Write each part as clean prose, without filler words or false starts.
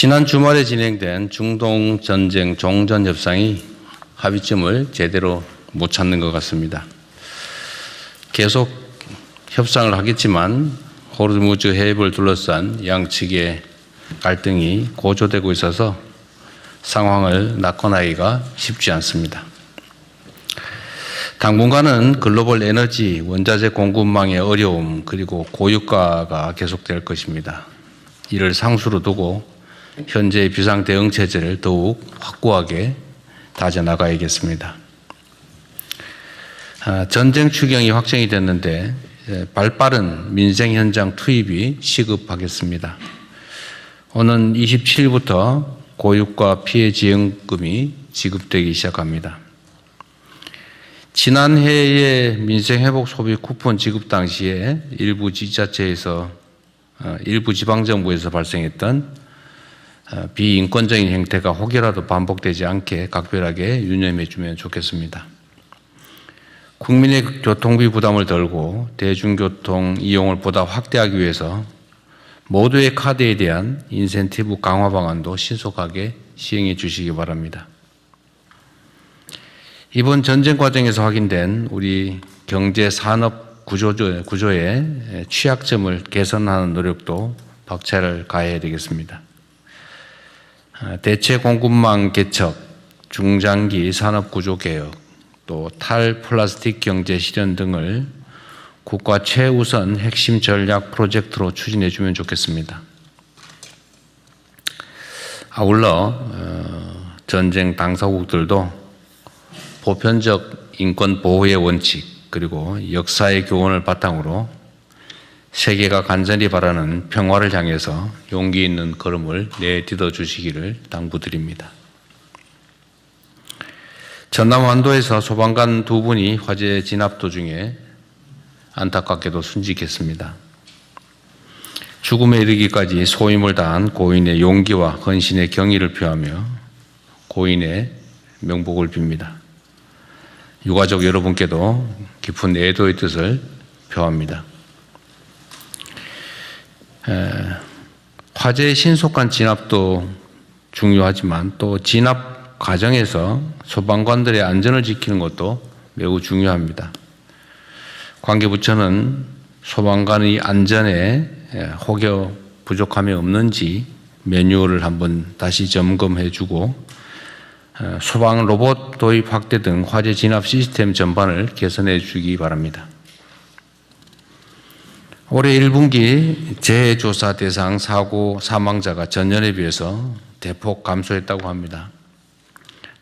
지난 주말에 진행된 중동 전쟁 종전 협상이 합의점을 제대로 못 찾는 것 같습니다. 계속 협상을 하겠지만 호르무즈 해협을 둘러싼 양측의 갈등이 고조되고 있어서 상황을 낙관하기가 쉽지 않습니다. 당분간은 글로벌 에너지 원자재 공급망의 어려움 그리고 고유가가 계속될 것입니다. 이를 상수로 두고 현재의 비상대응 체제를 더욱 확고하게 다져나가야겠습니다. 전쟁 추경이 확정이 됐는데 발빠른 민생 현장 투입이 시급하겠습니다. 오는 27일부터 고유가 피해 지원금이 지급되기 시작합니다. 지난해의 민생회복 소비 쿠폰 지급 당시에 일부 지자체에서 일부 지방정부에서 발생했던 비인권적인 행태가 혹여라도 반복되지 않게 각별하게 유념해 주면 좋겠습니다. 국민의 교통비 부담을 덜고 대중교통 이용을 보다 확대하기 위해서 모두의 카드에 대한 인센티브 강화 방안도 신속하게 시행해 주시기 바랍니다. 이번 전쟁 과정에서 확인된 우리 경제 산업 구조의 취약점을 개선하는 노력도 박차를 가해야 되겠습니다. 대체 공급망 개척, 중장기 산업 구조 개혁, 또 탈플라스틱 경제 실현 등을 국가 최우선 핵심 전략 프로젝트로 추진해 주면 좋겠습니다. 아울러 전쟁 당사국들도 보편적 인권 보호의 원칙 그리고 역사의 교훈을 바탕으로 세계가 간절히 바라는 평화를 향해서 용기 있는 걸음을 내딛어 주시기를 당부드립니다. 전남 완도에서 소방관 2분이 화재 진압 도중에 안타깝게도 순직했습니다. 죽음에 이르기까지 소임을 다한 고인의 용기와 헌신의 경의를 표하며 고인의 명복을 빕니다. 유가족 여러분께도 깊은 애도의 뜻을 표합니다. 화재의 신속한 진압도 중요하지만 또 진압 과정에서 소방관들의 안전을 지키는 것도 매우 중요합니다. 관계부처는 소방관의 안전에 혹여 부족함이 없는지 매뉴얼을 한번 다시 점검해 주고 소방 로봇 도입 확대 등 화재 진압 시스템 전반을 개선해 주기 바랍니다. 올해 1분기 재해조사 대상 사고 사망자가 전년에 비해서 대폭 감소했다고 합니다.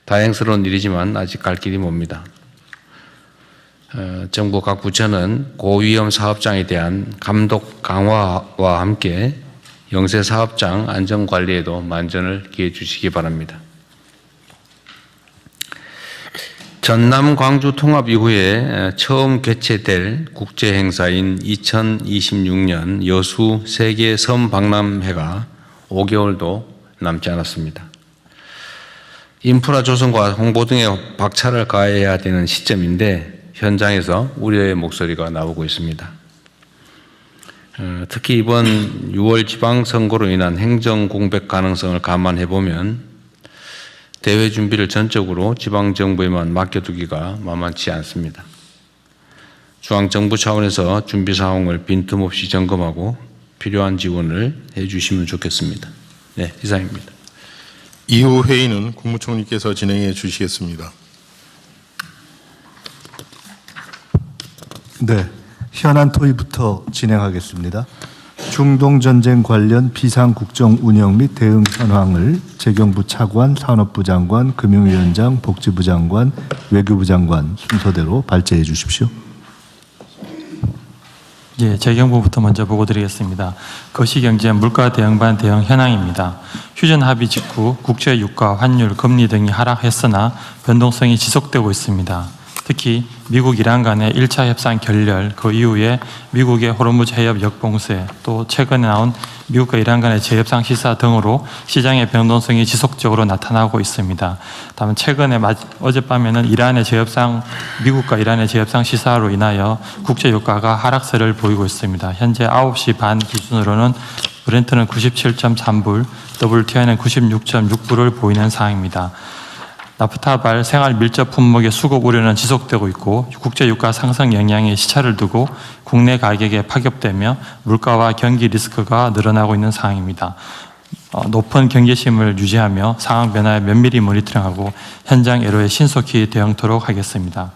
다행스러운 일이지만 아직 갈 길이 멉니다. 정부 각 부처는 고위험 사업장에 대한 감독 강화와 함께 영세 사업장 안전관리에도 만전을 기해 주시기 바랍니다. 전남 광주 통합 이후에 처음 개최될 국제행사인 2026년 여수 세계 섬 박람회가 5개월도 남지 않았습니다. 인프라 조성과 홍보 등에 박차를 가해야 되는 시점인데 현장에서 우려의 목소리가 나오고 있습니다. 특히 이번 6월 지방선거로 인한 행정 공백 가능성을 감안해 보면 대회 준비를 전적으로 지방정부에만 맡겨두기가 만만치 않습니다. 중앙정부 차원에서 준비 사항을 빈틈없이 점검하고 필요한 지원을 해주시면 좋겠습니다. 네, 이상입니다. 이후 회의는 국무총리께서 진행해 주시겠습니다. 네, 현안 토의부터 진행하겠습니다. 중동전쟁 관련 비상국정 운영 및 대응 현황을 재경부 차관, 산업부 장관, 금융위원장, 복지부 장관, 외교부 장관 순서대로 발제해 주십시오. 예, 재경부부터 먼저 보고 드리겠습니다. 거시경제 물가 대응반 대응 현황입니다. 휴전 합의 직후 국제 유가, 환율, 금리 등이 하락했으나 변동성이 지속되고 있습니다. 특히 미국 이란 간의 1차 협상 결렬, 그 이후에 미국의 호르무즈 해협 역봉쇄, 또 최근에 나온 미국과 이란 간의 재협상 시사 등으로 시장의 변동성이 지속적으로 나타나고 있습니다. 다만 최근에 어젯밤에는 미국과 이란의 재협상 시사로 인하여 국제 유가가 하락세를 보이고 있습니다. 현재 9시 반 기준으로는 브렌트는 97.3불, WTI는 96.6불을 보이는 상황입니다. 나프타발 생활 밀접 품목의 수급 우려는 지속되고 있고 국제 유가 상승 영향에 시차를 두고 국내 가격에 파급되며 물가와 경기 리스크가 늘어나고 있는 상황입니다. 높은 경계심을 유지하며 상황 변화에 면밀히 모니터링하고 현장 애로에 신속히 대응토록 하겠습니다.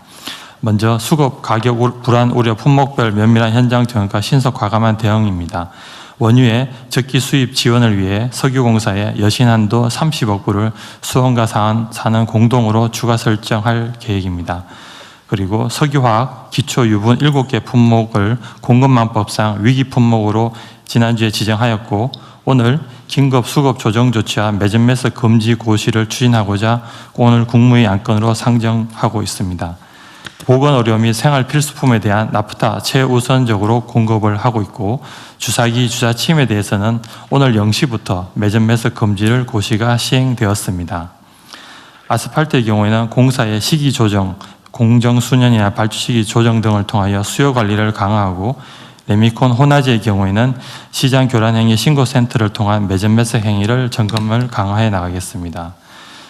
먼저 수급 가격 불안 우려 품목별 면밀한 현장 조정과 신속 과감한 대응입니다. 원유의 적기 수입 지원을 위해 석유공사에 여신한도 30억 불을 수원과 산은 공동으로 추가 설정할 계획입니다. 그리고 석유화학, 기초유분 7개 품목을 공급망법상 위기 품목으로 지난주에 지정하였고 오늘 긴급 수급 조정 조치와 매점 매수 금지 고시를 추진하고자 오늘 국무회의 안건으로 상정하고 있습니다. 보건의료 및 생활 필수품에 대한 나프타 최우선적으로 공급을 하고 있고 주사기, 주사침에 대해서는 오늘 0시부터 매점 매수 금지를 고시가 시행되었습니다. 아스팔트의 경우에는 공사의 시기 조정, 공정 수년이나 발주 시기 조정 등을 통하여 수요 관리를 강화하고 레미콘 호나지의 경우에는 시장 교란 행위 신고센터를 통한 매점 매수 행위를 점검을 강화해 나가겠습니다.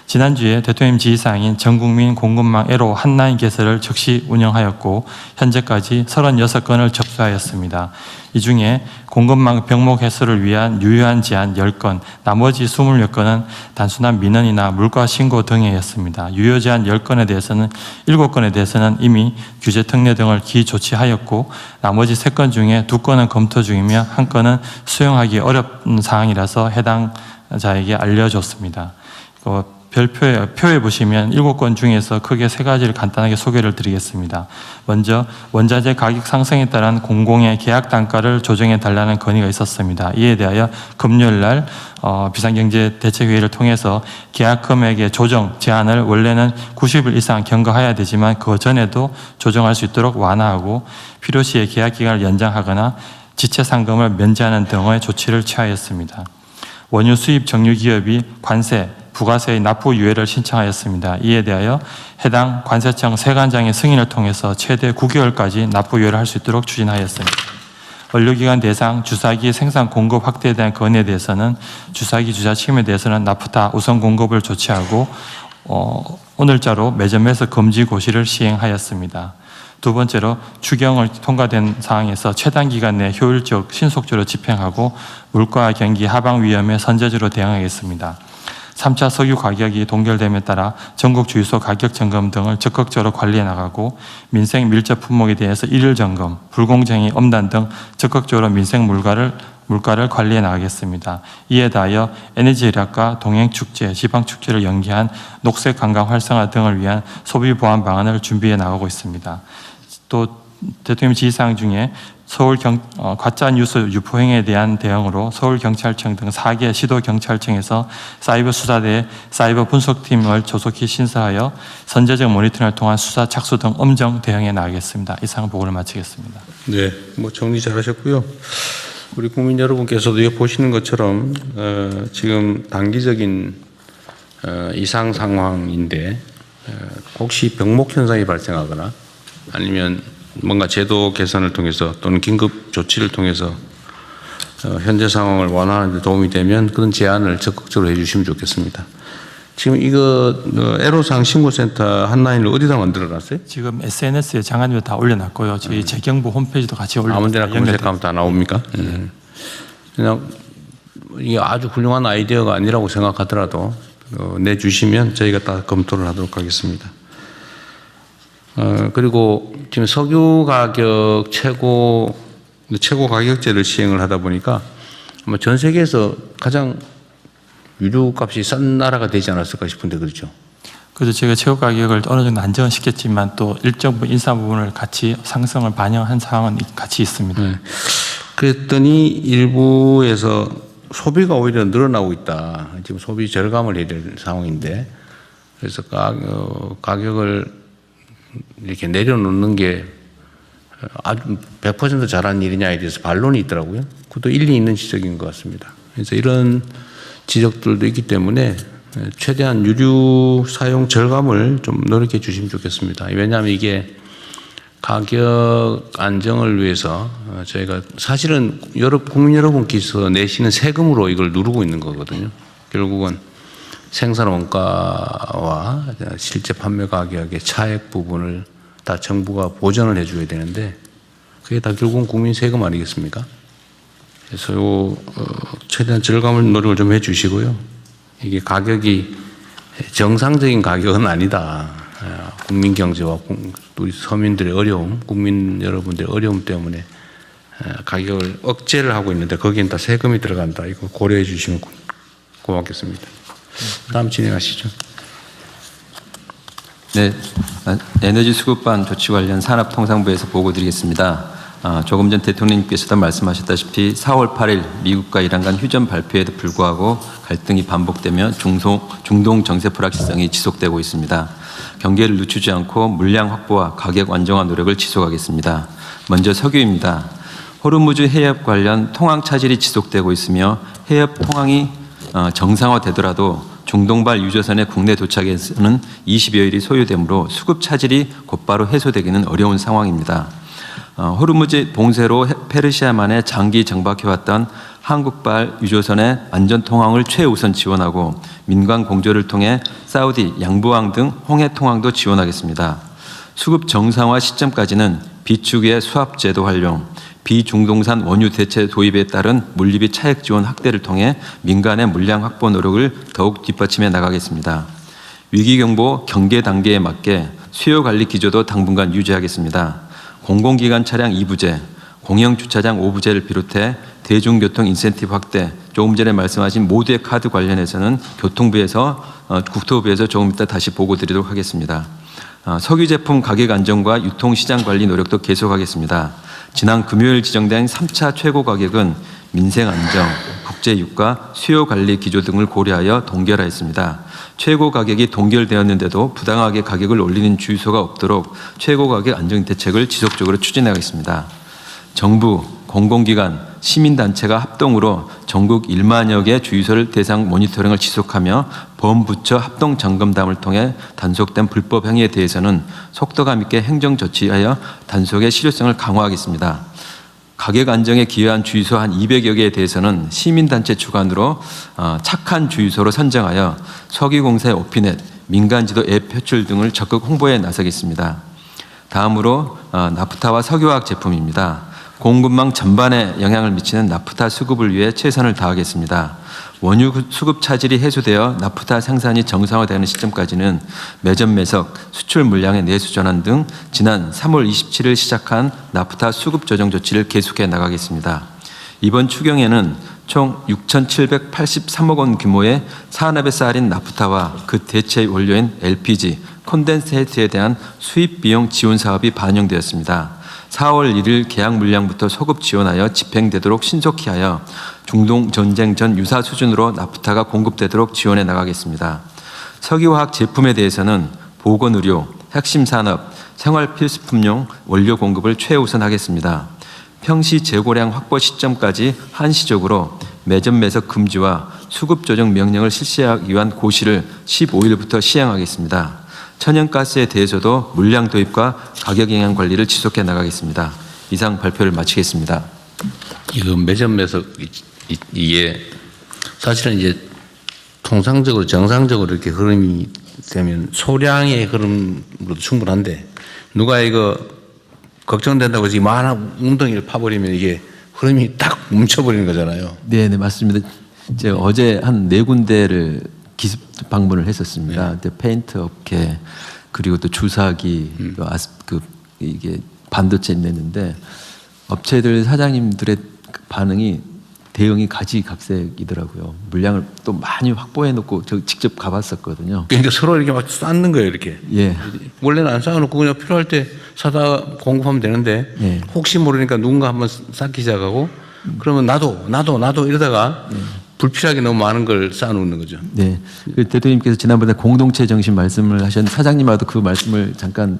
지난주에 대통령 지시사항인 전국민 공급망 애로 한라인 개설을 즉시 운영하였고 현재까지 36건을 접수하였습니다. 이 중에 공급망 병목 해소를 위한 유효한 제한 10건, 나머지 26건은 단순한 민원이나 물가 신고 등이었습니다. 유효 제한 10건에 대해서는 7건에 대해서는 이미 규제 특례 등을 기조치하였고 나머지 3건 중에 2건은 검토 중이며 1건은 수용하기 어려운 사항이라서 해당자에게 알려줬습니다. 표에 보시면 7건 중에서 크게 3가지를 간단하게 소개를 드리겠습니다. 먼저 원자재 가격 상승에 따른 공공의 계약 단가를 조정해 달라는 건의가 있었습니다. 이에 대하여 금요일 날 비상경제대책회의를 통해서 계약 금액의 조정 제한을 원래는 90일 이상 경과해야 되지만 그 전에도 조정할 수 있도록 완화하고 필요시에 계약 기간을 연장하거나 지체 상금을 면제하는 등의 조치를 취하였습니다. 원유 수입 정유 기업이 관세, 부가세의 납부 유예를 신청하였습니다. 이에 대하여 해당 관세청 세관장의 승인을 통해서 최대 9개월까지 납부 유예를 할 수 있도록 추진하였습니다. 원료기관 대상 주사기 생산 공급 확대에 대한 건의에 대해서는 주사기 주사침에 대해서는 나프타 우선 공급을 조치하고 오늘자로 매점에서 금지 고시를 시행하였습니다. 두 번째로 추경을 통과된 상황에서 최단 기간 내 효율적 신속적으로 집행하고 물가 경기 하방 위험에 선제적으로 대응하겠습니다. 3차 석유 가격이 동결됨에 따라 전국 주유소 가격 점검 등을 적극적으로 관리해 나가고 민생 밀접 품목에 대해서 일일 점검, 불공정이 엄단 등 적극적으로 민생 물가를 관리해 나가겠습니다. 이에 대하여 에너지 절약과 동행축제, 지방축제를 연계한 녹색 관광 활성화 등을 위한 소비 보완 방안을 준비해 나가고 있습니다. 또 대통령 지시사항 중에 서울 가짜 뉴스 유포 행위에 대한 대응으로 서울경찰청 등 4개 시도경찰청에서 사이버 수사대 사이버 분석팀을 조속히 신설하여 선제적 모니터링을 통한 수사 착수 등 엄정 대응해 나가겠습니다. 이상 보고를 마치겠습니다. 네, 정리 잘하셨고요. 우리 국민 여러분께서도 보시는 것처럼 지금 단기적인 이상 상황인데 혹시 병목 현상이 발생하거나 아니면 뭔가 제도 개선을 통해서 또는 긴급 조치를 통해서 현재 상황을 완화하는 데 도움이 되면 그런 제안을 적극적으로 해주시면 좋겠습니다. 지금 이거 애로사항 신고센터 한라인을 어디다 만들어놨어요? 지금 SNS에 장안위에 다 올려놨고요. 저희 재경부 홈페이지도 같이 올려놨습니다. 아무데나 검색하면 다 나옵니까? 그냥 이게 아주 훌륭한 아이디어가 아니라고 생각하더라도 내주시면 저희가 다 검토를 하도록 하겠습니다. 그리고 지금 석유 가격 최고 가격제를 시행을 하다 보니까 아마 전 세계에서 가장 유류값이 싼 나라가 되지 않았을까 싶은데 그렇죠? 그래서 제가 최고 가격을 어느 정도 안정시켰지만 또 일정 부분 인사 부분을 같이 상승을 반영한 상황은 같이 있습니다. 그랬더니 일부에서 소비가 오히려 늘어나고 있다. 지금 소비 절감을 해야 될 상황인데 그래서 가격을 이렇게 내려놓는 게 아주 100% 잘한 일이냐에 대해서 반론이 있더라고요. 그것도 일리 있는 지적인 것 같습니다. 그래서 이런 지적들도 있기 때문에 최대한 유류 사용 절감을 좀 노력해 주시면 좋겠습니다. 왜냐하면 이게 가격 안정을 위해서 저희가 사실은 국민 여러분께서 내시는 세금으로 이걸 누르고 있는 거거든요. 결국은 생산 원가와 실제 판매 가격의 차액 부분을 다 정부가 보전을 해줘야 되는데 그게 다 결국은 국민 세금 아니겠습니까? 그래서 최대한 절감을 노력을 좀 해주시고요. 이게 가격이 정상적인 가격은 아니다. 국민 경제와 우리 서민들의 어려움, 국민 여러분들의 어려움 때문에 가격을 억제를 하고 있는데 거기엔 다 세금이 들어간다. 이거 고려해 주시면 고맙겠습니다. 다음 진행하시죠. 네, 에너지 수급반 조치 관련 산업통상부에서 보고드리겠습니다. 조금 전 대통령님께서도 말씀하셨다시피 4월 8일 미국과 이란 간 휴전 발표에도 불구하고 갈등이 반복되며 중동 정세 불확실성이 지속되고 있습니다. 경계를 늦추지 않고 물량 확보와 가격 안정화 노력을 지속하겠습니다. 먼저 석유입니다. 호르무즈 해협 관련 통항 차질이 지속되고 있으며 해협 통항이 정상화되더라도 중동발 유조선의 국내 도착에서는 20여일이 소요되므로 수급 차질이 곧바로 해소되기는 어려운 상황입니다. 호르무즈 봉쇄로 페르시아만에 장기 정박해왔던 한국발 유조선의 안전 통항을 최우선 지원하고 민간 공조를 통해 사우디, 양부항 등 홍해 통항도 지원하겠습니다. 수급 정상화 시점까지는 비축의 수합 제도 활용, 비중동산 원유 대체 도입에 따른 물류비 차액 지원 확대를 통해 민간의 물량 확보 노력을 더욱 뒷받침해 나가겠습니다. 위기경보 경계 단계에 맞게 수요 관리 기조도 당분간 유지하겠습니다. 공공기관 차량 2부제, 공영주차장 5부제를 비롯해 대중교통 인센티브 확대, 조금 전에 말씀하신 모두의 카드 관련해서는 교통부에서 국토부에서 조금 이따 다시 보고 드리도록 하겠습니다. 석유 제품 가격 안정과 유통시장 관리 노력도 계속하겠습니다. 지난 금요일 지정된 3차 최고 가격은 민생 안정, 국제 유가, 수요 관리 기조 등을 고려하여 동결하였습니다. 최고 가격이 동결되었는데도 부당하게 가격을 올리는 주유소가 없도록 최고 가격 안정 대책을 지속적으로 추진하겠습니다. 정부, 공공기관, 시민단체가 합동으로 전국 1만여 개 주유소를 대상 모니터링을 지속하며 범부처 합동 점검담을 통해 단속된 불법 행위에 대해서는 속도감 있게 행정 조치하여 단속의 실효성을 강화하겠습니다. 가격 안정에 기여한 주유소 한 200여 개에 대해서는 시민단체 주관으로 착한 주유소로 선정하여 석유공사의 오피넷, 민간지도 앱 표출 등을 적극 홍보에 나서겠습니다. 다음으로 나프타와 석유화학 제품입니다. 공급망 전반에 영향을 미치는 나프타 수급을 위해 최선을 다하겠습니다. 원유 수급 차질이 해소되어 나프타 생산이 정상화되는 시점까지는 매점 매석, 수출 물량의 내수 전환 등 지난 3월 27일 시작한 나프타 수급 조정 조치를 계속해 나가겠습니다. 이번 추경에는 총 6,783억 원 규모의 산업에 쌓인 나프타와 그 대체 원료인 LPG, 콘덴세이트에 대한 수입 비용 지원 사업이 반영되었습니다. 4월 1일 계약 물량부터 소급 지원하여 집행되도록 신속히 하여 중동 전쟁 전 유사 수준으로 나프타가 공급되도록 지원해 나가겠습니다. 석유화학 제품에 대해서는 보건의료, 핵심 산업, 생활필수품용 원료 공급을 최우선하겠습니다. 평시 재고량 확보 시점까지 한시적으로 매점 매석 금지와 수급 조정 명령을 실시하기 위한 고시를 15일부터 시행하겠습니다. 천연가스에 대해서도 물량 도입과 가격 영향 관리를 지속해 나가겠습니다. 이상 발표를 마치겠습니다. 이거 매점 매석 이게 사실은 이제 통상적으로 정상적으로 이렇게 흐름이 되면 소량의 흐름으로도 충분한데 누가 이거 걱정된다고 해서 많은 웅덩이를 파버리면 이게 흐름이 딱 멈춰버리는 거잖아요. 네, 맞습니다. 제가 어제 한 4군데를 기습 방문을 했었습니다. 네. 페인트 업계 그리고 또 주사기 또 이게 반도체 냈는데 업체들 사장님들의 반응이 대응이 가지각색이더라고요. 물량을 또 많이 확보해 놓고 저 직접 가봤었거든요. 그러니까 서로 이렇게 막 쌓는 거예요, 이렇게. 예. 원래는 안 쌓아놓고 그냥 필요할 때 사다 공급하면 되는데 예. 혹시 모르니까 누군가 한번 쌓기 시작하고 그러면 나도 이러다가 불필요하게 너무 많은 걸 쌓아놓는 거죠. 네. 그 대통령님께서 지난번에 공동체 정신 말씀을 하셨는데 사장님하고도 그 말씀을 잠깐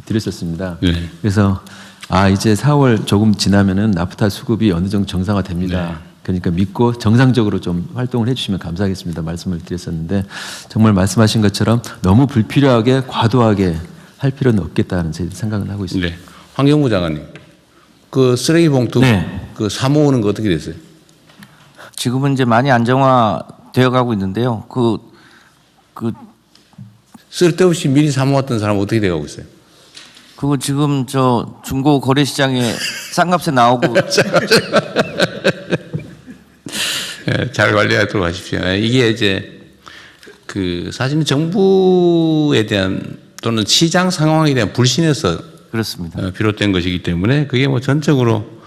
드렸었습니다. 네. 그래서 이제 4월 조금 지나면은 나프타 수급이 어느 정도 정상화됩니다. 네. 그러니까 믿고 정상적으로 좀 활동을 해주시면 감사하겠습니다. 말씀을 드렸었는데 정말 말씀하신 것처럼 너무 불필요하게 과도하게 할 필요는 없겠다는 제 생각을 하고 있습니다. 네. 환경부 장관님, 그 쓰레기 봉투 네. 그 사모으는 거 어떻게 됐어요? 지금은 이제 많이 안정화되어 가고 있는데요. 쓸데없이 미리 사모았던 사람 어떻게 돼가고 있어요? 그거 지금 저 중고 거래 시장에 싼값에 나오고 예, 잘 관리하도록 하십시오. 예, 이게 이제 그 사실은 정부에 대한 또는 시장 상황에 대한 불신에서 그렇습니다. 비롯된 것이기 때문에 그게 뭐 전적으로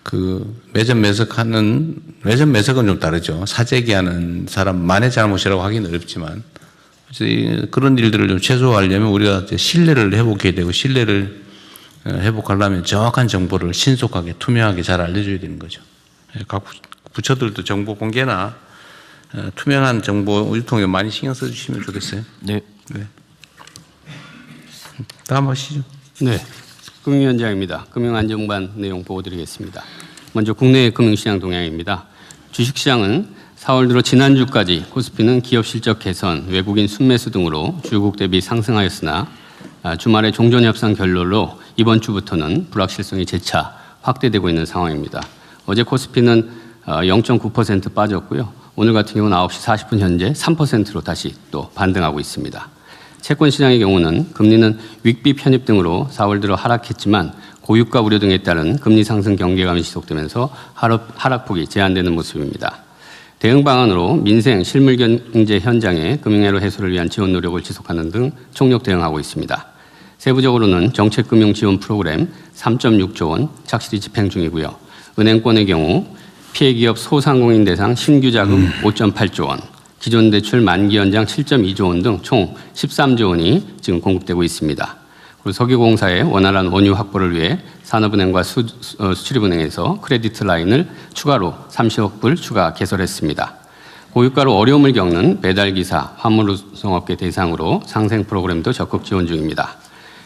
그 매점 매석은 좀 다르죠. 사재기하는 사람만의 잘못이라고 하기는 어렵지만 그런 일들을 좀 최소화하려면 우리가 이제 신뢰를 회복해야 되고 신뢰를 회복하려면 정확한 정보를 신속하게 투명하게 잘 알려줘야 되는 거죠. 예, 각 부처들도 정보 공개나 투명한 정보 유통에 많이 신경 써주시면 좋겠어요. 네. 네. 다음 하시죠. 네, 금융위원장입니다. 금융안정반 내용 보고드리겠습니다. 먼저 국내 금융시장 동향입니다. 주식시장은 4월 들어 지난주까지 코스피는 기업 실적 개선, 외국인 순매수 등으로 주요국 대비 상승하였으나 주말에 종전협상 결론로 이번 주부터는 불확실성이 재차 확대되고 있는 상황입니다. 어제 코스피는 0.9% 빠졌고요. 오늘 같은 경우는 9시 40분 현재 3%로 다시 또 반등하고 있습니다. 채권 시장의 경우는 금리는 윗비 편입 등으로 4월 들어 하락했지만 고유가 우려 등에 따른 금리 상승 경계감이 지속되면서 하락폭이 제한되는 모습입니다. 대응 방안으로 민생 실물 경제 현장의 금융애로 해소를 위한 지원 노력을 지속하는 등 총력 대응하고 있습니다. 세부적으로는 정책금융 지원 프로그램 3.6조 원 착실히 집행 중이고요. 은행권의 경우 피해기업 소상공인 대상 신규 자금 5.8조 원, 기존 대출 만기 연장 7.2조 원 등 총 13조 원이 지금 공급되고 있습니다. 그리고 석유공사의 원활한 원유 확보를 위해 산업은행과 수출입은행에서 크레디트 라인을 추가로 30억 불 추가 개설했습니다. 고유가로 어려움을 겪는 배달기사, 화물운송업계 대상으로 상생 프로그램도 적극 지원 중입니다.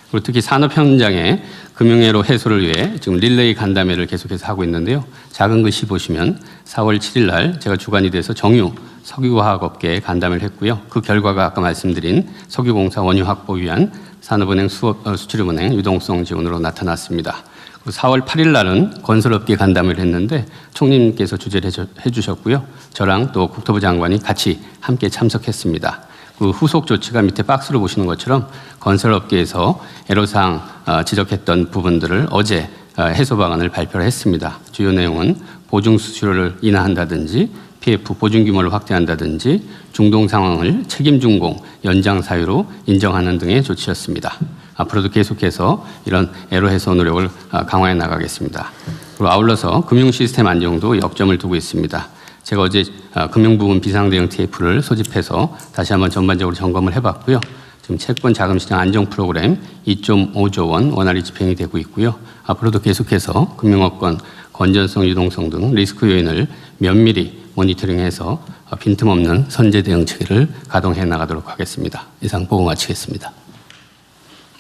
그리고 특히 산업 현장의 금융애로 해소를 위해 지금 릴레이 간담회를 계속해서 하고 있는데요. 작은 글씨 보시면 4월 7일 날 제가 주관이 돼서 정유 석유화학업계에 간담회를 했고요. 그 결과가 아까 말씀드린 석유공사 원유 확보 위한 산업은행, 수출입은행 유동성 지원으로 나타났습니다. 4월 8일 날은 건설업계 간담회를 했는데 총리님께서 주재를 해주셨고요. 저랑 또 국토부 장관이 같이 함께 참석했습니다. 그 후속 조치가 밑에 박스로 보시는 것처럼 건설업계에서 애로사항 지적했던 부분들을 어제 해소 방안을 발표를 했습니다. 주요 내용은 보증 수수료를 인하한다든지 PF 보증 규모를 확대한다든지 중동 상황을 책임 준공 연장 사유로 인정하는 등의 조치였습니다. 앞으로도 계속해서 이런 애로 해소 노력을 강화해 나가겠습니다. 그리고 아울러서 금융 시스템 안정도 역점을 두고 있습니다. 제가 어제 금융부문 비상대응 TF를 소집해서 다시 한번 전반적으로 점검을 해봤고요. 지금 채권 자금시장 안정 프로그램 2.5조 원 원활히 집행이 되고 있고요. 앞으로도 계속해서 금융업권 건전성, 유동성 등 리스크 요인을 면밀히 모니터링해서 빈틈없는 선제 대응 체계를 가동해 나가도록 하겠습니다. 이상 보고 마치겠습니다.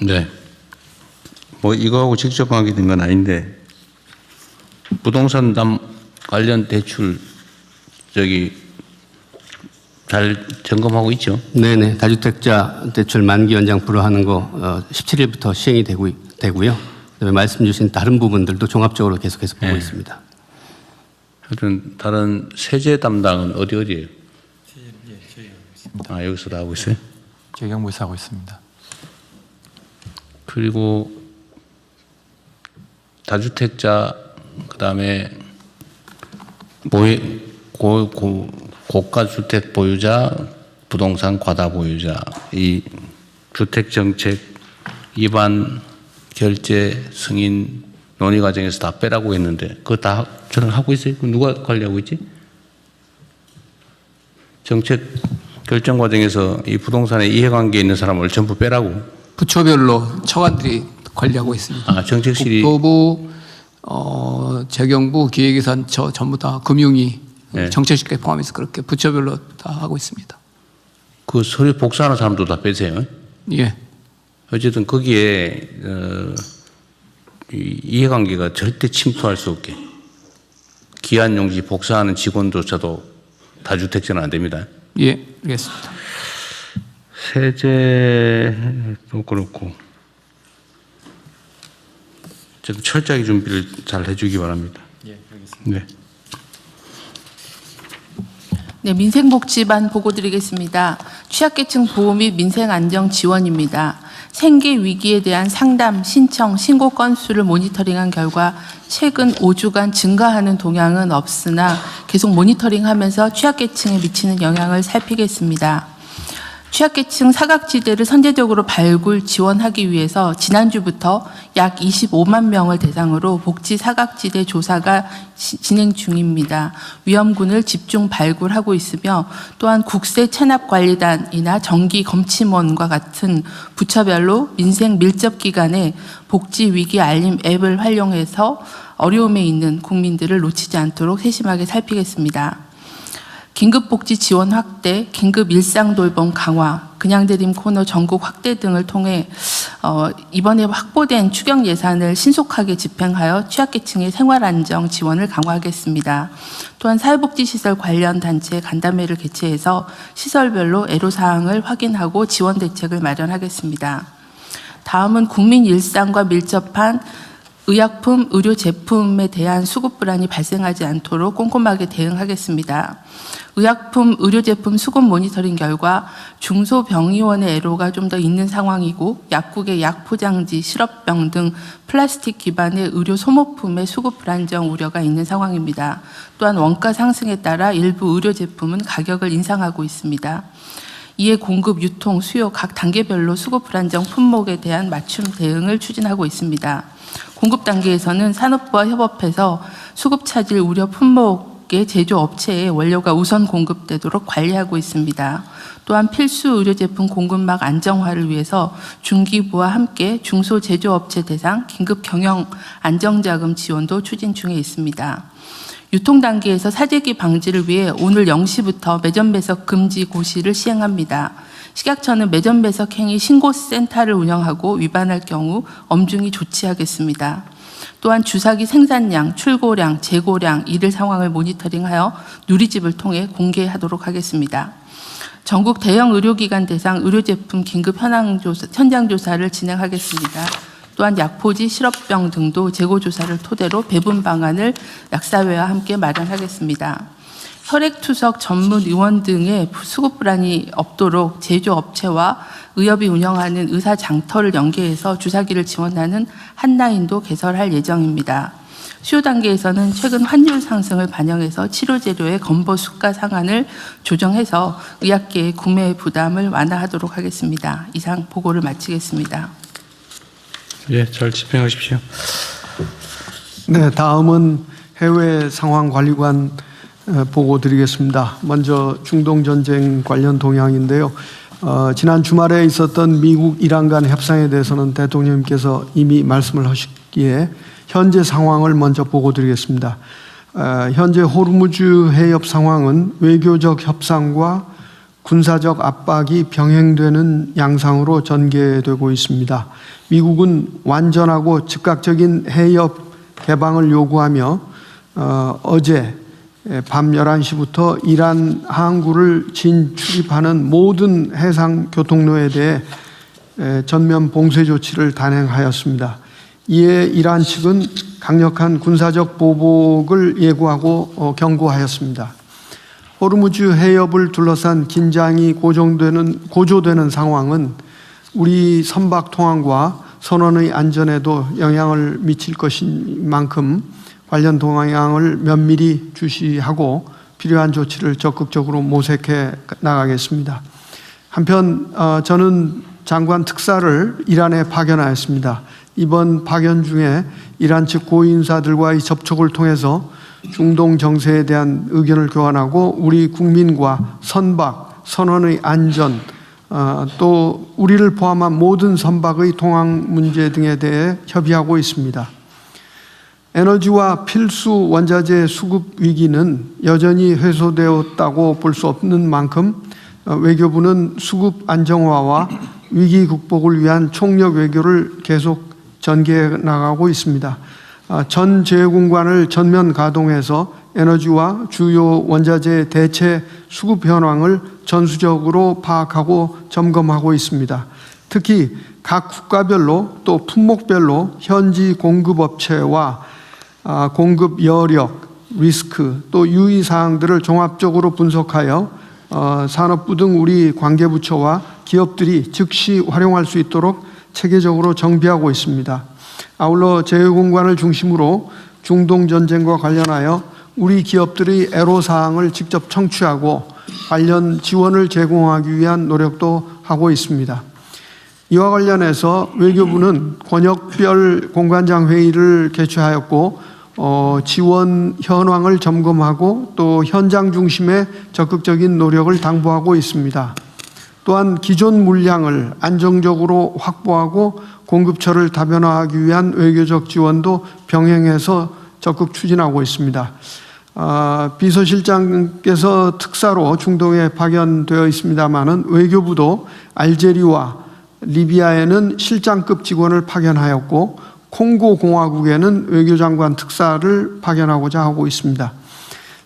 네. 뭐 이거하고 직접 관계된 건 아닌데 부동산 관련 대출 잘 점검하고 있죠? 네네. 다주택자 대출 만기 연장 불허하는 거 17일부터 시행이 되고요. 그다음에 말씀 주신 다른 부분들도 종합적으로 계속해서 보고 있습니다. 하여튼 다른 세제 담당은 어디예요? 아, 여기서 다 하고 있어요? 재경부에서 하고 있습니다. 그리고 다주택자 그다음에 고가 주택 보유자, 부동산 과다 보유자 이 주택 정책 입안 결제 승인 논의 과정에서 다 빼라고 했는데 그거 다 저는 하고 있어요. 누가 관리하고 있지? 정책 결정 과정에서 이 부동산에 이해관계 있는 사람을 전부 빼라고. 부처별로 처관들이 관리하고 있습니다. 아, 정책실이 국토부, 재경부, 기획예산 전부 다 금융위 네. 정책실까지 포함해서 그렇게 부처별로 다 하고 있습니다. 그 서류 복사하는 사람도 다 빼세요. 예. 어쨌든 거기에 이 이해관계가 절대 침투할 수 없게 기한용지 복사하는 직원조차도 다주택자는 안 됩니다. 예, 알겠습니다. 세제도 그렇고 저도 철저하게 준비를 잘 해주기 바랍니다. 예, 알겠습니다. 네. 네, 민생복지반 보고 드리겠습니다. 취약계층 보호 및 민생안정 지원입니다. 생계 위기에 대한 상담, 신청, 신고 건수를 모니터링한 결과 최근 5주간 증가하는 동향은 없으나 계속 모니터링하면서 취약계층에 미치는 영향을 살피겠습니다. 취약계층 사각지대를 선제적으로 발굴 지원하기 위해서 지난주부터 약 25만 명을 대상으로 복지 사각지대 조사가 진행 중입니다. 위험군을 집중 발굴하고 있으며 또한 국세체납관리단이나 정기검침원과 같은 부처별로 민생 밀접기관의 복지위기 알림 앱을 활용해서 어려움에 있는 국민들을 놓치지 않도록 세심하게 살피겠습니다. 긴급복지 지원 확대, 긴급 일상돌봄 강화, 그냥대림 코너 전국 확대 등을 통해 이번에 확보된 추경 예산을 신속하게 집행하여 취약계층의 생활안정 지원을 강화하겠습니다. 또한 사회복지시설 관련 단체 간담회를 개최해서 시설별로 애로사항을 확인하고 지원 대책을 마련하겠습니다. 다음은 국민 일상과 밀접한 의약품, 의료 제품에 대한 수급 불안이 발생하지 않도록 꼼꼼하게 대응하겠습니다. 의약품, 의료 제품 수급 모니터링 결과 중소병의원의 애로가 좀 더 있는 상황이고 약국의 약포장지, 시럽병 등 플라스틱 기반의 의료 소모품의 수급 불안정 우려가 있는 상황입니다. 또한 원가 상승에 따라 일부 의료 제품은 가격을 인상하고 있습니다. 이에 공급, 유통, 수요 각 단계별로 수급 불안정 품목에 대한 맞춤 대응을 추진하고 있습니다. 공급 단계에서는 산업부와 협업해서 수급 차질 우려 품목의 제조업체에 원료가 우선 공급되도록 관리하고 있습니다. 또한 필수 의료제품 공급망 안정화를 위해서 중기부와 함께 중소제조업체 대상 긴급 경영 안정자금 지원도 추진 중에 있습니다. 유통 단계에서 사재기 방지를 위해 오늘 0시부터 매점 배석 금지 고시를 시행합니다. 식약처는 매점 배석 행위 신고센터를 운영하고 위반할 경우 엄중히 조치하겠습니다. 또한 주사기 생산량, 출고량, 재고량, 이를 상황을 모니터링하여 누리집을 통해 공개하도록 하겠습니다. 전국 대형 의료기관 대상 의료제품 긴급 현장 조사를 진행하겠습니다. 또한 약포지, 시럽병 등도 재고조사를 토대로 배분 방안을 약사회와 함께 마련하겠습니다. 혈액투석 전문 의원 등의 수급 불안이 없도록 제조업체와 의협이 운영하는 의사 장터를 연계해서 주사기를 지원하는 한라인도 개설할 예정입니다. 수요 단계에서는 최근 환율 상승을 반영해서 치료 재료의 건보 수가 상한을 조정해서 의학계의 구매 부담을 완화하도록 하겠습니다. 이상 보고를 마치겠습니다. 예, 잘 집행하십시오. 네, 다음은 해외 상황 관리관 보고 드리겠습니다. 먼저 중동 전쟁 관련 동향인데요. 지난 주말에 있었던 미국 이란 간 협상에 대해서는 대통령님께서 이미 말씀을 하셨기에 현재 상황을 먼저 보고 드리겠습니다. 현재 호르무즈 해협 상황은 외교적 협상과 군사적 압박이 병행되는 양상으로 전개되고 있습니다. 미국은 완전하고 즉각적인 해협 개방을 요구하며 어제 밤 11시부터 이란 항구를 진출입하는 모든 해상 교통로에 대해 전면 봉쇄 조치를 단행하였습니다. 이에 이란 측은 강력한 군사적 보복을 예고하고 경고하였습니다. 호르무즈 해협을 둘러싼 긴장이 고조되는 상황은 우리 선박 통항과 선원의 안전에도 영향을 미칠 것인 만큼 관련 동향을 면밀히 주시하고 필요한 조치를 적극적으로 모색해 나가겠습니다. 한편 저는 장관 특사를 이란에 파견하였습니다. 이번 파견 중에 이란 측 고위인사들과의 접촉을 통해서 중동 정세에 대한 의견을 교환하고 우리 국민과 선박, 선원의 안전, 또 우리를 포함한 모든 선박의 통항 문제 등에 대해 협의하고 있습니다. 에너지와 필수 원자재 수급 위기는 여전히 해소되었다고 볼 수 없는 만큼 외교부는 수급 안정화와 위기 극복을 위한 총력 외교를 계속 전개해 나가고 있습니다. 전 제공관을 전면 가동해서 에너지와 주요 원자재 대체 수급 현황을 전수적으로 파악하고 점검하고 있습니다. 특히 각 국가별로 또 품목별로 현지 공급업체와 공급 여력, 리스크 또 유의 사항들을 종합적으로 분석하여 산업부 등 우리 관계부처와 기업들이 즉시 활용할 수 있도록 체계적으로 정비하고 있습니다. 아울러 제휴공관을 중심으로 중동 전쟁과 관련하여 우리 기업들의 애로사항을 직접 청취하고 관련 지원을 제공하기 위한 노력도 하고 있습니다. 이와 관련해서 외교부는 권역별 공관장 회의를 개최하였고 지원 현황을 점검하고 또 현장 중심의 적극적인 노력을 당부하고 있습니다. 또한 기존 물량을 안정적으로 확보하고 공급처를 다변화하기 위한 외교적 지원도 병행해서 적극 추진하고 있습니다. 비서실장께서 특사로 중동에 파견되어 있습니다마는 외교부도 알제리와 리비아에는 실장급 직원을 파견하였고 콩고 공화국에는 외교장관 특사를 파견하고자 하고 있습니다.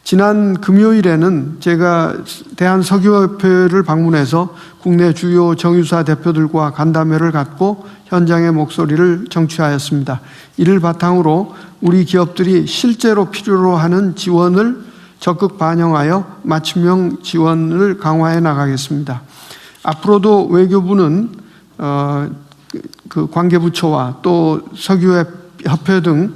지난 금요일에는 제가 대한석유협회를 방문해서 국내 주요 정유사 대표들과 간담회를 갖고 현장의 목소리를 정취하였습니다. 이를 바탕으로 우리 기업들이 실제로 필요로 하는 지원을 적극 반영하여 맞춤형 지원을 강화해 나가겠습니다. 앞으로도 외교부는 그 관계부처와 또 석유협회 등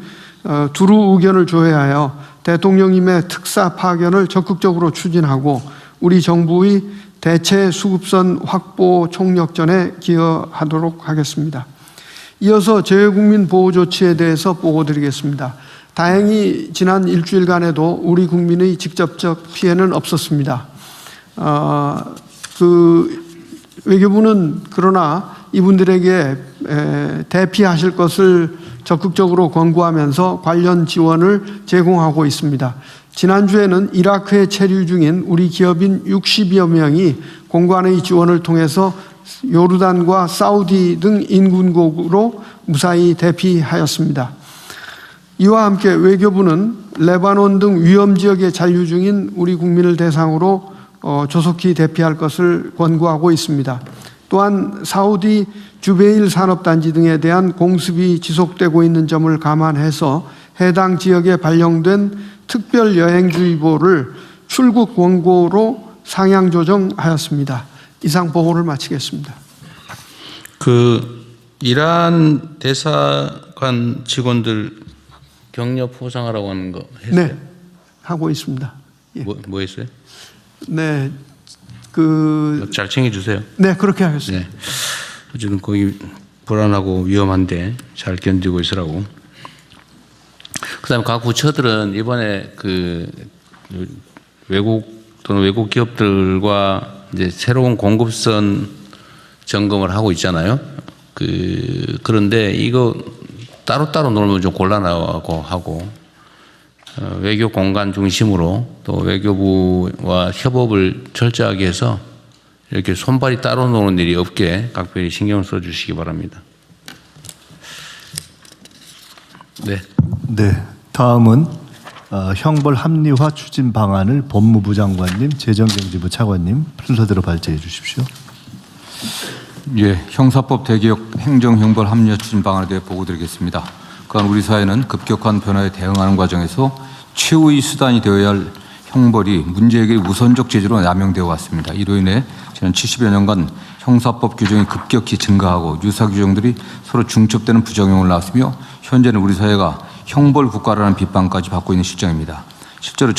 두루 의견을 조회하여 대통령님의 특사 파견을 적극적으로 추진하고 우리 정부의 대체 수급선 확보 총력전에 기여하도록 하겠습니다. 이어서 재외국민 보호 조치에 대해서 보고드리겠습니다. 다행히 지난 일주일간에도 우리 국민의 직접적 피해는 없었습니다. 외교부는 그러나 이분들에게 대피하실 것을 적극적으로 권고하면서 관련 지원을 제공하고 있습니다. 지난주에는 이라크에 체류 중인 우리 기업인 60여 명이 공관의 지원을 통해서 요르단과 사우디 등 인근국으로 무사히 대피하였습니다. 이와 함께 외교부는 레바논 등 위험 지역에 잔류 중인 우리 국민을 대상으로 조속히 대피할 것을 권고하고 있습니다. 또한 사우디 주베일 산업단지 등에 대한 공습이 지속되고 있는 점을 감안해서 해당 지역에 발령된 특별 여행주의보를 출국 권고로 상향 조정하였습니다. 이상 보고를 마치겠습니다. 이란 대사관 직원들 격려 포상하라고 하는 거 했어요? 네, 하고 있습니다. 예. 뭐 했어요? 네, 잘 챙겨주세요. 네, 그렇게 하겠습니다. 네. 어쨌든 거기 불안하고 위험한데 잘 견디고 있으라고. 그다음에 각 부처들은 이번에 외국 또는 외국 기업들과 이제 새로운 공급선 점검을 하고 있잖아요. 그런데 이거 따로따로 놀면 좀 곤란하고 하고 외교 공간 중심으로 또 외교부와 협업을 철저하게 해서 이렇게 손발이 따로 노는 일이 없게 각별히 신경을 써주시기 바랍니다. 네. 네. 다음은 형벌 합리화 추진 방안을 법무부 장관님, 재정경제부 차관님 순서대로 발제해 주십시오. 예, 형사법 대개혁 행정형벌 합리화 추진 방안에 대해 보고드리겠습니다. 그간 우리 사회는 급격한 변화에 대응하는 과정에서 최후의 수단이 되어야 할 형벌이 문제에게 우선적 제재로 남용되어 왔습니다. 이로 인해 지난 70여 년간 형사법 규정이 급격히 증가하고 유사 규정들이 서로 중첩되는 부작용을 낳았으며 현재는 우리 사회가 형벌 국가라는 비판까지 받고 있는 실정입니다. 실제로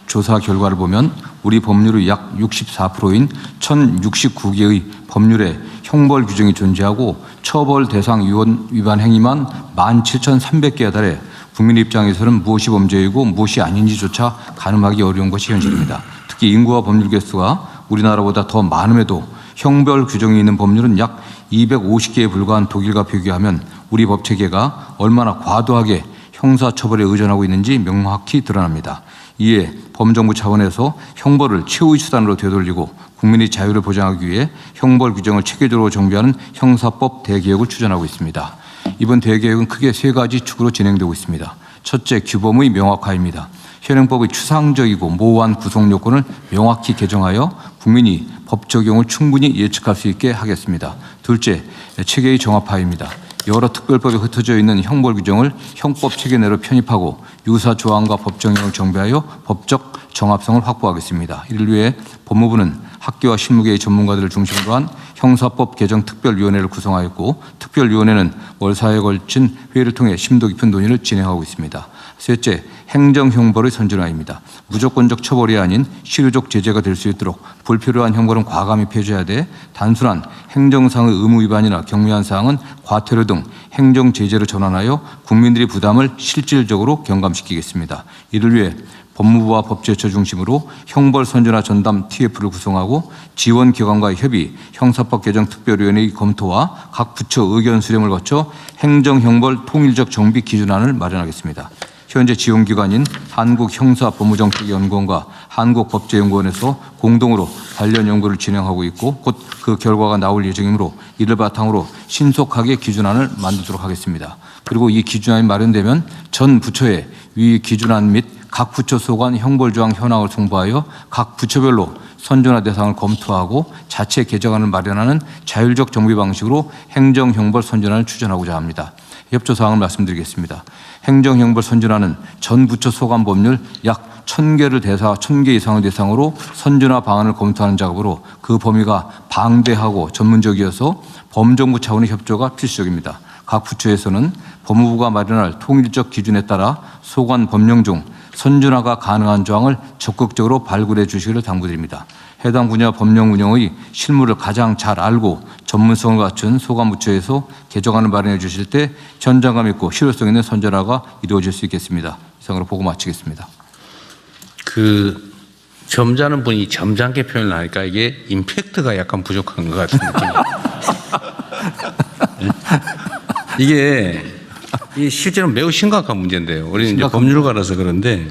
조사 결과를 보면 우리 법률의 약 64%인 1069개의 법률에 형벌 규정이 존재하고 처벌 대상 위반 행위만 17,300개에 달해 국민 입장에서는 무엇이 범죄이고 무엇이 아닌지조차 가늠하기 어려운 것이 현실입니다. 특히 인구와 법률 개수가 우리나라보다 더 많음에도 형벌 규정이 있는 법률은 약 250개에 불과한 독일과 비교하면 우리 법 체계가 얼마나 과도하게 형사처벌에 의존하고 있는지 명확히 드러납니다. 이에 범정부 차원에서 형벌을 최후의 수단으로 되돌리고 국민의 자유를 보장하기 위해 형벌 규정을 체계적으로 정비하는 형사법 대개혁을 추진하고 있습니다. 이번 대개혁은 크게 세 가지 축으로 진행되고 있습니다. 첫째, 규범의 명확화입니다. 현행법의 추상적이고 모호한 구성 요건을 명확히 개정하여 국민이 법 적용을 충분히 예측할 수 있게 하겠습니다. 둘째, 체계의 정합화입니다. 여러 특별법에 흩어져 있는 형벌 규정을 형법 체계 내로 편입하고 유사 조항과 법 적용을 정비하여 법적 정합성을 확보하겠습니다. 이를 위해 법무부는 학계와 실무계의 전문가들을 중심으로 한 형사법 개정 특별위원회를 구성하였고 특별위원회는 월 4회에 걸친 회의를 통해 심도 깊은 논의를 진행하고 있습니다. 셋째, 행정형벌의 선진화입니다. 무조건적 처벌이 아닌 실효적 제재가 될 수 있도록 불필요한 형벌은 과감히 폐지해야 돼 단순한 행정상의 의무 위반이나 경미한 사항은 과태료 등 행정 제재로 전환하여 국민들의 부담을 실질적으로 경감시키겠습니다. 이를 위해 법무부와 법제처 중심으로 형벌 선진화 전담 TF를 구성하고 지원기관과의 협의, 형사법 개정 특별위원회의 검토와 각 부처 의견 수렴을 거쳐 행정형벌 통일적 정비 기준안을 마련하겠습니다. 현재 지원기관인 한국형사법무정책연구원과 한국법제연구원에서 공동으로 관련 연구를 진행하고 있고 곧 그 결과가 나올 예정이므로 이를 바탕으로 신속하게 기준안을 만들도록 하겠습니다. 그리고 이 기준안이 마련되면 전 부처에 위 기준안 및 각 부처 소관 형벌조항 현황을 송부하여 각 부처별로 선진화 대상을 검토하고 자체 개정안을 마련하는 자율적 정비 방식으로 행정형벌 선진화를 추진하고자 합니다. 협조사항을 말씀드리겠습니다. 행정형벌 선진화는 전 부처 소관 법률 약 1000개 이상을 대상으로 선진화 방안을 검토하는 작업으로 그 범위가 방대하고 전문적이어서 범정부 차원의 협조가 필수적입니다. 각 부처에서는 법무부가 마련할 통일적 기준에 따라 소관 법령 중 선진화가 가능한 조항을 적극적으로 발굴해 주시기를 당부드립니다. 해당 분야 법령 운영의 실무를 가장 잘 알고 전문성을 갖춘 소관부처에서 개정안을 마련해 주실 때 현장감 있고 실효성 있는 선진화가 이루어질 수 있겠습니다. 이상으로 보고 마치겠습니다. 그 점잖은 분이 점잖게 표현을 하니까 이게 임팩트가 약간 부족한 것 같은 느낌이. 이게 실제로 매우 심각한 문제인데요. 우리는 이제 법률가라서 그런데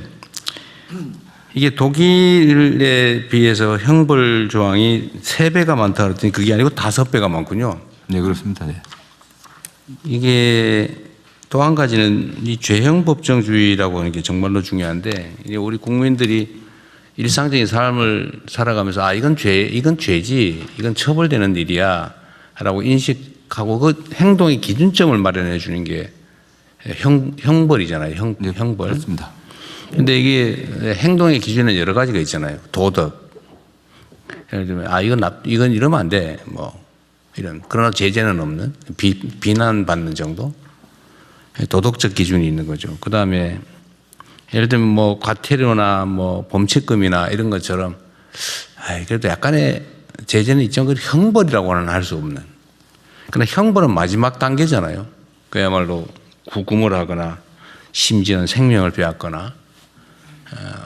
이게 독일에 비해서 형벌 조항이 3배가 많다 그랬더니 그게 아니고 5배가 많군요. 네, 그렇습니다. 네. 이게 또 한 가지는 이 죄형 법정주의라고 하는 게 정말로 중요한데 이제 우리 국민들이 일상적인 삶을 살아가면서 아 이건 죄지, 이건 처벌되는 일이야 라고 인식하고 그 행동의 기준점을 마련해 주는 게 형벌이잖아요. 형벌. 그렇습니다. 근데 이게 행동의 기준은 여러 가지가 있잖아요. 도덕. 예를 들면 아 이건 이러면 안 돼. 뭐 이런 그러나 제재는 없는 비난받는 정도. 도덕적 기준이 있는 거죠. 그다음에 예를 들면 뭐 과태료나 뭐 범칙금이나 이런 것처럼 그래도 약간의 제재는 있지만 그 형벌이라고는 할 수 없는. 그러나 형벌은 마지막 단계잖아요. 그야말로 구금을 하거나 심지어는 생명을 빼앗거나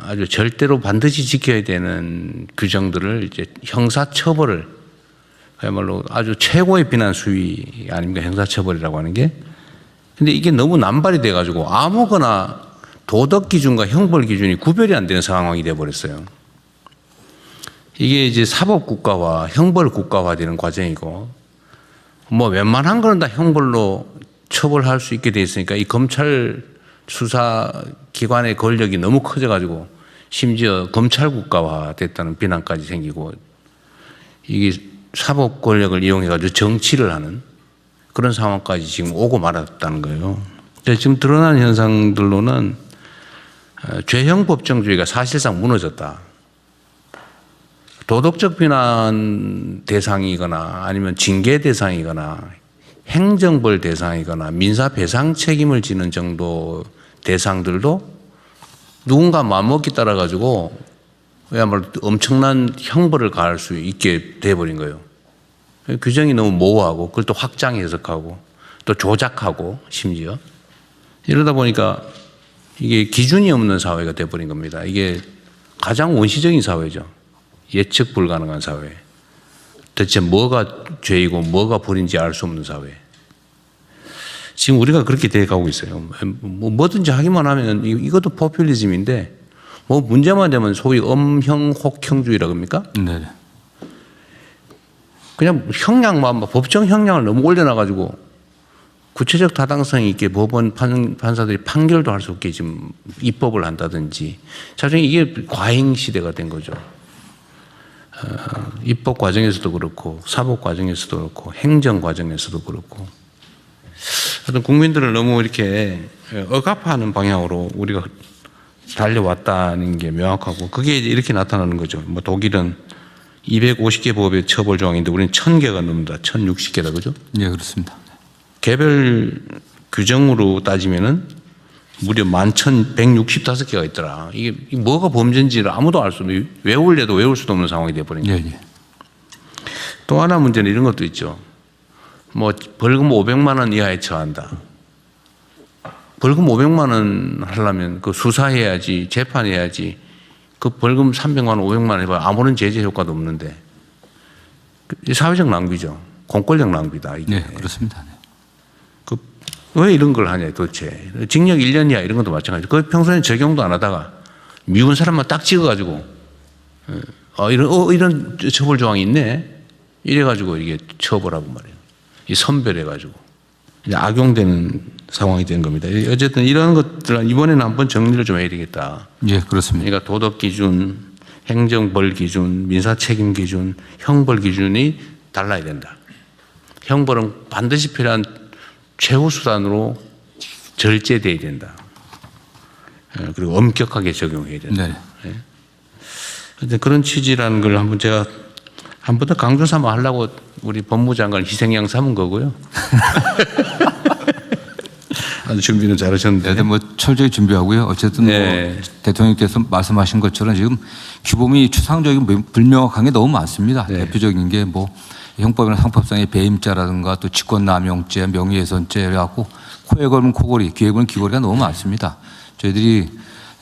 아주 절대로 반드시 지켜야 되는 규정들을 이제 형사처벌을 그야말로 아주 최고의 비난 수위 아닙니까? 형사처벌이라고 하는 게. 근데 이게 너무 남발이 돼가지고 아무거나 도덕 기준과 형벌 기준이 구별이 안 되는 상황이 돼버렸어요. 이게 이제 사법 국가와 형벌 국가화 되는 과정이고 뭐 웬만한 거는 다 형벌로 처벌할 수 있게 돼 있으니까 이 검찰 수사 기관의 권력이 너무 커져가지고 심지어 검찰 국가화 됐다는 비난까지 생기고 이게 사법 권력을 이용해가지고 정치를 하는 그런 상황까지 지금 오고 말았다는 거예요. 지금 드러난 현상들로는 죄형 법정주의가 사실상 무너졌다. 도덕적 비난 대상이거나 아니면 징계 대상이거나 행정벌 대상이거나 민사 배상 책임을 지는 정도 대상들도 누군가 마음먹기 따라 가지고 그야말로 엄청난 형벌을 가할 수 있게 돼버린 거예요. 규정이 너무 모호하고 그걸 또 확장 해석하고 또 조작하고 심지어 이러다 보니까 이게 기준이 없는 사회가 돼버린 겁니다. 이게 가장 원시적인 사회죠. 예측 불가능한 사회. 대체 뭐가 죄이고 뭐가 불인지 알 수 없는 사회. 지금 우리가 그렇게 돼가고 있어요. 뭐든지 하기만 하면 이것도 포퓰리즘인데 뭐 문제만 되면 소위 엄형 혹형주의라고 합니까? 네. 그냥 형량만 법정 형량을 너무 올려놔가지고 구체적 타당성이 있게 법원 판사들이 판결도 할 수 없게 지금 입법을 한다든지 나중에 이게 과잉 시대가 된 거죠. 입법 과정에서도 그렇고 사법 과정에서도 그렇고 행정 과정에서도 그렇고 하여튼 국민들을 너무 이렇게 억압하는 방향으로 우리가 달려왔다는 게 명확하고 그게 이렇게 나타나는 거죠. 뭐 독일은 250개 법의 처벌 조항인데 우리는 1000개가 넘는다. 1060개다. 그죠? 예, 그렇습니다. 개별 규정으로 따지면은 무려 11,165개가 있더라. 이게 뭐가 범죄인지를 아무도 알 수 없는, 외울래도 외울 수도 없는 상황이 되어버린 거예요. 예, 예. 또 하나 문제는 이런 것도 있죠. 뭐 벌금 500만 원 이하에 처한다. 벌금 500만 원 하려면 그 수사해야지, 재판해야지. 그 벌금 300만 원, 500만 원 해봐야 아무런 제재 효과도 없는데 사회적 낭비죠. 공권력 낭비다. 이게. 네, 그렇습니다. 네. 왜 이런 걸 하냐 도대체. 징역 1년 이하 이런 것도 마찬가지죠. 그 평소에 적용도 안 하다가 미운 사람만 딱 찍어가지고 이런 처벌 조항이 있네. 이래가지고 이게 처벌하고 말이에요. 이 선별해가지고 이제 악용되는 상황이 된 겁니다. 어쨌든 이런 것들은 이번에는 한번 정리를 좀 해야 되겠다. 예, 그렇습니다. 그러니까 도덕 기준, 행정벌 기준, 민사 책임 기준, 형벌 기준이 달라야 된다. 형벌은 반드시 필요한 최후 수단으로 절제돼야 된다. 그리고 엄격하게 적용해야 된다. 네. 네. 그런 취지라는 걸 한번 제가 한 번 더 강조 삼아 하려고 우리 법무장관을 희생양 삼은 거고요. 아주 준비는 잘하셨는데. 네, 뭐 철저히 준비하고요. 어쨌든 네. 뭐 대통령께서 말씀하신 것처럼 지금 규범이 추상적인 불명확한 게 너무 많습니다. 네. 대표적인 게 뭐 형법이나 상법상의 배임자라든가 또 직권남용죄, 명예훼손죄 갖고 코에 걸면 코걸이, 귀에 걸면 귀걸이가 너무 많습니다. 저희들이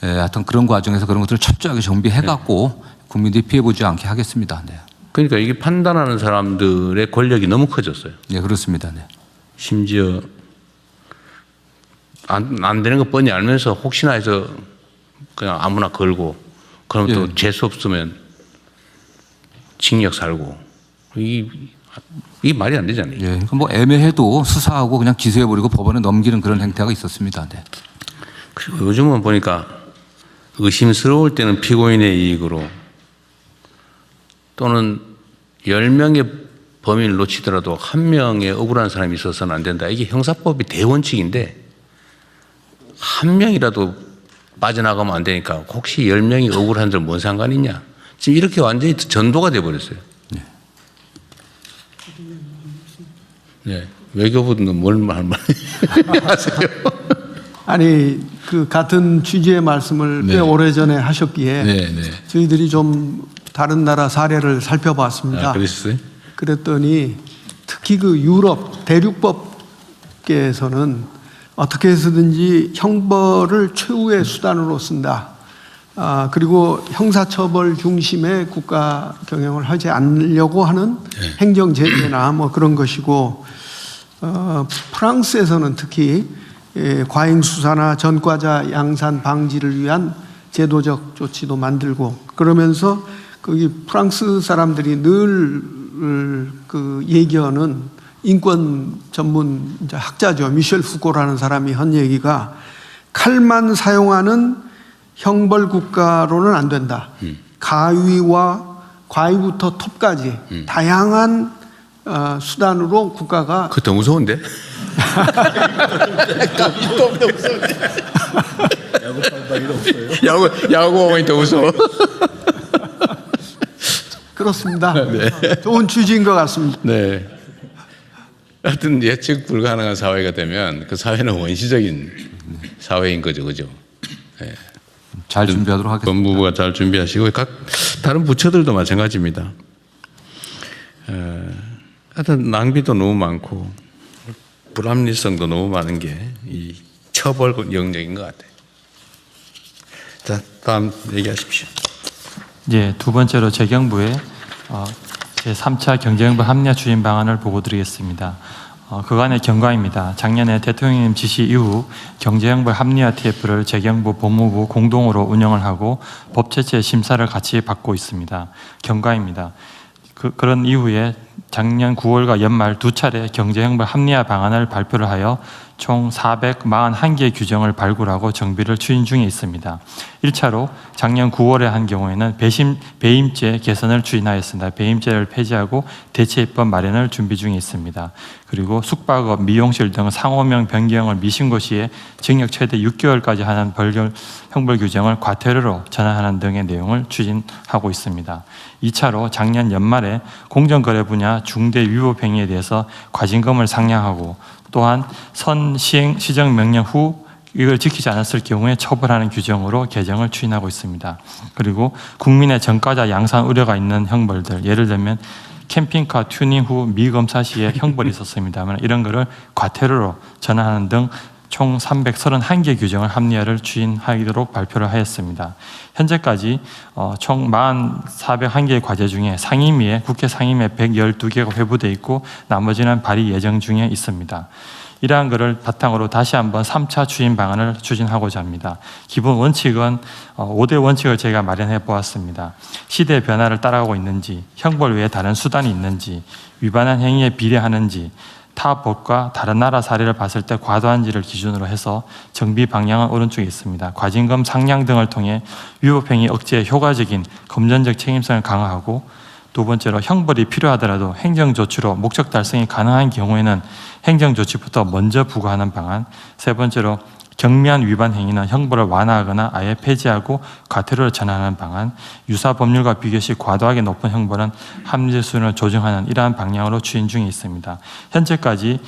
하여튼 그런 과정에서 그런 것들을 철저하게 정비해 갖고 국민들이 피해 보지 않게 하겠습니다. 네. 그러니까 이게 판단하는 사람들의 권력이 너무 커졌어요. 네, 그렇습니다. 네. 심지어 안 되는 거 뻔히 알면서 혹시나 해서 그냥 아무나 걸고 그럼 또 예. 재수 없으면 징역 살고 이 말이 안 되잖아요. 예, 그러니까 뭐 애매해도 수사하고 그냥 기소해버리고 법원에 넘기는 그런 행태가 있었습니다. 네. 그리고 요즘은 보니까 의심스러울 때는 피고인의 이익으로 또는 10명의 범인을 놓치더라도 1명의 억울한 사람이 있어서는 안 된다. 이게 형사법이 대원칙인데 1명이라도 빠져나가면 안 되니까 혹시 10명이 억울한들 뭔 상관이 있냐. 지금 이렇게 완전히 전도가 돼버렸어요. 네. 네. 외교부는 뭘 말만 하세요? 아니 그 같은 취지의 말씀을 네. 꽤 오래전에 하셨기에 네, 네. 저희들이 좀 다른 나라 사례를 살펴봤습니다. 아, 그랬어요? 그랬더니 특히 그 유럽 대륙법계에서는 어떻게 해서든지 형벌을 최후의 수단으로 쓴다. 그리고 형사처벌 중심의 국가 경영을 하지 않으려고 하는 행정제재나 뭐 그런 것이고, 프랑스에서는 특히 과잉수사나 전과자 양산 방지를 위한 제도적 조치도 만들고, 그러면서 거기 프랑스 사람들이 늘 그 얘기하는 인권 전문 이제 학자죠. 미셸 후코라는 사람이 한 얘기가 칼만 사용하는 형벌 국가로는 안 된다. 가위와 과위부터 톱까지 다양한 수단으로 국가가 그거 더 무서운데? 야구공이 더 무서워. 그렇습니다. 좋은 취지인 것 같습니다. 네. 하여튼 예측 불가능한 사회가 되면 그 사회는 원시적인 사회인 거죠, 그죠? 네. 잘 준비하도록 하겠습니다. 법무부가 잘 준비하시고 각 다른 부처들도 마찬가지입니다. 하여튼 낭비도 너무 많고 불합리성도 너무 많은 게 이 처벌 영역인 것 같아요. 자, 다음 얘기하십시오. 예, 두 번째로 재경부의 제3차 경제형벌 합리화 추진 방안을 보고드리겠습니다. 그간의 경과입니다. 작년에 대통령님 지시 이후 경제형벌 합리화 TF를 재경부, 법무부 공동으로 운영을 하고 법제체 심사를 같이 받고 있습니다. 경과입니다. 그런 이후에 작년 9월과 연말 두 차례 경제형벌 합리화 방안을 발표를 하여 총 441개의 규정을 발굴하고 정비를 추진 중에 있습니다. 1차로 작년 9월에 한 경우에는 배임죄 개선을 추진하였습니다. 배임죄를 폐지하고 대체입법 마련을 준비 중에 있습니다. 그리고 숙박업, 미용실 등 상호명 변경을 미신고 시에 징역 최대 6개월까지 하는 형벌 규정을 과태료로 전환하는 등의 내용을 추진하고 있습니다. 2차로 작년 연말에 공정거래 분야 중대 위법 행위에 대해서 과징금을 상향하고 또한 선시행 시정명령 후 이걸 지키지 않았을 경우에 처벌하는 규정으로 개정을 추진하고 있습니다. 그리고 국민의 전과자 양산 우려가 있는 형벌들, 예를 들면 캠핑카 튜닝 후 미검사 시에 형벌이 있었습니다만 이런 거를 과태료로 전환하는 등 총 331개 규정을 합리화를 추진하도록 발표를 하였습니다. 현재까지 총 401개의 과제 중에 상임위에 국회 상임위에 112개가 회부되어 있고 나머지는 발의 예정 중에 있습니다. 이러한 것을 바탕으로 다시 한번 3차 추진 방안을 추진하고자 합니다. 기본 원칙은 5대 원칙을 제가 마련해 보았습니다. 시대 변화를 따라가고 있는지, 형벌 외에 다른 수단이 있는지, 위반한 행위에 비례하는지, 타 법과 다른 나라 사례를 봤을 때 과도한지를 기준으로 해서 정비 방향은 오른쪽에 있습니다. 과징금 상량 등을 통해 위법행위 억제에 효과적인 금전적 책임성을 강화하고, 두 번째로 형벌이 필요하더라도 행정조치로 목적 달성이 가능한 경우에는 행정조치부터 먼저 부과하는 방안, 세 번째로 경미한 위반 행위는 형벌을 완화하거나 아예 폐지하고 과태료를 전환하는 방안, 유사 법률과 비교시 과도하게 높은 형벌은 함재 수준을 조정하는 이러한 방향으로 추진 중에 있습니다. 현재까지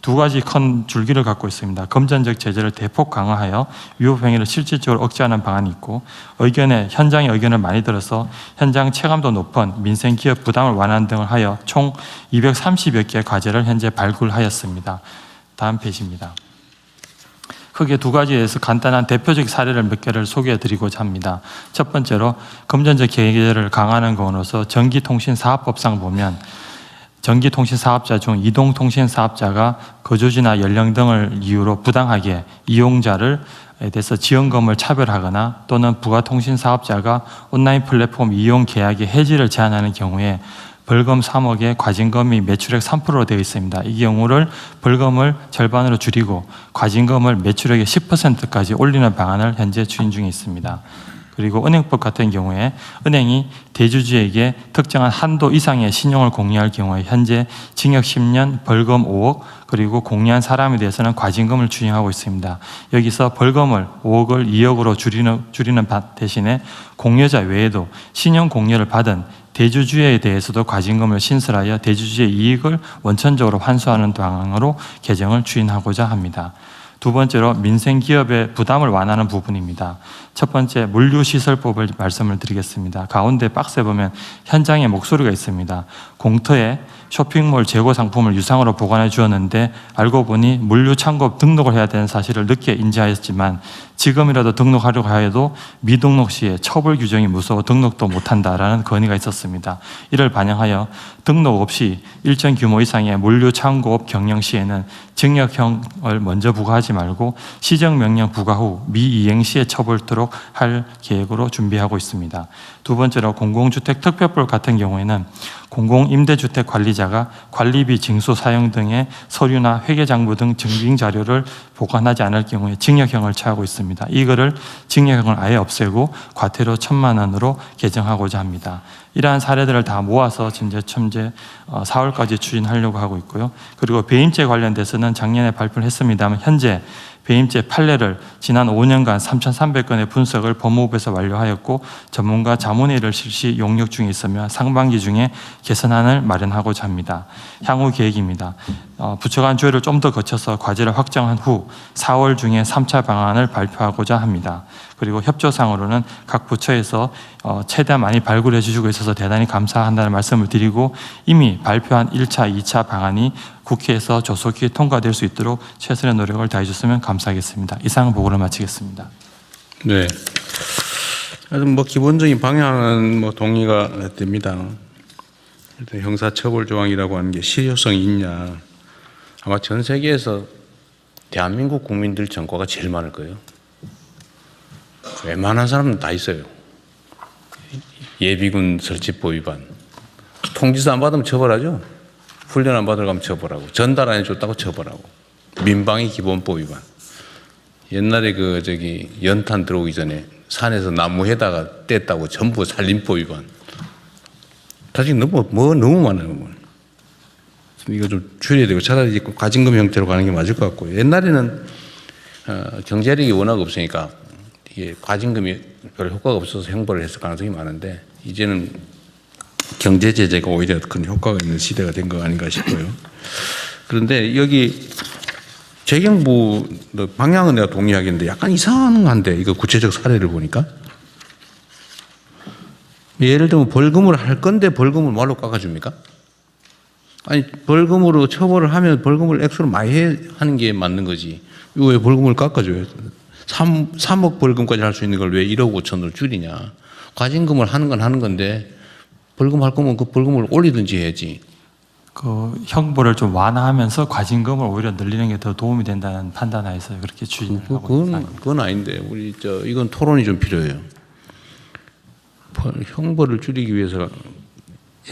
두 가지 큰 줄기를 갖고 있습니다. 금전적 제재를 대폭 강화하여 위법행위를 실질적으로 억제하는 방안이 있고, 현장의 의견을 많이 들어서 현장 체감도 높은 민생기업 부담을 완화하는 등을 하여 총 230여 개의 과제를 현재 발굴하였습니다. 다음 페이지입니다. 크게 두 가지에 대해서 간단한 대표적 사례를 몇 개를 소개해 드리고자 합니다. 첫 번째로 금전적 제재를 강화하는 것으로서 전기통신사업법상 보면 전기통신사업자 중 이동통신사업자가 거주지나 연령 등을 이유로 부당하게 이용자를 대해서 지원금을 차별하거나 또는 부가통신사업자가 온라인 플랫폼 이용 계약의 해지를 제한하는 경우에 벌금 3억에 과징금이 매출액 3%로 되어 있습니다. 이 경우를 벌금을 절반으로 줄이고 과징금을 매출액의 10%까지 올리는 방안을 현재 추진 중에 있습니다. 그리고 은행법 같은 경우에 은행이 대주주에게 특정한 한도 이상의 신용을 공유할 경우에 현재 징역 10년, 벌금 5억, 그리고 공유한 사람에 대해서는 과징금을 추징하고 있습니다. 여기서 벌금을 5억을 2억으로 줄이는 대신에 공여자 외에도 신용 공여를 받은 대주주에 대해서도 과징금을 신설하여 대주주의 이익을 원천적으로 환수하는 방향으로 개정을 추진하고자 합니다. 두 번째로 민생기업의 부담을 완화하는 부분입니다. 첫 번째 물류시설법을 말씀을 드리겠습니다. 가운데 박스에 보면 현장의 목소리가 있습니다. 공터에 쇼핑몰 재고 상품을 유상으로 보관해 주었는데 알고 보니 물류창고 등록을 해야 되는 사실을 늦게 인지하였지만 지금이라도 등록하려고 하여도 미등록 시에 처벌 규정이 무서워 등록도 못한다라는 건의가 있었습니다. 이를 반영하여 등록 없이 일정 규모 이상의 물류창고업 경영 시에는 징역형을 먼저 부과하지 말고 시정명령 부과 후 미이행 시에 처벌토록 할 계획으로 준비하고 있습니다. 두 번째로 공공주택 특별법 같은 경우에는 공공임대주택 관리자가 관리비 징수 사용 등의 서류나 회계장부 등 증빙 자료를 보관하지 않을 경우에 징역형을 처하고 있습니다. 이거를 징역형을 아예 없애고 과태료 1,000만 원으로 개정하고자 합니다. 이러한 사례들을 다 모아서 현재 4월까지 추진하려고 하고 있고요. 그리고 배임죄 관련돼서는 작년에 발표를 했습니다만 현재 배임죄 판례를 지난 5년간 3,300건의 분석을 법무부에서 완료하였고 전문가 자문회의를 실시 용역 중에 있으며 상반기 중에 개선안을 마련하고자 합니다. 향후 계획입니다. 부처 간 조율을 좀 더 거쳐서 과제를 확정한 후 4월 중에 3차 방안을 발표하고자 합니다. 그리고 협조상으로는 각 부처에서 최대한 많이 발굴해 주시고 있어서 대단히 감사한다는 말씀을 드리고 이미 발표한 1차, 2차 방안이 국회에서 조속히 통과될 수 있도록 최선의 노력을 다해 주셨으면 감사하겠습니다. 이상 보고를 마치겠습니다. 네. 기본적인 방향은 동의가 됩니다. 일단 형사처벌 조항이라고 하는 게 실효성이 있냐. 아마 전 세계에서 대한민국 국민들 전과가 제일 많을 거예요. 웬만한 사람은 다 있어요. 예비군 설치법 위반, 통지서 안 받으면 처벌하죠. 훈련 안 받으러 가면 처벌하고, 전달 안 해줬다고 처벌하고, 민방위 기본법 위반. 옛날에 연탄 들어오기 전에 산에서 나무에다가 뗐다고 전부 산림법 위반. 사실 너무 많아요. 이거 좀 줄여야 되고 차라리 과징금 형태로 가는 게 맞을 것 같고요. 옛날에는 경제력이 워낙 없으니까 이게 과징금이 별 효과가 없어서 형벌을 했을 가능성이 많은데 이제는 경제 제재가 오히려 큰 효과가 있는 시대가 된 거 아닌가 싶어요. 그런데 여기 재경부 방향은 내가 동의하겠는데 약간 이상한데 이거 구체적 사례를 보니까 예를 들면 벌금을 할 건데 벌금을 뭘로 깎아줍니까? 아니 벌금으로 처벌을 하면 벌금을 액수로 많이 하는 게 맞는 거지. 이거 왜 벌금을 깎아줘요? 3억 벌금까지 할 수 있는 걸 왜 1억 5천으로 줄이냐. 과징금을 하는 건 하는 건데 벌금 할 거면 그 벌금을 올리든지 해야지. 그 형벌을 좀 완화하면서 과징금을 오히려 늘리는 게 더 도움이 된다는 판단하에서 그렇게 추진하고 있습니다. 그건 아닌데 우리 이건 토론이 좀 필요해요. 형벌을 줄이기 위해서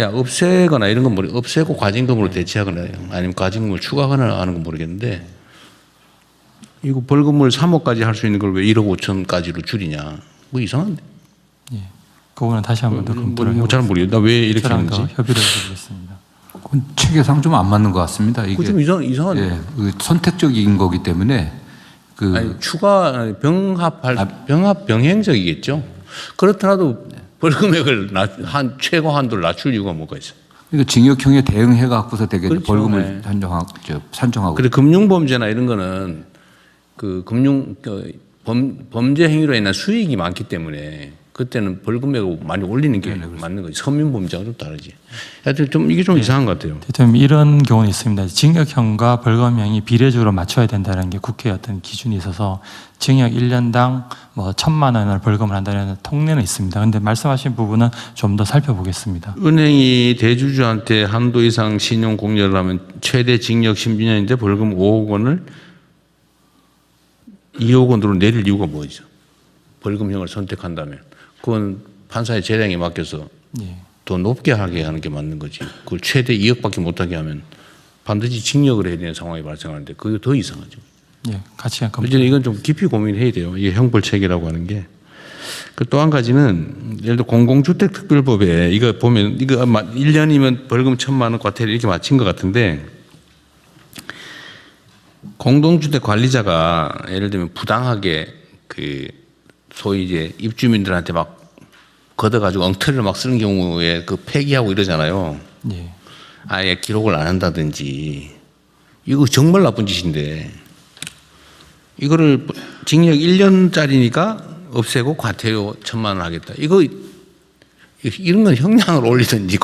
없애거나 이런 건 없애고 과징금으로 대체하거나 아니면 과징금을 추가하거나 하는 건 모르겠는데 이거 벌금을 3억까지 할 수 있는 걸 왜 1억 5천까지로 줄이냐. 뭐 이상한데. 예, 그거는 다시 한번 더 검토를 해보겠습니다. 잘 모르겠다. 왜 이렇게 하는지. 협의를 해보겠습니다. 그건 체계상 좀 안 맞는 것 같습니다. 이게 좀 이상한데. 예, 선택적인 거기 때문에 아니, 추가 병행적이겠죠. 그렇더라도 벌금액을 최고 한도를 낮출 이유가 뭐가 있어요? 그러니까 징역형에 대응해 갖고서 되게 그렇죠. 벌금을 네. 산정하고. 그래 금융범죄나 이런 거는 범죄 행위로 인한 수익이 많기 때문에 그때는 벌금액을 많이 올리는 게 맞는 거지. 서민범죄가 좀 다르지. 하여튼 좀 이게 좀 이상한 것 같아요. 대통령 이런 경우는 있습니다. 징역형과 벌금형이 비례적으로 맞춰야 된다는 게 국회의 어떤 기준이 있어서 징역 1년당 1,000만 원을 벌금을 한다는 통례는 있습니다. 그런데 말씀하신 부분은 좀 더 살펴보겠습니다. 은행이 대주주한테 한도 이상 신용 공여를 하면 최대 징역 10년인데 벌금 5억 원을 2억 원으로 내릴 이유가 뭐죠? 벌금형을 선택한다면 그건 판사의 재량에 맡겨서 예. 더 높게 하게 하는 게 맞는 거지. 그걸 최대 2억밖에 못하게 하면 반드시 징역을 해야 되는 상황이 발생하는데 그게 더 이상하죠. 예, 같이 검토. 이건 좀 깊이 고민해야 돼요. 이게 형벌 체계라고 하는 게. 또 한 가지는 예를 들어 공공주택특별법에 이거 보면 이거 아마 1년이면 벌금 1,000만 원 과태료 이렇게 맞힌 것 같은데 공동주택 관리자가 예를 들면 부당하게 소위 이제 입주민들한테 막 걷어가지고 엉터리를 막 쓰는 경우에 폐기하고 이러잖아요. 예. 아예 기록을 안 한다든지 이거 정말 나쁜 짓인데 이거를 징역 1년짜리니까 없애고 과태료 1,000만 원 하겠다. 이런 건 형량을 올리든지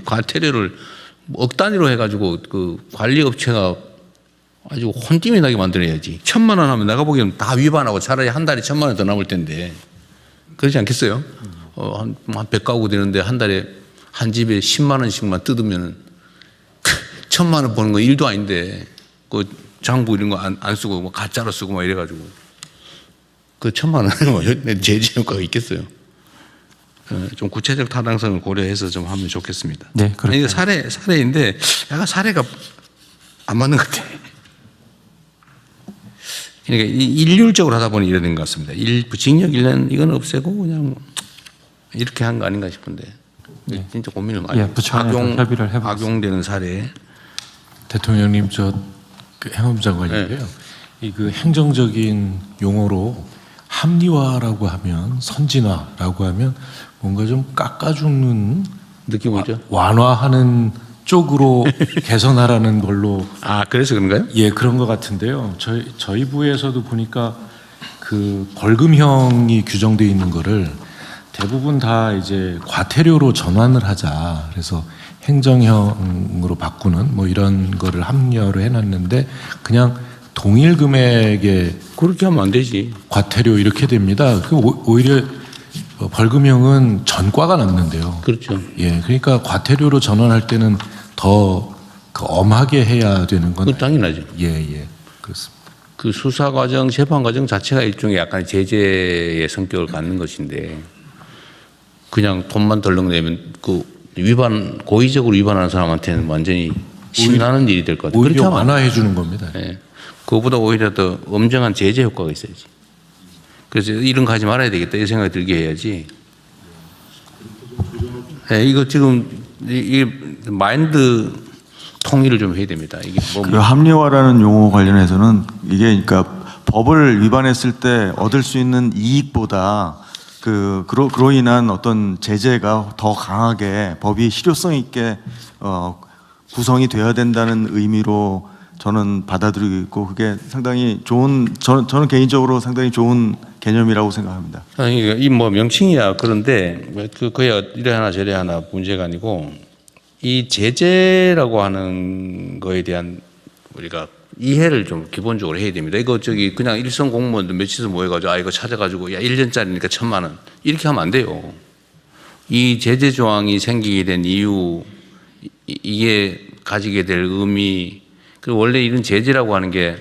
과태료를 억 단위로 해가지고 관리업체가 아주 혼쭐이 나게 만들어야지. 1,000만 원 하면 내가 보기에는 다 위반하고 차라리 한 달에 1,000만 원 더 남을 텐데 그러지 않겠어요? 한 100가구 되는데 한 달에 한 집에 10만 원씩만 뜯으면 1,000만 원 버는 거 일도 아닌데 그 장부 이런 거 안 쓰고 가짜로 쓰고 막 이래가지고 그 1,000만 원은 제재 효과가 있겠어요? 좀 구체적 타당성을 고려해서 좀 하면 좋겠습니다. 네, 그렇게. 이게 사례인데 약간 사례가 안 맞는 것 같아. 그러니까 일률적으로 하다 보니 이래 된 것 같습니다. 징역 1년 이건 없애고 그냥 이렇게 한 거 아닌가 싶은데 진짜 고민을 많이 해요. 협의를 해보겠습니다. 악용되는 사례. 대통령님 그 행안부 장관인데요. 이 행정적인 용어로 합리화라고 하면 선진화라고 하면 뭔가 좀 깎아주는 느낌 오죠? 완화하는 쪽으로 개선하라는 걸로. 그래서 그런가요? 예, 그런 것 같은데요. 저희 부에서도 보니까 그 벌금형이 규정되어 있는 거를 대부분 다 이제 과태료로 전환을 하자. 그래서 행정형으로 바꾸는 이런 거를 합리화를 해놨는데 그냥 동일 금액의 그렇게 하면 안 되지. 과태료 이렇게 됩니다. 오히려 벌금형은 전과가 남는데요. 그렇죠. 예, 그러니까 과태료로 전환할 때는 더 엄하게 해야 되는 건. 그 당연하죠. 예, 그렇습니다. 그 수사 과정, 재판 과정 자체가 일종의 약간 제재의 성격을 갖는 것인데 그냥 돈만 덜렁 내면 고의적으로 위반하는 사람한테는 완전히 신나는 일이 될 것 같아요. 오히려 그렇게 하면 완화해 주는 겁니다. 예. 그거보다 오히려 더 엄정한 제재 효과가 있어야지. 그래서 이런 거 하지 말아야 되겠다 이 생각이 들게 해야지. 예, 이거 지금 이 마인드 통일을 좀 해야 됩니다. 이게 뭐 그 합리화라는 용어 관련해서는 이게 그러니까 법을 위반했을 때 얻을 수 있는 이익보다 그로 인한 어떤 제재가 더 강하게 법이 실효성 있게 구성이 되어야 된다는 의미로 저는 받아들이고 있고 그게 상당히 좋은 저는 개인적으로 상당히 좋은 개념이라고 생각합니다. 아니 이 뭐 명칭이야 그런데 그야 이래 하나 저래 하나 문제가 아니고 이 제재라고 하는 거에 대한 우리가 이해를 좀 기본적으로 해야 됩니다. 이거 그냥 일선 공무원들 며칠서 모여가지고 이거 찾아가지고 야 1년짜리니까 1,000만 원 이렇게 하면 안 돼요. 이 제재 조항이 생기게 된 이유 이게 가지게 될 의미 그리고 원래 이런 제재라고 하는 게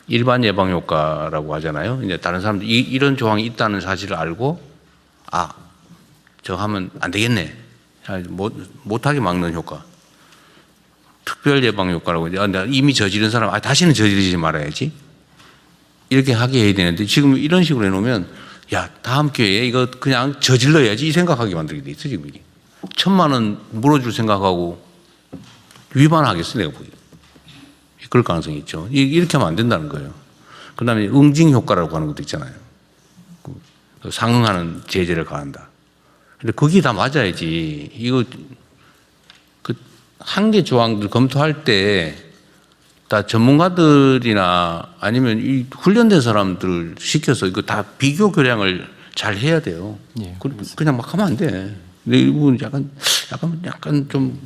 일반 예방 효과라고 하잖아요. 이제 다른 사람들 이런 조항이 있다는 사실을 알고 저거 하면 안 되겠네. 못하게 막는 효과. 특별 예방 효과라고 이제 내가 이미 저지른 사람 다시는 저지르지 말아야지. 이렇게 하게 해야 되는데 지금 이런 식으로 해놓으면 야 다음 기회에 이거 그냥 저질러야지 이 생각하게 만들게 돼 있어 지금 이게. 1,000만 원 물어줄 생각하고 위반하겠어 내가 보기. 그럴 가능성이 있죠. 이렇게 하면 안 된다는 거예요. 그다음에 응징 효과라고 하는 것도 있잖아요. 상응하는 제재를 가한다. 근데 그게 다 맞아야지. 이거 한계 조항들 검토할 때 다 전문가들이나 아니면 이 훈련된 사람들을 시켜서 이거 다 비교 교량을 잘 해야 돼요. 예, 그냥 막 하면 안 돼. 근데 이 부분 약간 좀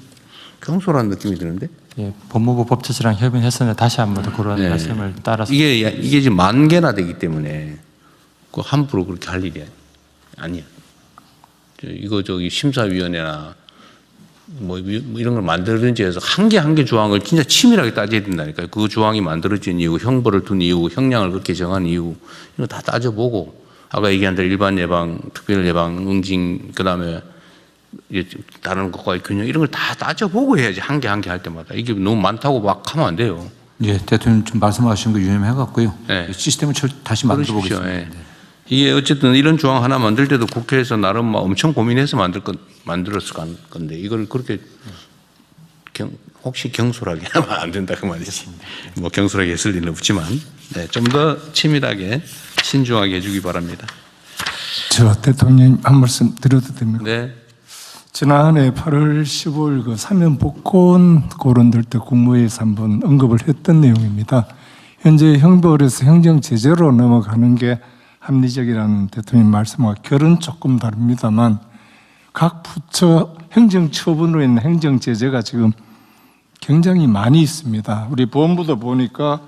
경솔한 느낌이 드는데. 예, 법무부 법제처랑 협의했었는데 다시 한 번 더 그런 네. 말씀을 따라서 이게 지금 10,000개나 되기 때문에 그 함부로 그렇게 할 일이 아니야. 이거 심사위원회나 뭐 이런 걸 만들든지 해서 한 개 조항을 진짜 치밀하게 따져야 된다니까요. 그 조항이 만들어진 이유, 형벌을 둔 이유, 형량을 그렇게 정한 이유 이거 다 따져보고 아까 얘기한 대로 일반 예방, 특별 예방, 응징 그다음에 다른 것과의 균형 이런 걸 다 따져보고 해야지 한 개 할 때마다 이게 너무 많다고 막 하면 안 돼요. 예, 대통령 좀 말씀하신 거 유념해갖고요. 네. 시스템을 다시 만들어 보겠습니다. 예. 이게 어쨌든 이런 조항 하나 만들 때도 국회에서 나름 막 엄청 고민해서 만들었을 건데 이걸 그렇게 혹시 경솔하게 하면 안 된다 그 말이지. 뭐 경솔하게 했을 리는 없지만 좀 더 치밀하게 신중하게 해주기 바랍니다. 저 대통령 한 말씀 드려도 됩니까? 네. 지난해 8월 15일 그 사면 복권 거론될 때 국무회의에서 한번 언급을 했던 내용입니다. 현재 형벌에서 행정 제재로 넘어가는 게 합리적이라는 대통령 말씀과 결은 조금 다릅니다만 각 부처 행정 처분으로 있는 행정 제재가 지금 굉장히 많이 있습니다. 우리 보안부도 보니까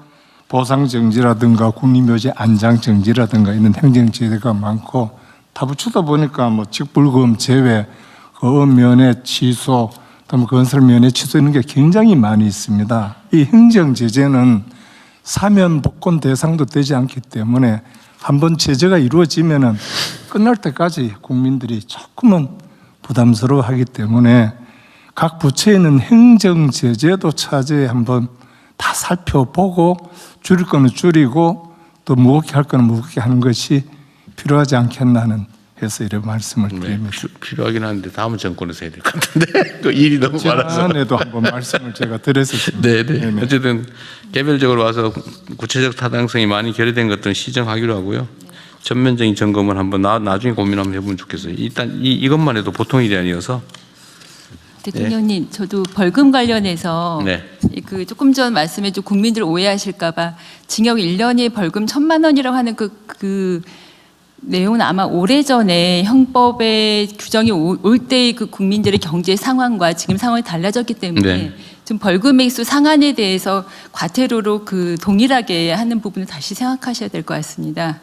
보상정지라든가 국립묘지 안장정지라든가 이런 행정 제재가 많고 타부처다 보니까 뭐 직불금 제외, 면회 취소, 그다음에 건설 면회 취소 이런 게 굉장히 많이 있습니다. 이 행정 제재는 사면 복권 대상도 되지 않기 때문에 한번 제재가 이루어지면은 끝날 때까지 국민들이 조금은 부담스러워하기 때문에 각 부처에 있는 행정 제재도 차제에 한번 다 살펴보고 줄일 거는 줄이고 또 무겁게 할 거는 무겁게 하는 것이 필요하지 않겠나는 해서 이런 말씀을 드립니다. 필요하긴 한데 다음 정권에서 해야 될 것 같은데 그 일이 너무 많아서. 지난해도 한번 말씀을 제가 드렸었습니다. 네네. 어쨌든 개별적으로 와서 구체적 타당성이 많이 결여된 것들은 시정하기로 하고요. 전면적인 점검을 한번 나중에 고민 한번 해보면 좋겠어요. 일단 이것만 해도 보통 일이 아니어서. 대통령님, 저도 벌금 관련해서 그 조금 전 말씀에 좀 국민들 오해하실까봐 징역 1년에 벌금 1,000만 원이라고 하는 그 내용은 아마 오래전에 형법의 규정이 올 때의 그 국민들의 경제 상황과 지금 상황이 달라졌기 때문에 좀 벌금 액수 상한에 대해서 과태료로 그 동일하게 하는 부분을 다시 생각하셔야 될 것 같습니다.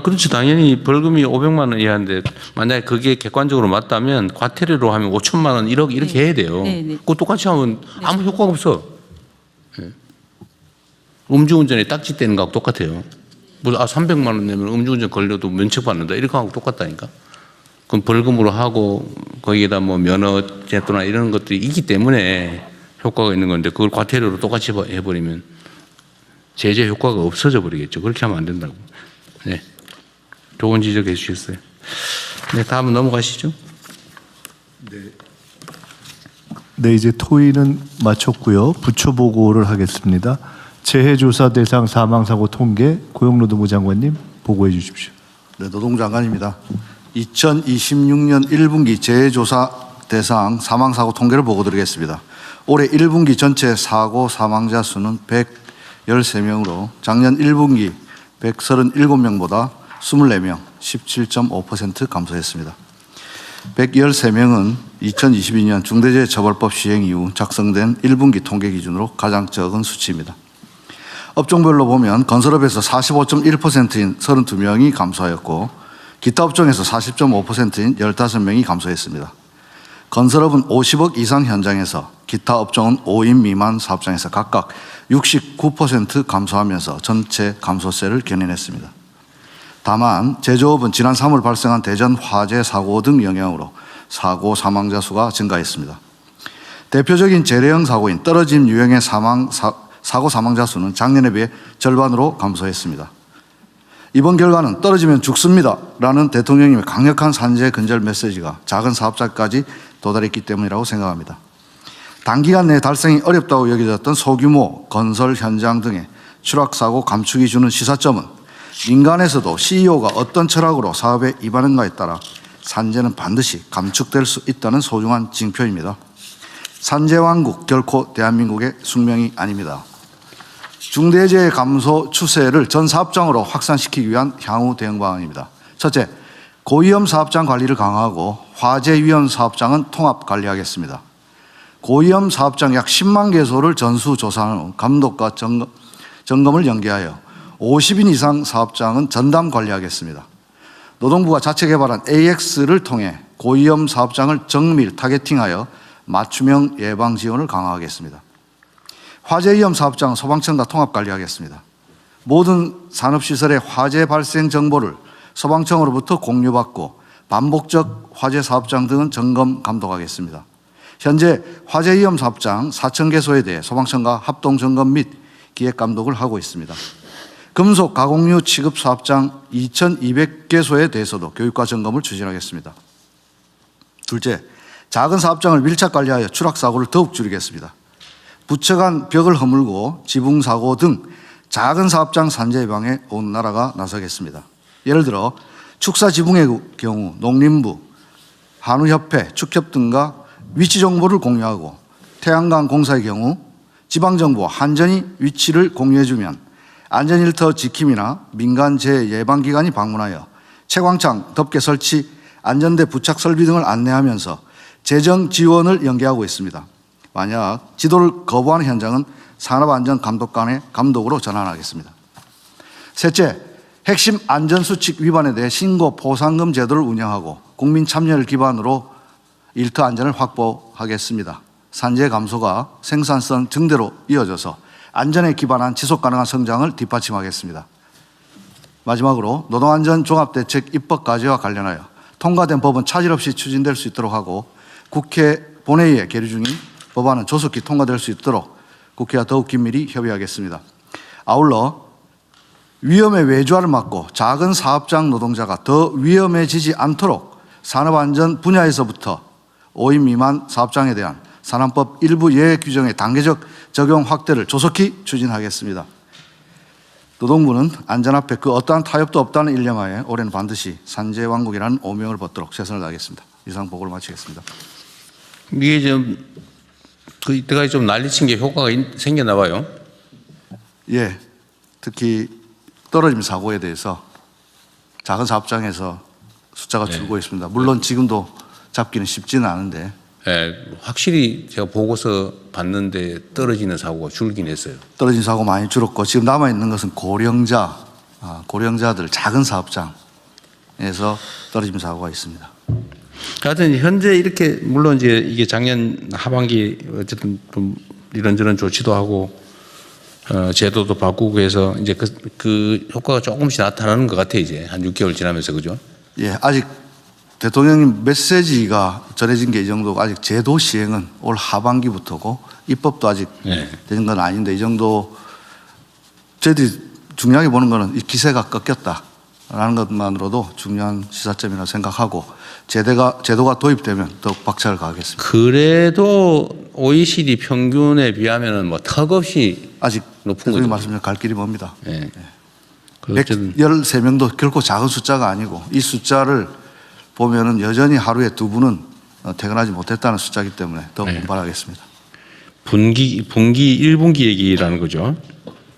그렇죠. 당연히 벌금이 500만 원 이하인데 만약에 그게 객관적으로 맞다면 과태료로 하면 5천만 원 1억 이렇게 해야 돼요. 그거 똑같이 하면 아무 효과가 없어. 음주운전에 딱지 떼는 거하고 똑같아요. 300만 원 내면 음주운전 걸려도 면책받는다 이렇게 하고 똑같다니까. 그럼 벌금으로 하고 거기에다 뭐 면허 제도나 이런 것들이 있기 때문에 효과가 있는 건데 그걸 과태료로 똑같이 해버리면 제재 효과가 없어져 버리겠죠. 그렇게 하면 안 된다고. 네. 좋은 지적해 주셨어요. 네, 다음 넘어가시죠. 네, 이제 토의는 마쳤고요. 부처 보고를 하겠습니다. 재해조사 대상 사망사고 통계 고용노동부 장관님 보고해 주십시오. 네, 노동부 장관입니다. 2026년 1분기 재해조사 대상 사망사고 통계를 보고드리겠습니다. 올해 1분기 전체 사고 사망자 수는 113명으로 작년 1분기 137명보다 24명, 17.5% 감소했습니다. 113명은 2022년 중대재해처벌법 시행 이후 작성된 1분기 통계 기준으로 가장 적은 수치입니다. 업종별로 보면 건설업에서 45.1%인 32명이 감소하였고 기타 업종에서 40.5%인 15명이 감소했습니다. 건설업은 50억 이상 현장에서 기타 업종은 5인 미만 사업장에서 각각 69% 감소하면서 전체 감소세를 견인했습니다. 다만 제조업은 지난 3월 발생한 대전 화재 사고 등 영향으로 사고 사망자 수가 증가했습니다. 대표적인 재래형 사고인 떨어짐 유형의 사고 사망자 수는 작년에 비해 절반으로 감소했습니다. 이번 결과는 떨어지면 죽습니다 라는 대통령님의 강력한 산재 근절 메시지가 작은 사업자까지 도달했기 때문이라고 생각합니다. 단기간 내에 달성이 어렵다고 여겨졌던 소규모 건설 현장 등의 추락사고 감축이 주는 시사점은 민간에서도 CEO가 어떤 철학으로 사업에 임하는가에 따라 산재는 반드시 감축될 수 있다는 소중한 징표입니다. 산재왕국 결코 대한민국의 숙명이 아닙니다. 중대재해 감소 추세를 전 사업장으로 확산시키기 위한 향후 대응 방안입니다. 첫째, 고위험 사업장 관리를 강화하고 화재 위험 사업장은 통합 관리하겠습니다. 고위험 사업장 약 10만 개소를 전수조사한 후 감독과 점검을 연계하여 50인 이상 사업장은 전담 관리하겠습니다. 노동부가 자체 개발한 AX를 통해 고위험 사업장을 정밀 타겟팅하여 맞춤형 예방 지원을 강화하겠습니다. 화재 위험 사업장 소방청과 통합 관리하겠습니다. 모든 산업시설의 화재 발생 정보를 소방청으로부터 공유받고 반복적 화재 사업장 등은 점검 감독하겠습니다. 현재 화재 위험 사업장 4,000개소에 대해 소방청과 합동 점검 및 기획 감독을 하고 있습니다. 금속 가공류 취급 사업장 2,200개소에 대해서도 교육과 점검을 추진하겠습니다. 둘째, 작은 사업장을 밀착 관리하여 추락 사고를 더욱 줄이겠습니다. 부처 간 벽을 허물고 지붕 사고 등 작은 사업장 산재 예방에 온 나라가 나서겠습니다. 예를 들어 축사 지붕의 경우 농림부, 한우협회, 축협 등과 위치 정보를 공유하고 태양광 공사의 경우 지방정부와 한전이 위치를 공유해주면 안전일터 지킴이나 민간 재해 예방기관이 방문하여 채광창, 덮개 설치, 안전대 부착 설비 등을 안내하면서 재정 지원을 연계하고 있습니다. 만약 지도를 거부하는 현장은 산업안전감독관의 감독으로 전환하겠습니다. 셋째, 핵심 안전수칙 위반에 대해 신고 보상금 제도를 운영하고 국민 참여를 기반으로 일터 안전을 확보하겠습니다. 산재 감소가 생산성 증대로 이어져서 안전에 기반한 지속가능한 성장을 뒷받침하겠습니다. 마지막으로 노동안전 종합대책 입법 과제와 관련하여 통과된 법은 차질 없이 추진될 수 있도록 하고 국회 본회의에 계류 중인 법안은 조속히 통과될 수 있도록 국회와 더욱 긴밀히 협의하겠습니다. 아울러 위험의 외주화를 막고 작은 사업장 노동자가 더 위험해지지 않도록 산업안전 분야에서부터 5인 미만 사업장에 대한 산안법 일부 예외 규정의 단계적 적용 확대를 조속히 추진하겠습니다. 노동부는 안전 앞에 그 어떠한 타협도 없다는 일념하에 올해는 반드시 산재왕국이라는 오명을 벗도록 최선을 다하겠습니다. 이상 보고를 마치겠습니다. 이게 좀 이때까지 좀 난리친 게 효과가 생겼나 봐요. 예, 특히 떨어짐 사고에 대해서 작은 사업장에서 숫자가 줄고 있습니다. 물론 지금도 잡기는 쉽지는 않은데. 예, 확실히 제가 보고서 봤는데 떨어지는 사고가 줄긴 했어요. 떨어진 사고 많이 줄었고 지금 남아 있는 것은 고령자들 작은 사업장에서 떨어진 사고가 있습니다. 하여튼 현재 이렇게 물론 이제 이게 작년 하반기 어쨌든 좀 이런저런 조치도 하고 제도도 바꾸고 해서 이제 그 효과가 조금씩 나타나는 것 같아요. 이제 한 6개월 지나면서 그죠? 예, 아직 대통령님 메시지가 전해진 게 이 정도고 아직 제도 시행은 올 하반기부터고 입법도 아직 된 건 아닌데 이 정도 저희들이 중요하게 보는 거는 이 기세가 꺾였다라는 것만으로도 중요한 시사점이라고 생각하고 제도가 도입되면 더욱 박차를 가하겠습니다. 그래도 OECD 평균에 비하면은 뭐 턱없이 아직 높은 거죠. 말씀대로 갈 길이 멉니다. 네. 113명도 결코 작은 숫자가 아니고 이 숫자를 보면은 여전히 하루에 2분은 퇴근하지 못했다는 숫자이기 때문에 더욱 분발하겠습니다. 분기 1분기 얘기라는 거죠.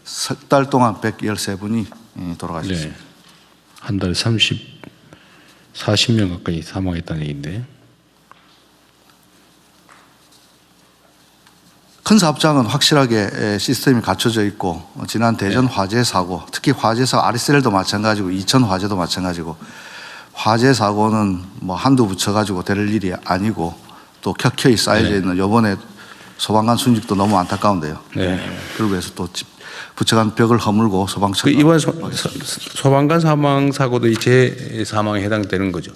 석 달 동안 113분이 돌아가셨습니다. 네. 한 달에 40명 가까이 사망했다는 얘기인데. 큰 사업장은 확실하게 시스템이 갖춰져 있고 지난 대전 화재 사고, 특히 화재 사고 RSL도 마찬가지고 이천 화재도 마찬가지고 화재 사고는 뭐 한두 붙여가지고 될 일이 아니고 또 켜켜이 쌓여져 있는 이번에 소방관 순직도 너무 안타까운데요. 그러고 해서 또 부처간 벽을 허물고 소방차. 이번 소방관 사망 사고도 제 사망에 해당되는 거죠.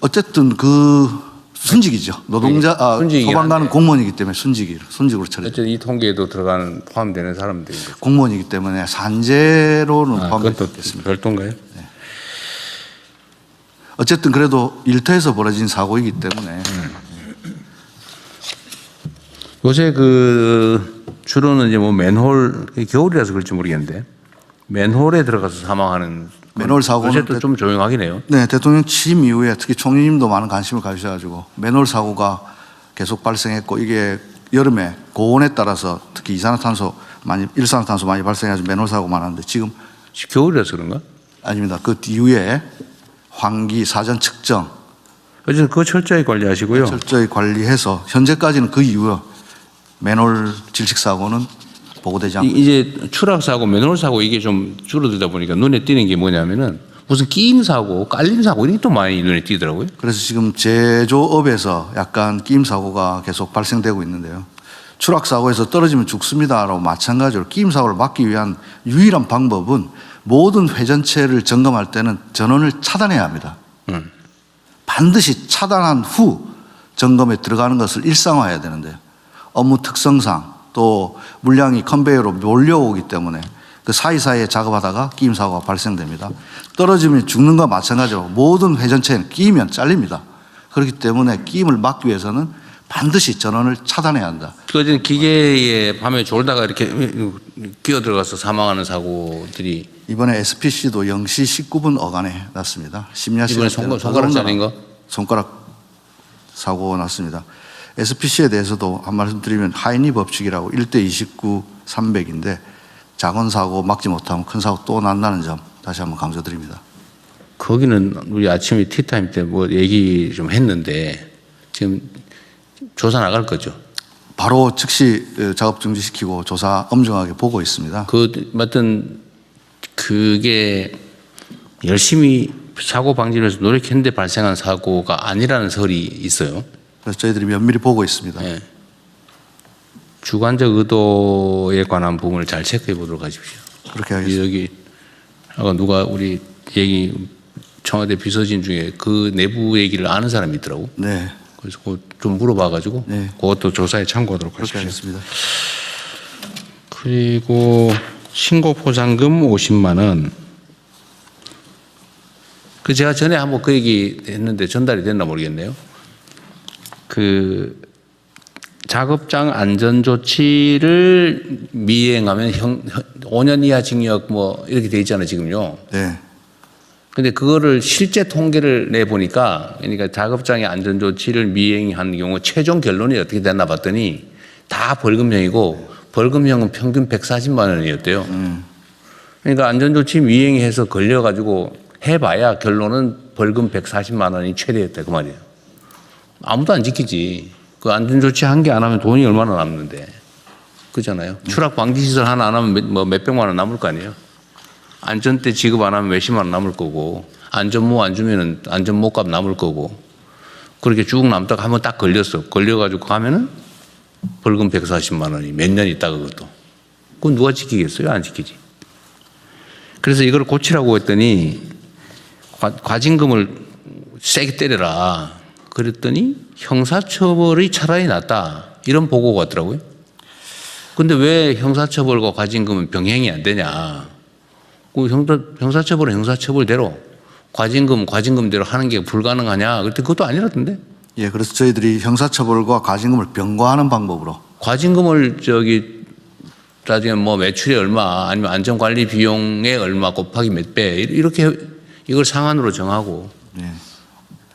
어쨌든 그 순직이죠. 노동자 소방관은 공무원이기 때문에 순직으로 처리. 어쨌든 이 통계에도 들어가는 포함되는 사람들이 공무원이기 때문에 산재로는 포함되겠습니다. 별도인가요? 네. 어쨌든 그래도 일터에서 벌어진 사고이기 때문에. 요새 주로는 이제 뭐 맨홀 겨울이라서 그럴지 모르겠는데 맨홀에 들어가서 사망하는 맨홀 사고는 요새 또 좀 조용하긴 해요. 네, 대통령 취임 이후에 특히 총리님도 많은 관심을 가지셔가지고 맨홀 사고가 계속 발생했고 이게 여름에 고온에 따라서 특히 일산화탄소 많이 발생해서 맨홀 사고 많았는데 지금 겨울이라서 그런가? 아닙니다. 그 이후에 환기 사전 측정 어쨌든 그거 철저히 관리하시고요. 철저히 관리해서 현재까지는 그 이후에 맨홀 질식 사고는 보고되지 않고 이제 추락 사고, 맨홀 사고 이게 좀 줄어들다 보니까 눈에 띄는 게 뭐냐면은 무슨 끼임 사고, 깔림 사고 이런 게 또 많이 눈에 띄더라고요. 그래서 지금 제조업에서 약간 끼임 사고가 계속 발생되고 있는데요. 추락 사고에서 떨어지면 죽습니다라고 마찬가지로 끼임 사고를 막기 위한 유일한 방법은 모든 회전체를 점검할 때는 전원을 차단해야 합니다. 반드시 차단한 후 점검에 들어가는 것을 일상화해야 되는데요. 업무 특성상 또 물량이 컨베이어로 몰려오기 때문에 그 사이사이에 작업하다가 끼임 사고가 발생됩니다. 떨어지면 죽는 것과 마찬가지로 모든 회전체는 끼이면 잘립니다. 그렇기 때문에 끼임을 막기 위해서는 반드시 전원을 차단해야 한다. 그 기계에 밤에 졸다가 이렇게 끼어 들어가서 사망하는 사고들이 이번에 SPC도 0시 19분 어간에 났습니다. 이번에 손가락 잘린 거? 손가락 사고 났습니다. SPC에 대해서도 한 말씀 드리면 하이니 법칙이라고 1대 29, 300인데 작은 사고 막지 못하면 큰 사고 또 난다는 점 다시 한번 강조드립니다. 거기는 우리 아침에 티타임 때 뭐 얘기 좀 했는데 지금 조사 나갈 거죠? 바로 즉시 작업 중지시키고 조사 엄정하게 보고 있습니다. 맞든 그게 열심히 사고 방지를 위해서 노력했는데 발생한 사고가 아니라는 설이 있어요. 그래서 저희들이 면밀히 보고 있습니다. 네. 주관적 의도에 관한 부분을 잘 체크해 보도록 하십시오. 그렇게 하겠습니다. 여기 아까 누가 우리 청와대 비서진 중에 그 내부 얘기를 아는 사람이 있더라고. 네. 그래서 좀 물어봐가지고 그것도 조사에 참고하도록 그렇게 하십시오. 하겠습니다. 그리고 신고 포상금 50만 원. 제가 전에 한번 그 얘기 했는데 전달이 됐나 모르겠네요. 작업장 안전조치를 미행하면 5년 이하 징역 뭐 이렇게 돼 있잖아요, 지금요. 네. 근데 그거를 실제 통계를 내보니까 그러니까 작업장의 안전조치를 미행한 경우 최종 결론이 어떻게 됐나 봤더니 다 벌금형이고 벌금형은 평균 140만 원이었대요. 그러니까 안전조치 미행해서 걸려가지고 해봐야 결론은 벌금 140만 원이 최대였다 그 말이에요. 아무도 안 지키지. 그 안전조치 한 개 안 하면 돈이 얼마나 남는데. 그잖아요. 추락 방지시설 하나 안 하면 뭐 몇백만 원 남을 거 아니에요. 안전대 지급 안 하면 몇십만 원 남을 거고 안전모 안 주면은 안전모값 남을 거고 그렇게 쭉 남다가 한번 딱 걸렸어. 걸려가지고 가면은 벌금 140만 원이 몇 년 있다가 그것도. 그건 누가 지키겠어요? 안 지키지. 그래서 이걸 고치라고 했더니 과징금을 세게 때려라. 그랬더니 형사처벌이 차라리 낫다. 이런 보고가 왔더라고요. 근데 왜 형사처벌과 과징금은 병행이 안 되냐. 그 형사처벌은 형사처벌대로, 과징금은 과징금대로 하는 게 불가능하냐. 그랬더니 그것도 아니라던데. 예, 그래서 저희들이 형사처벌과 과징금을 병거하는 방법으로. 과징금을 나중에 뭐 매출이 얼마 아니면 안전관리 비용에 얼마 곱하기 몇 배 이렇게 이걸 상한으로 정하고. 예.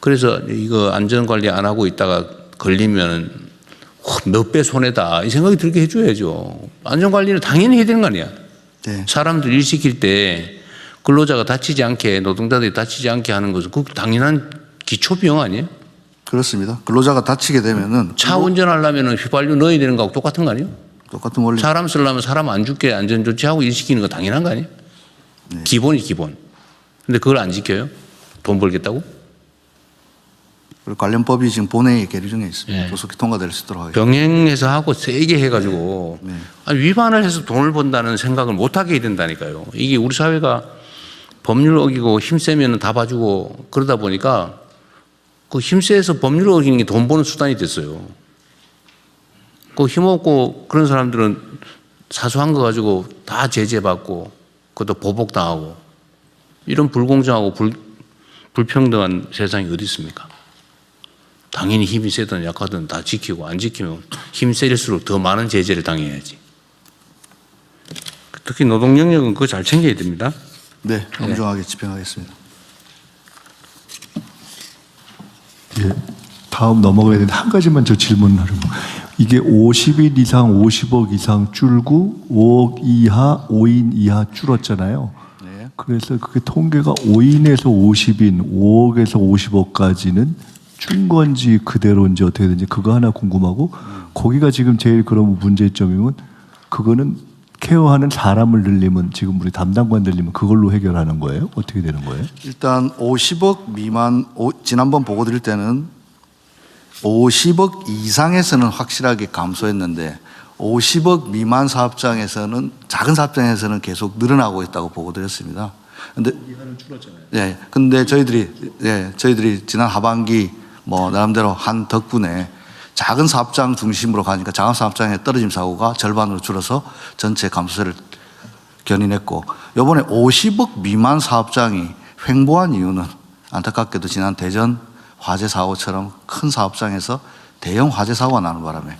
그래서 이거 안전관리 안 하고 있다가 걸리면 몇 배 손해다 이 생각이 들게 해줘야죠. 안전관리는 당연히 해야 되는 거 아니야. 네. 사람들 일 시킬 때 근로자가 다치지 않게, 노동자들이 다치지 않게 하는 것은 그 당연한 기초비용 아니에요? 그렇습니다. 근로자가 다치게 되면은 차 운전하려면 휘발유 넣어야 되는 거하고 똑같은 거 아니에요? 똑같은 원리. 사람 쓰려면 사람 안 죽게 안전조치하고 일 시키는 거 당연한 거 아니에요? 네. 기본이 기본. 근데 그걸 안 지켜요? 돈 벌겠다고? 그리고 관련 법이 지금 본회의 계류 중에 있습니다. 네. 조속히 통과될 수 있도록 하겠습니다. 병행해서 하고 세게 해가지고 네. 아니, 위반을 해서 돈을 번다는 생각을 못하게 해야 된다니까요. 이게 우리 사회가 법률 어기고 힘세면 다 봐주고 그러다 보니까 그 힘세서 법률 어기는 게 돈 버는 수단이 됐어요. 그 힘없고 그런 사람들은 사소한 거 가지고 다 제재받고 그것도 보복당하고 이런 불공정하고 불평등한 세상이 어디 있습니까? 당연히 힘이 세든 약하든 다 지키고 안 지키면 힘 세일수록 더 많은 제재를 당해야지. 특히 노동 영역은 그거 잘 챙겨야 됩니다. 네, 엄중하게 집행하겠습니다. 예, 다음 넘어가야 되는데 한 가지만 저 질문하려고. 이게 50인 이상 50억 이상 줄고 5억 이하 5인 이하 줄었잖아요. 네. 그래서 그게 통계가 5인에서 50인 5억에서 50억까지는 준 건지 그대로인지 어떻게 되는지 그거 하나 궁금하고 거기가 지금 제일 그런 문제점이면 그거는 케어하는 사람을 늘리면 지금 우리 담당관 늘리면 그걸로 해결하는 거예요? 어떻게 되는 거예요? 일단 50억 미만, 지난번 보고 드릴 때는 50억 이상에서는 확실하게 감소했는데 50억 미만 사업장에서는, 작은 사업장에서는 계속 늘어나고 있다고 보고 드렸습니다. 근데 예, 근데 저희들이 지난 하반기 뭐 나름대로 한 덕분에 작은 사업장 중심으로 가니까 작은 사업장의 떨어짐 사고가 절반으로 줄어서 전체 감소세를 견인했고, 이번에 50억 미만 사업장이 횡보한 이유는 안타깝게도 지난 대전 화재 사고처럼 큰 사업장에서 대형 화재 사고가 나는 바람에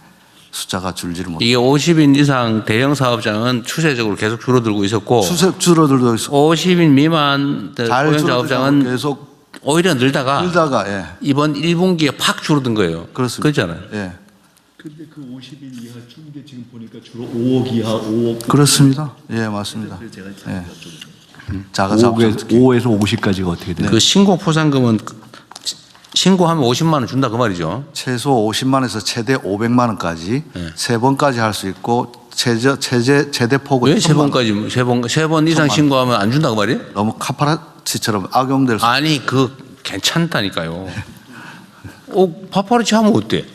숫자가 줄지를 못해요. 이게 50인 이상 대형 사업장은 추세적으로 계속 줄어들고 있었고 줄어들고 있었고 50인 미만 고용 사업장은 계속 오히려 늘다가 예. 이번 1분기에 팍 줄어든 거예요. 그렇습니다. 그렇잖아요. 예. 근데 그 50인 이하 준 게 지금 보니까 주로 5억 이하 5억 그렇습니다. 예, 맞습니다. 예. 작은 사업장 5에서 50까지가 어떻게 돼요? 그 신고 포상금은 신고하면 50만 원 준다 그 말이죠. 최소 50만 원에서 최대 500만 원까지 네. 세 번까지 할 수 있고 최대 폭은 왜 세 번까지 세 번 이상 신고하면 안 준다 그 말이에요? 너무 카파라치처럼 악용될 수. 아니 그 괜찮다니까요. 파파라치 하면 어때?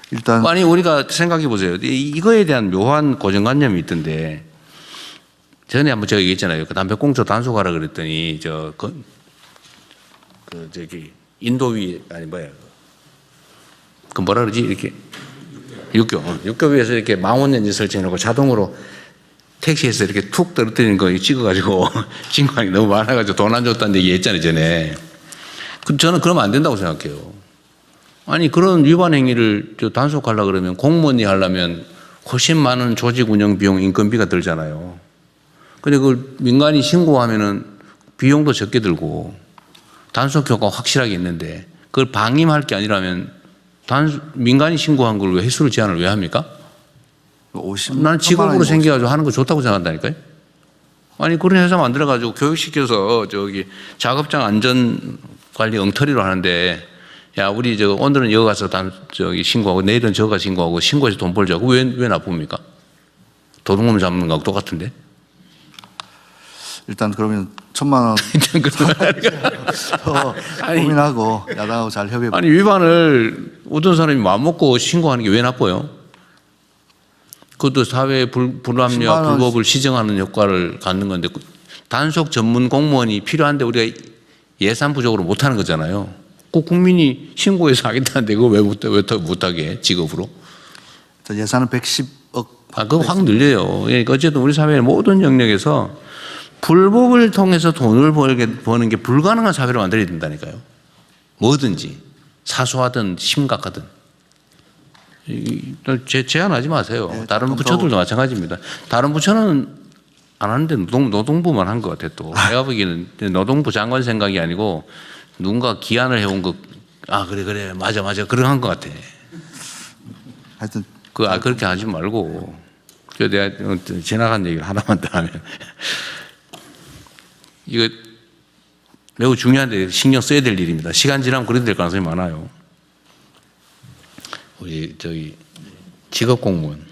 일단 아니 우리가 생각해 보세요. 이거에 대한 묘한 고정관념이 있던데 전에 한번 제가 얘기했잖아요. 그 담배꽁초 단속하라 그랬더니 저기 인도위 아니 뭐야 그 뭐라 그러지 이렇게 육교 위에서 이렇게 망원렌즈 설치해놓고 자동으로 택시에서 이렇게 툭 떨어뜨리는 거 찍어가지고 신고하기 너무 많아가지고 돈 안 줬다는 얘기 했잖아요 전에. 저는 그러면 안 된다고 생각해요. 아니 그런 위반 행위를 단속하려고 그러면 공무원이 하려면 훨씬 많은 조직 운영 비용 인건비가 들잖아요. 근데 그걸 민간이 신고하면은 비용도 적게 들고 단속 효과가 확실하게 있는데 그걸 방임할 게 아니라면 민간이 신고한 걸 왜 횟수를 제한을 왜 합니까? 난 직업으로 생겨가지고 하는 거 좋다고 생각한다니까요. 아니 그런 회사 만들어가지고 교육시켜서 저기 작업장 안전 관리 엉터리로 하는데 야 우리 오늘은 여기 가서 저기 신고하고 내일은 저기 가서 신고하고 신고해서 돈 벌자고 왜 나쁩니까? 도둑놈 잡는 거하고 똑같은데. 일단 그러면 1,000만 원 고민하고 야당하고 잘 협의해. 아니 위반을 어떤 사람이 마음먹고 신고하는 게 왜 나빠요? 그것도 사회 불합리와 불법을 시정하는 효과를 갖는 건데 단속 전문 공무원이 필요한데 우리가 예산 부족으로 못하는 거잖아요. 그 국민이 신고해서 하겠다는데 그거 왜 못하게 직업으로? 예산은 110억. 그거 확 늘려요. 그러니까 어쨌든 우리 사회의 모든 영역에서 불법을 통해서 돈을 버는 게 불가능한 사회로 만들어야 된다니까요. 뭐든지 사소하든 심각하든. 제한하지 마세요. 네, 다른 부처들도 마찬가지입니다. 다른 부처는 안 하는데 노동부만 한 것 같아 또. 내가 보기에는 노동부 장관 생각이 아니고 누군가 기한을 해온 거, 그래 맞아 그런 한 것 같아. 하여튼 그렇게 하지 말고. 내가 지나간 얘기를 하나만 더 하면 이거 매우 중요한데 신경 써야 될 일입니다. 시간 지나면 그래도 될 가능성이 많아요. 우리 직업 공무원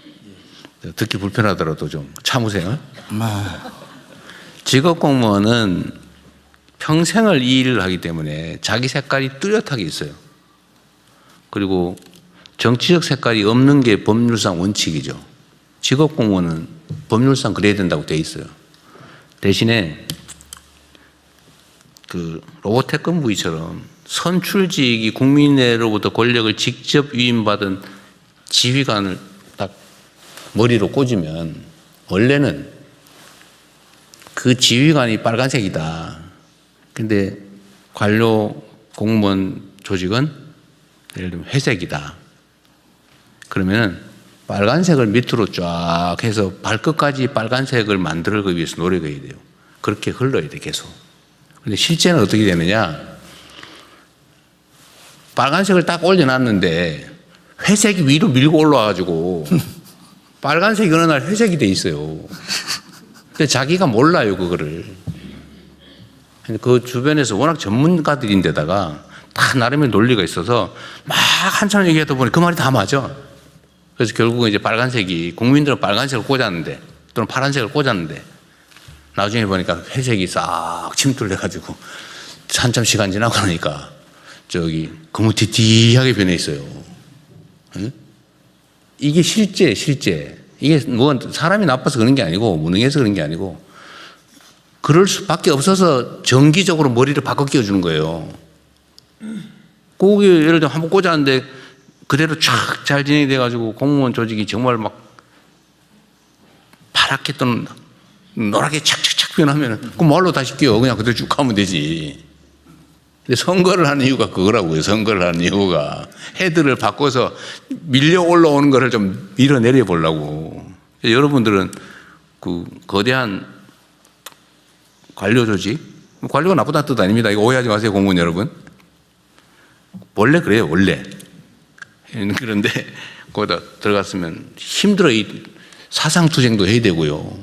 듣기 불편하더라도 좀 참으세요. 직업 공무원은 평생을 이 일을 하기 때문에 자기 색깔이 뚜렷하게 있어요. 그리고 정치적 색깔이 없는 게 법률상 원칙이죠. 직업 공무원은 법률상 그래야 된다고 돼 있어요. 대신에 그 로봇 태권부위처럼 선출직이 국민으로부터 권력을 직접 위임받은 지휘관을 딱 머리로 꽂으면 원래는 그 지휘관이 빨간색이다. 근데 관료 공무원 조직은 예를 들면 회색이다. 그러면은 빨간색을 밑으로 쫙 해서 발끝까지 빨간색을 만들기 위해서 노력해야 돼요. 그렇게 흘러야 돼 계속. 근데 실제는 어떻게 되느냐? 빨간색을 딱 올려놨는데 회색이 위로 밀고 올라와가지고 빨간색이 어느 날 회색이 돼 있어요. 근데 자기가 몰라요 그거를. 그 주변에서 워낙 전문가들인데다가 다 나름의 논리가 있어서 막 한참 얘기하다 보니 그 말이 다 맞아. 그래서 결국은 이제 빨간색이 국민들은 빨간색을 꽂았는데 또는 파란색을 꽂았는데 나중에 보니까 회색이 싹 침투돼가지고 한참 시간 지나고 나니까 거무튀튀하게 변해 있어요. 응? 이게 실제. 이게 뭐 사람이 나빠서 그런 게 아니고 무능해서 그런 게 아니고 그럴 수밖에 없어서 정기적으로 머리를 바꿔 끼워주는 거예요. 거기 예를 들어 한번 꽂았는데 그대로 쫙 잘 진행이 돼가지고 공무원 조직이 정말 막 파랗게 또는 노랗게 착착착 변하면 그 뭘로 다시 끼워? 그냥 그대로 쭉 가면 되지. 근데 선거를 하는 이유가 그거라고요. 선거를 하는 이유가 헤드를 바꿔서 밀려 올라오는 거를 좀 밀어내려 보려고. 여러분들은 그 거대한 관료 조직, 관료가 나쁘다는 뜻 아닙니다. 이거 오해하지 마세요, 공무원 여러분. 원래 그래요, 원래. 그런데 거기다 들어갔으면 힘들어. 사상투쟁도 해야 되고요.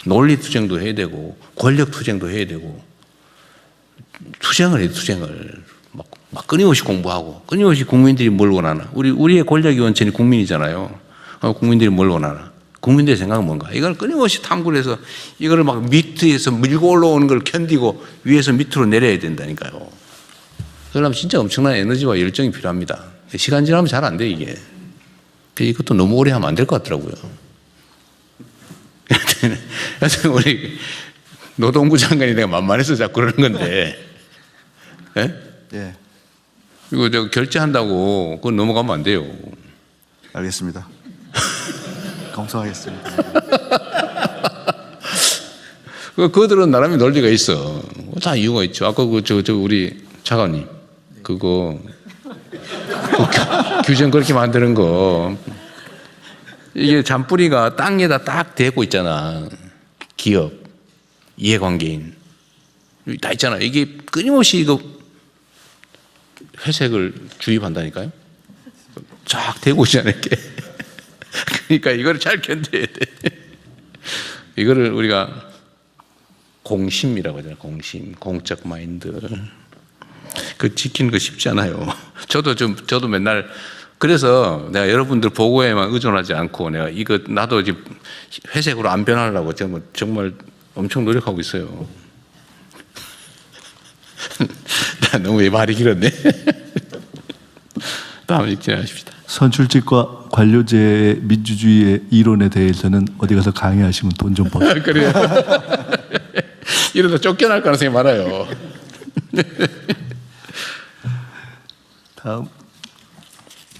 논리투쟁도 해야 되고, 권력투쟁도 해야 되고, 투쟁을 해요, 투쟁을. 막 끊임없이 공부하고, 끊임없이 국민들이 뭘 원하나. 우리의 권력의 원천이 국민이잖아요. 국민들이 뭘 원하나. 국민들의 생각은 뭔가. 이걸 끊임없이 탐구를 해서 이걸 막 밑에서 밀고 올라오는 걸 견디고 위에서 밑으로 내려야 된다니까요. 그러려면 진짜 엄청난 에너지와 열정이 필요합니다. 시간 지나면 잘 안 돼, 이게. 이것도 너무 오래 하면 안 될 것 같더라고요. 그래서 우리 노동부 장관이 내가 만만해서 자꾸 그러는 건데, 예. 이거 결제한다고 그건 넘어가면 안 돼요. 알겠습니다. 검토하겠습니다. 그들은 나름의 논리가 있어. 다 이유가 있죠. 아까 우리 차관님 그거 규정 그렇게 만드는 거 이게 잔뿌리가 땅에다 딱 대고 있잖아. 기업, 이해관계인 다 있잖아. 이게 끊임없이 이거 회색을 주입한다니까요. 쫙 대고 있잖아 이렇게. 그러니까 이거를 잘 견뎌야 돼. 이거를 우리가 공심이라고 하잖아요. 공심, 공적 마인드. 그 지키는 거 쉽지 않아요. 저도 맨날 그래서 내가 여러분들 보고에만 의존하지 않고 내가 이거 나도 지금 회색으로 안 변하려고 정말 엄청 노력하고 있어요. 나 너무 왜 말이 길었네. 다음 직진하십시다. 선출직과 관료제의 민주주의의 이론에 대해서는 어디 가서 강의하시면 돈 좀 벌. 그래요. 이러다 쫓겨날 가능성이 많아요. 다음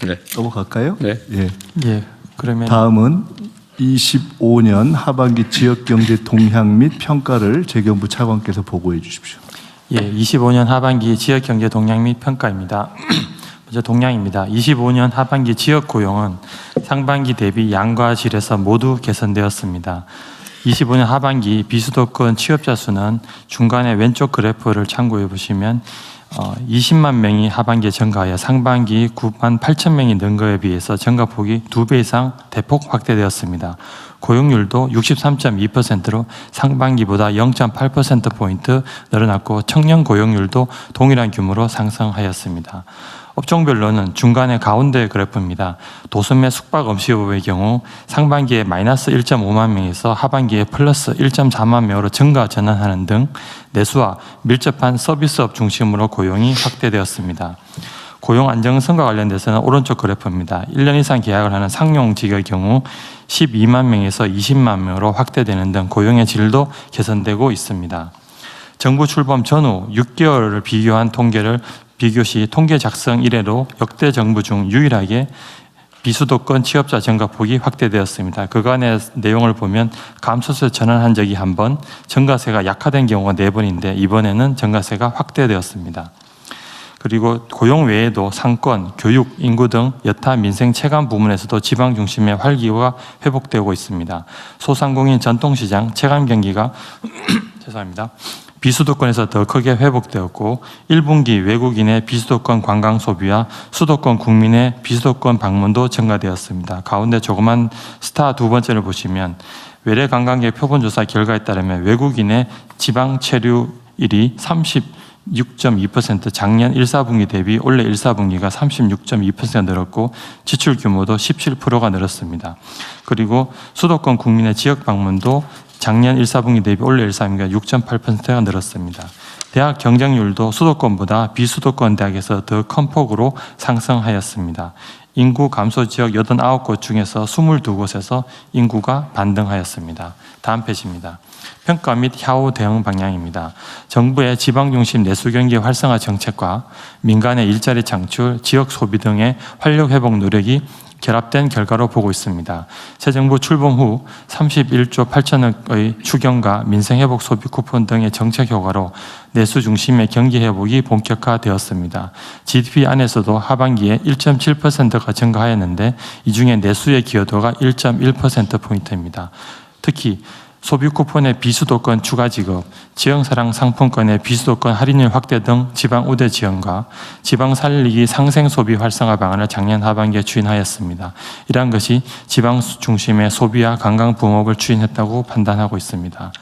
네. 넘어갈까요? 네. 예. 예. 그러면 다음은 25년 하반기 지역경제 동향 및 평가를 재경부 차관께서 보고해 주십시오. 예, 25년 하반기 지역 경제 동향 및 평가입니다. 먼저 동향입니다. 25년 하반기 지역 고용은 상반기 대비 양과 질에서 모두 개선되었습니다. 25년 하반기 비수도권 취업자 수는 중간에 왼쪽 그래프를 참고해 보시면 20만 명이 하반기에 증가하여 상반기 9만 8천 명이 는 것에 비해서 증가폭이 2배 이상 대폭 확대되었습니다. 고용률도 63.2%로 상반기보다 0.8%포인트 늘어났고 청년 고용률도 동일한 규모로 상승하였습니다. 업종별로는 중간에 가운데 그래프입니다. 도소매 숙박 음식업의 경우 상반기에 마이너스 1.5만 명에서 하반기에 플러스 1.4만 명으로 증가 전환하는 등 내수와 밀접한 서비스업 중심으로 고용이 확대되었습니다. 고용 안정성과 관련돼서는 오른쪽 그래프입니다. 1년 이상 계약을 하는 상용직의 경우 12만 명에서 20만 명으로 확대되는 등 고용의 질도 개선되고 있습니다. 정부 출범 전후 6개월을 비교한 통계를 비교 시 통계 작성 이래로 역대 정부 중 유일하게 비수도권 취업자 증가폭이 확대되었습니다. 그간의 내용을 보면 감소세 전환한 적이 한 번, 증가세가 약화된 경우가 4번인데 이번에는 증가세가 확대되었습니다. 그리고 고용 외에도 상권, 교육, 인구 등 여타 민생 체감 부문에서도 지방 중심의 활기가 회복되고 있습니다. 소상공인 전통시장 체감 경기가 죄송합니다. 비수도권에서 더 크게 회복되었고 1분기 외국인의 비수도권 관광 소비와 수도권 국민의 비수도권 방문도 증가되었습니다. 가운데 조그만 스타 두 번째를 보시면 외래 관광객 표본조사 결과에 따르면 외국인의 지방 체류율이 36.2% 작년 1, 4분기 대비 올해 1, 4분기가 36.2% 늘었고 지출 규모도 17%가 늘었습니다. 그리고 수도권 국민의 지역 방문도 작년 1, 4분기 대비 올해 1, 4분기가 6.8%가 늘었습니다. 대학 경쟁률도 수도권보다 비수도권 대학에서 더 큰 폭으로 상승하였습니다. 인구 감소 지역 89곳 중에서 22곳에서 인구가 반등하였습니다. 다음 페이지입니다. 평가 및 향후 대응 방향입니다. 정부의 지방중심 내수경기 활성화 정책과 민간의 일자리 창출, 지역 소비 등의 활력 회복 노력이 결합된 결과로 보고 있습니다. 새 정부 출범 후 31조 8천억의 추경과 민생회복 소비 쿠폰 등의 정책 효과로 내수 중심의 경기 회복이 본격화되었습니다. GDP 안에서도 하반기에 1.7%가 증가하였는데 이 중에 내수의 기여도가 1.1%포인트입니다. 특히 소비 쿠폰의 비수도권 추가 지급, 지역사랑 상품권의 비수도권 할인율 확대 등 지방 우대 지원과 지방 살리기 상생 소비 활성화 방안을 작년 하반기에 추진하였습니다. 이러한 것이 지방 중심의 소비와 관광 붐업을 추진했다고 판단하고 있습니다.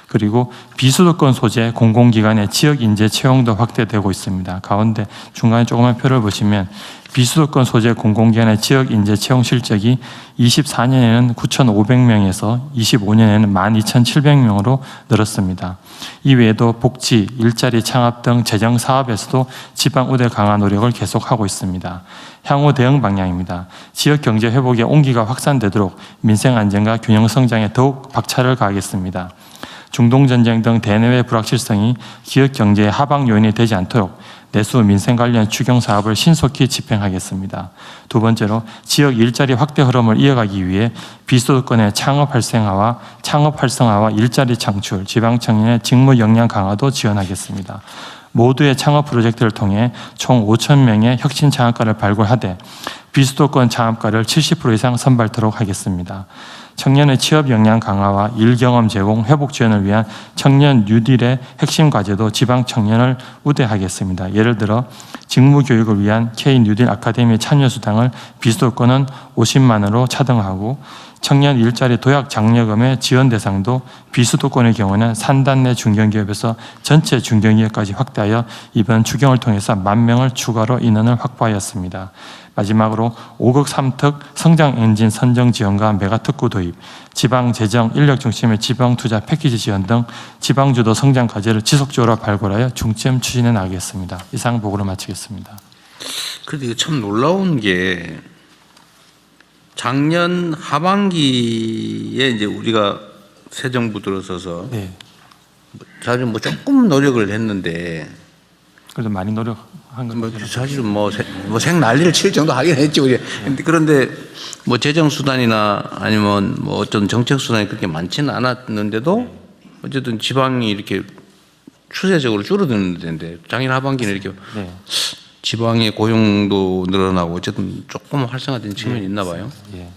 그리고 비수도권 소재 공공기관의 지역 인재 채용도 확대되고 있습니다. 가운데 중간에 조그만 표를 보시면 비수도권 소재 공공기관의 지역 인재 채용 실적이 24년에는 9,500명에서 25년에는 12,700명으로 늘었습니다. 이외에도 복지, 일자리 창업 등 재정 사업에서도 지방 우대 강화 노력을 계속하고 있습니다. 향후 대응 방향입니다. 지역 경제 회복의 온기가 확산되도록 민생 안정과 균형 성장에 더욱 박차를 가하겠습니다. 중동전쟁 등 대내외 불확실성이 지역 경제의 하방 요인이 되지 않도록 내수 민생 관련 추경 사업을 신속히 집행하겠습니다. 두 번째로 지역 일자리 확대 흐름을 이어가기 위해 비수도권의 창업 활성화와 일자리 창출, 지방 청년의 직무 역량 강화도 지원하겠습니다. 모두의 창업 프로젝트를 통해 총 5,000명의 혁신 창업가를 발굴하되 비수도권 창업가를 70% 이상 선발토록 하겠습니다. 청년의 취업 역량 강화와 일 경험 제공, 회복 지원을 위한 청년 뉴딜의 핵심 과제도 지방 청년을 우대하겠습니다. 예를 들어 직무 교육을 위한 K 뉴딜 아카데미 참여 수당을 비수도권은 50만 원으로 차등하고 청년 일자리 도약 장려금의 지원 대상도 비수도권의 경우는 산단내 중견기업에서 전체 중견기업까지 확대하여 이번 추경을 통해서 10,000명을 추가로 인원을 확보하였습니다. 마지막으로 5급 3특 성장 엔진 선정 지원과 메가특구 도입, 지방 재정 인력 중심의 지방 투자 패키지 지원 등 지방 주도 성장 과제를 지속적으로 발굴하여 중점 추진해 나가겠습니다. 이상 보고를 마치겠습니다. 그런데 이거 참 놀라운 게 작년 하반기에 이제 우리가 새 정부 들어서서 네. 사실 뭐 조금 노력을 했는데 그래도 많이 노력 사실은 생 난리를 칠 정도 하긴 했지 우리. 그런데 뭐 재정 수단이나 아니면 뭐 어떤 정책 수단이 그렇게 많지는 않았는데도 어쨌든 지방이 이렇게 추세적으로 줄어드는 데인데 작년 하반기는 이렇게 지방의 고용도 늘어나고 어쨌든 조금 활성화된 측면이 있나 봐요. 예.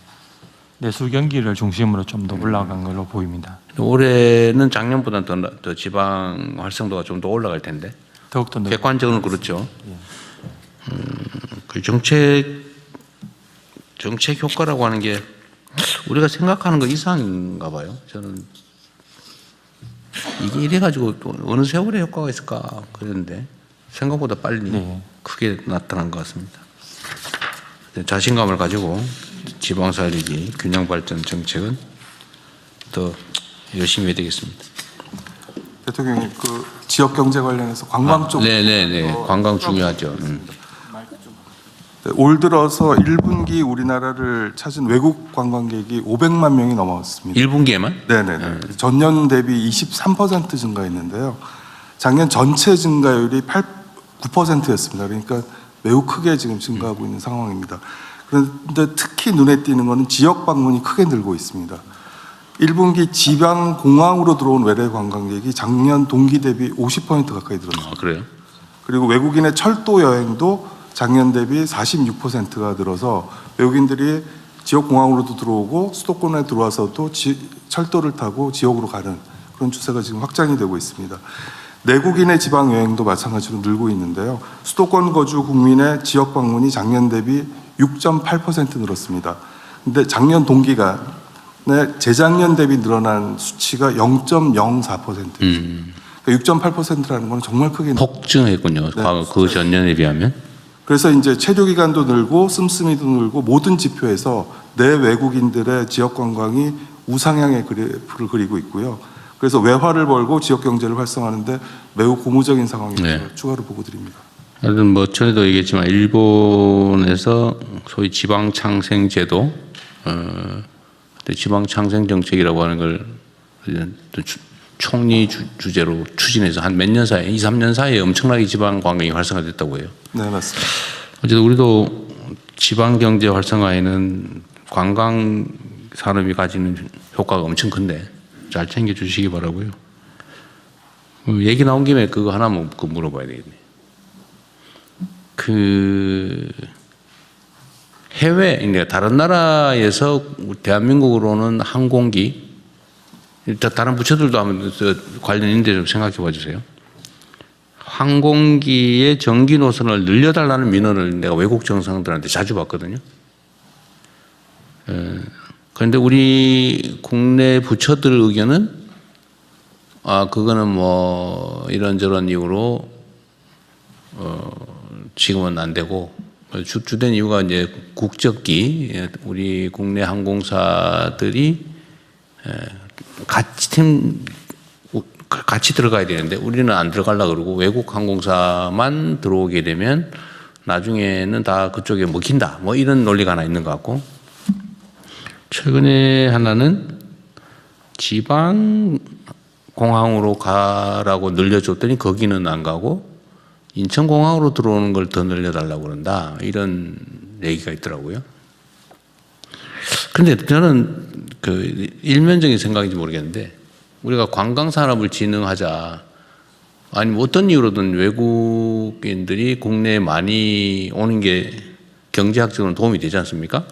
내수 경기를 중심으로 좀 더 올라간 걸로 보입니다. 올해는 작년보다는 더 지방 활성도가 좀 더 올라갈 텐데. 더욱더 객관적으로는 그렇죠. 그 정책 효과라고 하는 게 우리가 생각하는 것 이상인가 봐요. 저는 이게 이래가지고 또 어느 세월에 효과가 있을까 그랬는데 생각보다 빨리 크게 나타난 것 같습니다. 자신감을 가지고 지방 살리기 균형 발전 정책은 더 열심히 해야 되겠습니다. 대통령님, 그 지역 경제 관련해서 관광 쪽. 네네네. 관광 중요하죠. 네, 올 들어서 1분기 우리나라를 찾은 외국 관광객이 500만 명이 넘었습니다. 1분기에만? 네네네. 전년 대비 23% 증가했는데요. 작년 전체 증가율이 9%였습니다. 그러니까 매우 크게 지금 증가하고 있는 상황입니다. 그런데 특히 눈에 띄는 것은 지역 방문이 크게 늘고 있습니다. 1분기 지방 공항으로 들어온 외래 관광객이 작년 동기 대비 50% 가까이 늘었습니다. 그래요? 그리고 외국인의 철도 여행도 작년 대비 46%가 늘어서 외국인들이 지역 공항으로도 들어오고 수도권에 들어와서도 철도를 타고 지역으로 가는 그런 추세가 지금 확장이 되고 있습니다. 내국인의 지방 여행도 마찬가지로 늘고 있는데요. 수도권 거주 국민의 지역 방문이 작년 대비 6.8% 늘었습니다. 근데 작년 동기간에 재작년 대비 늘어난 수치가 0.04%입니다. 그러니까 6.8%라는 건 정말 크게 폭증했군요. 그 전년에 비하면. 그래서 이제 체류 기간도 늘고 씀씀이도 늘고 모든 지표에서 내 외국인들의 지역 관광이 우상향의 그래프를 그리고 있고요. 그래서 외화를 벌고 지역 경제를 활성화하는데 매우 고무적인 상황이라서 추가로 보고 드립니다. 하여튼 뭐 전에도 얘기했지만 일본에서 소위 지방창생제도, 지방창생정책이라고 하는 걸 총리 주제로 추진해서 한 몇 년 사이에 2, 3년 사이에 엄청나게 지방 관광이 활성화됐다고 해요. 네, 맞습니다. 어쨌든 우리도 지방 경제 활성화에는 관광 산업이 가지는 효과가 엄청 큰데 잘 챙겨 주시기 바라고요. 얘기 나온 김에 그거 하나 물어봐야 되겠네. 그 해외, 그러니까 다른 나라에서 대한민국으로는 항공기, 일단 다른 부처들도 한번 관련 있는데 좀 생각해 봐 주세요. 항공기의 정기 노선을 늘려달라는 민원을 내가 외국 정상들한테 자주 받거든요. 그런데 우리 국내 부처들 의견은 그거는 뭐 이런저런 이유로 지금은 안 되고 주된 이유가 이제 국적기 우리 국내 항공사들이 같이 들어가야 되는데 우리는 안 들어가려고 그러고 외국 항공사만 들어오게 되면 나중에는 다 그쪽에 먹힌다. 뭐 이런 논리가 하나 있는 것 같고 최근에 하나는 지방 공항으로 가라고 늘려줬더니 거기는 안 가고 인천공항으로 들어오는 걸 더 늘려달라고 그런다. 이런 얘기가 있더라고요. 그런데 저는 그 일면적인 생각인지 모르겠는데 우리가 관광산업을 진흥하자 아니면 어떤 이유로든 외국인들이 국내에 많이 오는 게 경제학적으로 도움이 되지 않습니까?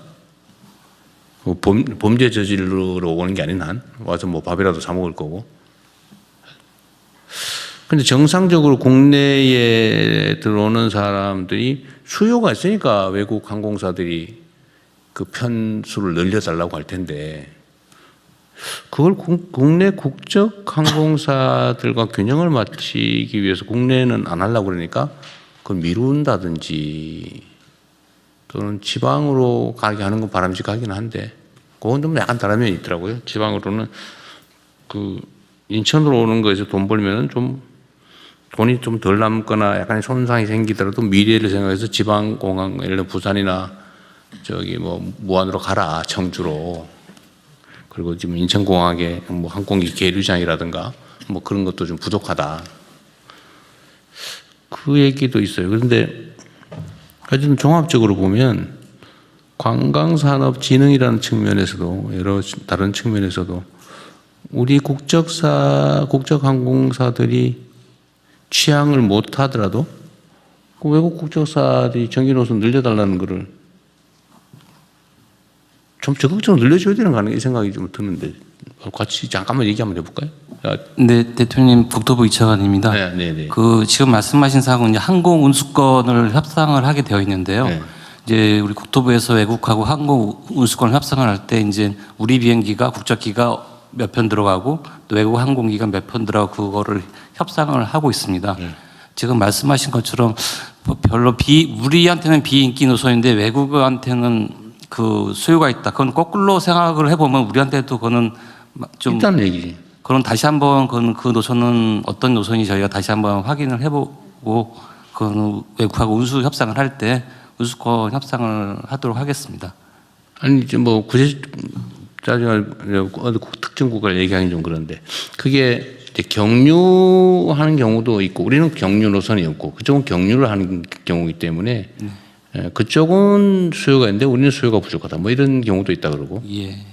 범죄 저지르러 오는 게 아닌 한 와서 뭐 밥이라도 사 먹을 거고. 근데 정상적으로 국내에 들어오는 사람들이 수요가 있으니까 외국 항공사들이 그 편수를 늘려달라고 할 텐데 그걸 국내 국적 항공사들과 균형을 맞추기 위해서 국내는 안 하려고 그러니까 그걸 미룬다든지 또는 지방으로 가게 하는 건 바람직하긴 한데 그건 좀 약간 다른 면이 있더라고요. 지방으로는 그 인천으로 오는 거에서 돈 벌면은 좀 돈이 좀 덜 남거나 약간의 손상이 생기더라도 미래를 생각해서 지방공항 예를 들어 부산이나 저기 뭐 무안으로 가라 청주로 그리고 지금 인천공항에 뭐 항공기 계류장이라든가 뭐 그런 것도 좀 부족하다. 그 얘기도 있어요. 그런데 하여튼 종합적으로 보면 관광산업진흥이라는 측면에서도 여러 다른 측면에서도 우리 국적항공사들이 취향을 못 하더라도 그 외국 국적사들이 정기 노선 늘려달라는 거를 좀 적극적으로 늘려줘야 되는 거 아닌가 이 생각이 좀 드는데 같이 잠깐만 얘기 한번 해볼까요? 네, 대통령 국토부 이차관입니다. 네. 그 지금 말씀하신 사항은 이제 항공 운수권을 협상을 하게 되어 있는데요. 네. 이제 우리 국토부에서 외국하고 항공 운수권 협상을 할 때 이제 우리 비행기가 국적기가 몇 편 들어가고 또 외국 항공기가 몇 편 들어가고 그거를 협상을 하고 있습니다. 지금 말씀하신 것처럼 별로 우리한테는 비인기 노선인데 외국한테는 그 수요가 있다. 그건 거꾸로 생각을 해보면 우리한테도 그거는 좀 있다는 얘기지. 그럼 다시 한번 그 노선은 어떤 노선이 저희가 다시 한번 확인을 해보고 그 외국하고 운수 협상을 할 때 운수권 협상을 하도록 하겠습니다. 아니 이제 뭐 구체 짜증을 어느 특정 국가를 얘기하기 좀 그런데 그게 이제 경유하는 경우도 있고 우리는 경유 노선이 없고 그쪽은 경유를 하는 경우이기 때문에 그쪽은 수요가 있는데 우리는 수요가 부족하다. 뭐 이런 경우도 있다 그러고. 예.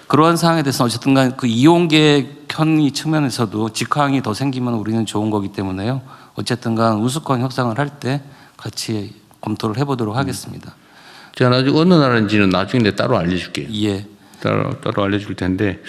그러한 사항에 대해서 어쨌든 간 그 이용객 편의 측면에서도 직항이 더 생기면 우리는 좋은 거기 때문에요. 어쨌든 간 운수권 협상을 할 때 같이 검토를 해보도록 하겠습니다. 제가 아직 어느 나라인지는 나중에 내가 따로 알려줄게요. 예. 따로 알려줄 텐데.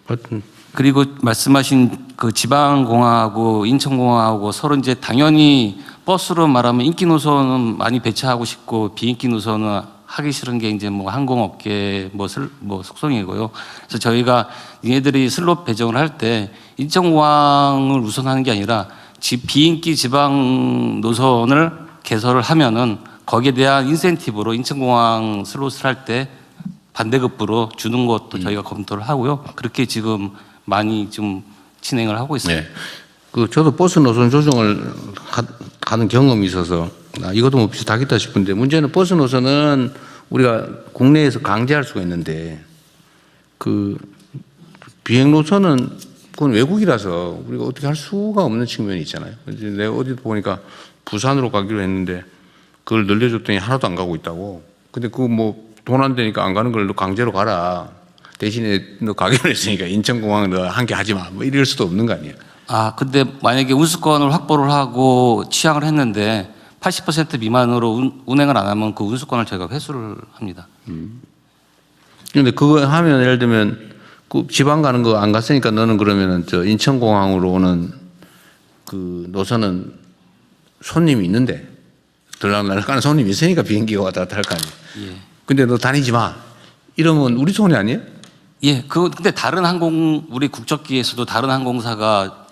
하여튼 그리고 말씀하신 그 지방공항하고 인천공항하고 서로 이제 당연히 버스로 말하면 인기 노선은 많이 배치하고 싶고 비인기 노선은 하기 싫은 게 이제 뭐 항공업계 뭐 속성이고요. 그래서 저희가 얘네들이 슬롯 배정을 할 때 인천공항을 우선하는 게 아니라 비인기 지방 노선을 개설을 하면은 거기에 대한 인센티브로 인천공항 슬롯을 할 때 반대급부로 주는 것도 저희가 검토를 하고요. 그렇게 지금 많이 좀 진행을 하고 있습니다. 네. 그 저도 버스 노선 조정을 하는 경험이 있어서 이것도 뭐 비슷하겠다 싶은데 문제는 버스 노선은 우리가 국내에서 강제할 수가 있는데 그 비행 노선은 그건 외국이라서 우리가 어떻게 할 수가 없는 측면이 있잖아요. 이제 내가 어디 보니까 부산으로 가기로 했는데 그걸 늘려줬더니 하나도 안 가고 있다고. 근데 그거 뭐 돈 안 되니까 안 가는 걸 강제로 가라. 대신에 너 가기로 했으니까 인천공항 너 한 개 하지 마. 뭐 이럴 수도 없는 거 아니에요. 아, 근데 만약에 운수권을 확보를 하고 취항을 했는데 80% 미만으로 운행을 안 하면 그 운수권을 저희가 회수를 합니다. 근데 그거 하면 예를 들면 그 지방 가는 거 안 갔으니까 너는 그러면은 저 인천공항으로 오는 그 노선은 손님이 있는데 들락날락 가는 손님이 있으니까 비행기가 왔다 갔다 할 거 아니에요. 예. 근데 너 다니지 마. 이러면 우리 손해 아니에요? 예, 근데 다른 우리 국적기에서도 다른 항공사가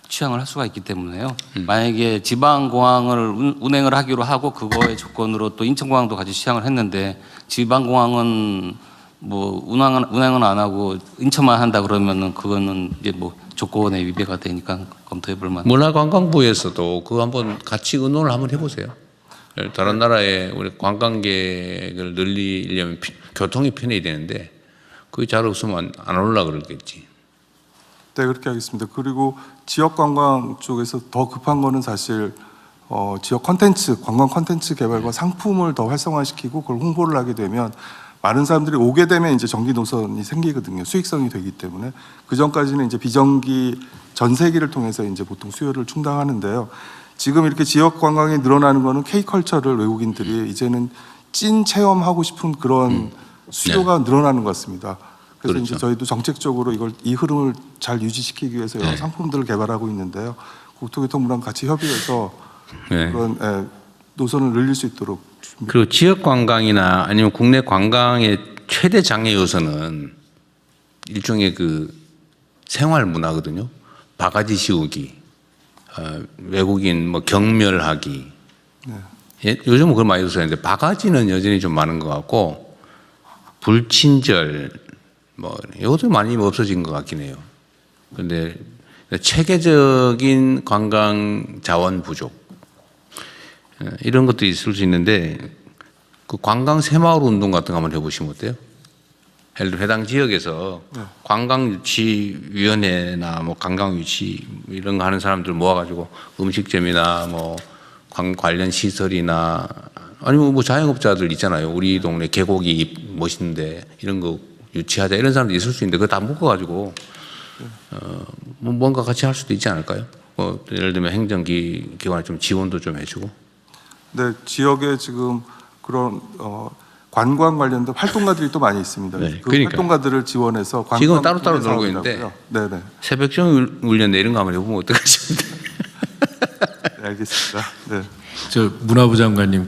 취항을 할 수가 있기 때문에요. 만약에 지방공항을 운행을 하기로 하고 그거의 조건으로 또 인천공항도 같이 취항을 했는데 지방공항은 뭐 운행은 안 하고 인천만 한다 그러면은 그거는 이제 뭐 조건에 위배가 되니까 검토해 볼 만. 문화관광부에서도 그거 한번 같이 의논을 한번 해보세요. 다른 나라에 우리 관광객을 늘리려면 교통이 편해야 되는데 그게 잘 없으면 안 올라 그러겠지. 네, 그렇게 하겠습니다. 그리고 지역 관광 쪽에서 더 급한 거는 사실 지역 컨텐츠, 관광 컨텐츠 개발과 상품을 더 활성화시키고 그걸 홍보를 하게 되면 많은 사람들이 오게 되면 이제 정기 노선이 생기거든요. 수익성이 되기 때문에 그 전까지는 이제 비정기 전세기를 통해서 이제 보통 수요를 충당하는데요. 지금 이렇게 지역 관광이 늘어나는 거는 K컬처를 외국인들이 이제는 찐 체험하고 싶은 그런 수요가 늘어나는 것 같습니다. 그래서 그렇죠. 이제 저희도 정책적으로 이 흐름을 잘 유지시키기 위해서 여러 상품들을 개발하고 있는데요. 국토교통부랑 같이 협의해서 그런 노선을 늘릴 수 있도록. 그리고 지역 관광이나 아니면 국내 관광의 최대 장애 요소는 일종의 그 생활 문화거든요. 바가지 씌우기, 외국인 뭐 경멸하기. 요즘은 그걸 많이 쓰는데 바가지는 여전히 좀 많은 것 같고 불친절 뭐 이것도 많이 없어진 것 같긴 해요. 그런데 체계적인 관광 자원 부족 이런 것도 있을 수 있는데 그 관광 새마을 운동 같은 거 한번 해보시면 어때요? 예를 들어 해당 지역에서 관광유치위원회나 뭐 관광유치 이런 거 하는 사람들 모아가지고 음식점이나 뭐 관련 시설이나 아니면 뭐 자영업자들 있잖아요. 우리 동네 계곡이 멋있는데 이런 거 유치하자 이런 사람도 있을 수 있는데 그거 다 묶어가지고 뭐 뭔가 같이 할 수도 있지 않을까요? 뭐 예를 들면 행정기관에 좀 지원도 좀 해주고. 네, 지역에 지금 그런 관광 관련된 활동가들이 또 많이 있습니다. 네, 그 그러니까요. 활동가들을 지원해서 관광 지금 따로따로 놀고 있는데 사업이라고요. 네네. 새벽경 훈련 이런 거 한번 해보면 어떡하시는데? 네, 알겠습니다. 네. 저 문화부 장관님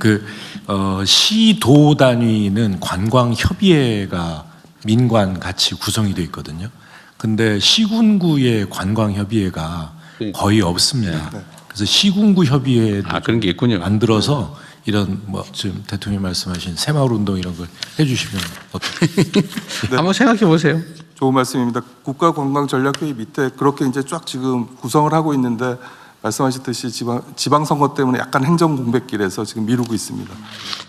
시도 단위는 관광협의회가 민관 같이 구성이 돼 있거든요. 근데 시군구의 관광협의회가 거의 없습니다. 그래서 시군구 협의회도 그런 게 있군요. 만들어서 이런 뭐 지금 대통령이 말씀하신 새마을 운동 이런 걸 해주시면 어떨까요? 네. 한번 생각해 보세요. 좋은 말씀입니다. 국가관광전략회의 밑에 그렇게 이제 쫙 지금 구성을 하고 있는데 말씀하셨듯이 지방선거 때문에 약간 행정 공백길에서 지금 미루고 있습니다.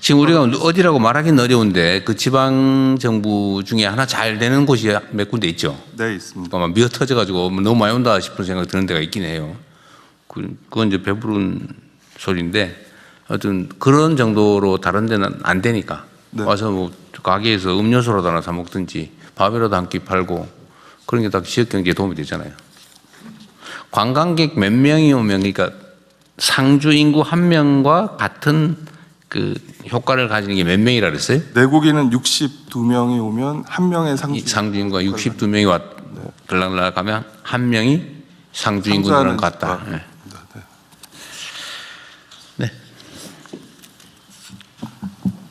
지금 우리가 어디라고 말하기는 어려운데 그 지방 정부 중에 하나 잘 되는 곳이 몇 군데 있죠. 네, 있습니다. 아마 미어 터져가지고 너무 많이 온다 싶은 생각 드는 데가 있긴 해요. 그건 이제 배부른 소리인데 하여튼 그런 정도로 다른 데는 안 되니까 와서 뭐 가게에서 음료수라도 하나 사 먹든지 밥이라도 한 끼 팔고 그런 게 다 지역 경제에 도움이 되잖아요. 관광객 몇 명이 오면 그러니까 상주 인구 1명과 같은 그 효과를 가지는 게 몇 명이라 그랬어요? 내국인은 62명이 오면 1명의 상주 인구가 62명이 들락날락 가면 1명이 상주 인구랑 같다. 네.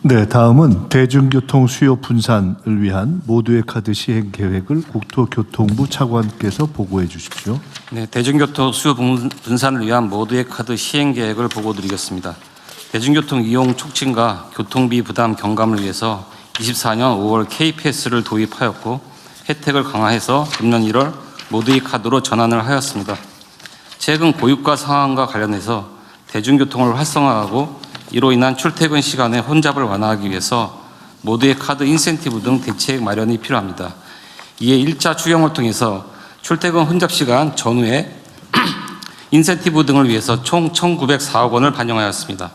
네, 다음은 대중교통 수요 분산을 위한 모두의 카드 시행 계획을 국토교통부 차관께서 보고해 주십시오. 네, 대중교통 수요 분산을 위한 모두의 카드 시행 계획을 보고드리겠습니다. 대중교통 이용 촉진과 교통비 부담 경감을 위해서 24년 5월 KPS를 도입하였고 혜택을 강화해서 금년 1월 모두의 카드로 전환을 하였습니다. 최근 고유가 상황과 관련해서 대중교통을 활성화하고 이로 인한 출퇴근 시간의 혼잡을 완화하기 위해서 모두의 카드 인센티브 등 대책 마련이 필요합니다. 이에 1차 추경을 통해서 출퇴근 혼잡 시간 전후에 인센티브 등을 위해서 총 1,904억 원을 반영하였습니다.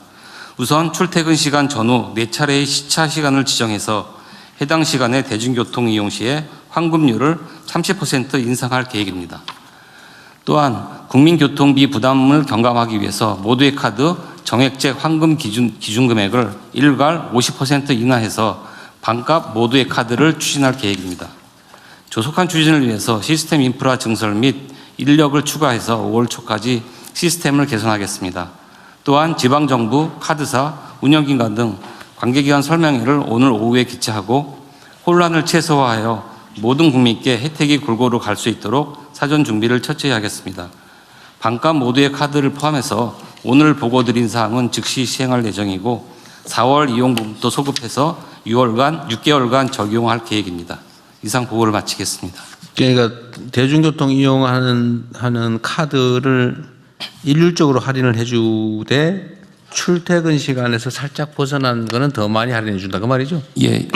우선 출퇴근 시간 전후 4차례의 시차 시간을 지정해서 해당 시간에 대중교통 이용 시에 환급률을 30% 인상할 계획입니다. 또한 국민교통비 부담을 경감하기 위해서 모두의 카드 정액제 환급 기준 금액을 일괄 50% 인하해서 반값 모두의 카드를 추진할 계획입니다. 조속한 추진을 위해서 시스템 인프라 증설 및 인력을 추가해서 5월 초까지 시스템을 개선하겠습니다. 또한 지방정부, 카드사, 운영기관 등 관계기관 설명회를 오늘 오후에 개최하고 혼란을 최소화하여 모든 국민께 혜택이 골고루 갈 수 있도록 사전 준비를 철저히 하겠습니다. 반값 모두의 카드를 포함해서 오늘 보고드린 사항은 즉시 시행할 예정이고 4월 이용분부터 소급해서 6개월간 적용할 계획입니다. 이상 보고를 마치겠습니다. 그러니까 대중교통 이용하는 카드를 일률적으로 할인을 해주되 출퇴근 시간에서 살짝 벗어난 거는 더 많이 할인해 준다 그 말이죠? 예,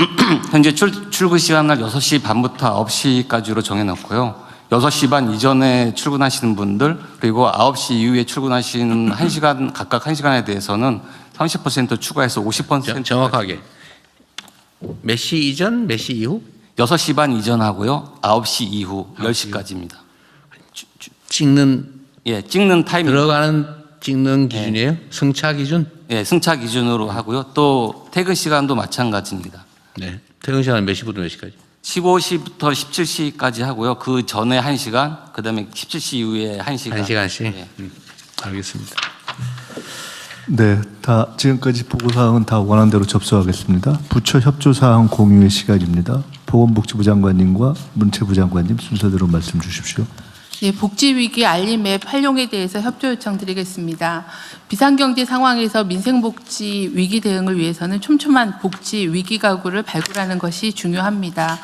현재 출근 시간을 6시 반부터 9시까지로 정해놨고요. 6시 반 이전에 출근하시는 분들 그리고 9시 이후에 출근하시는 1시간 각각 1시간에 대해서는 30% 추가해서 50% 정확하게 몇 시 이전, 몇 시 이후? 6시 반 이전하고요. 9시 이후 10시까지입니다. 찍는 타이밍 들어가는 찍는 기준이에요? 승차 기준? 예, 승차 기준으로 하고요. 또 퇴근 시간도 마찬가지입니다. 네. 퇴근 시간은 몇 시부터 몇 시까지? 15시부터 17시까지 하고요. 그 전에 1시간, 그다음에 17시 이후에 1시간. 1시간씩? 예. 알겠습니다. 네, 다 지금까지 보고사항은 다 원하는 대로 접수하겠습니다. 부처 협조사항 공유의 시간입니다. 보건복지부 장관님과 문체부 장관님 순서대로 말씀 주십시오. 네, 복지위기 알림 앱 활용에 대해서 협조 요청드리겠습니다. 비상경제 상황에서 민생복지 위기 대응을 위해서는 촘촘한 복지 위기가구를 발굴하는 것이 중요합니다.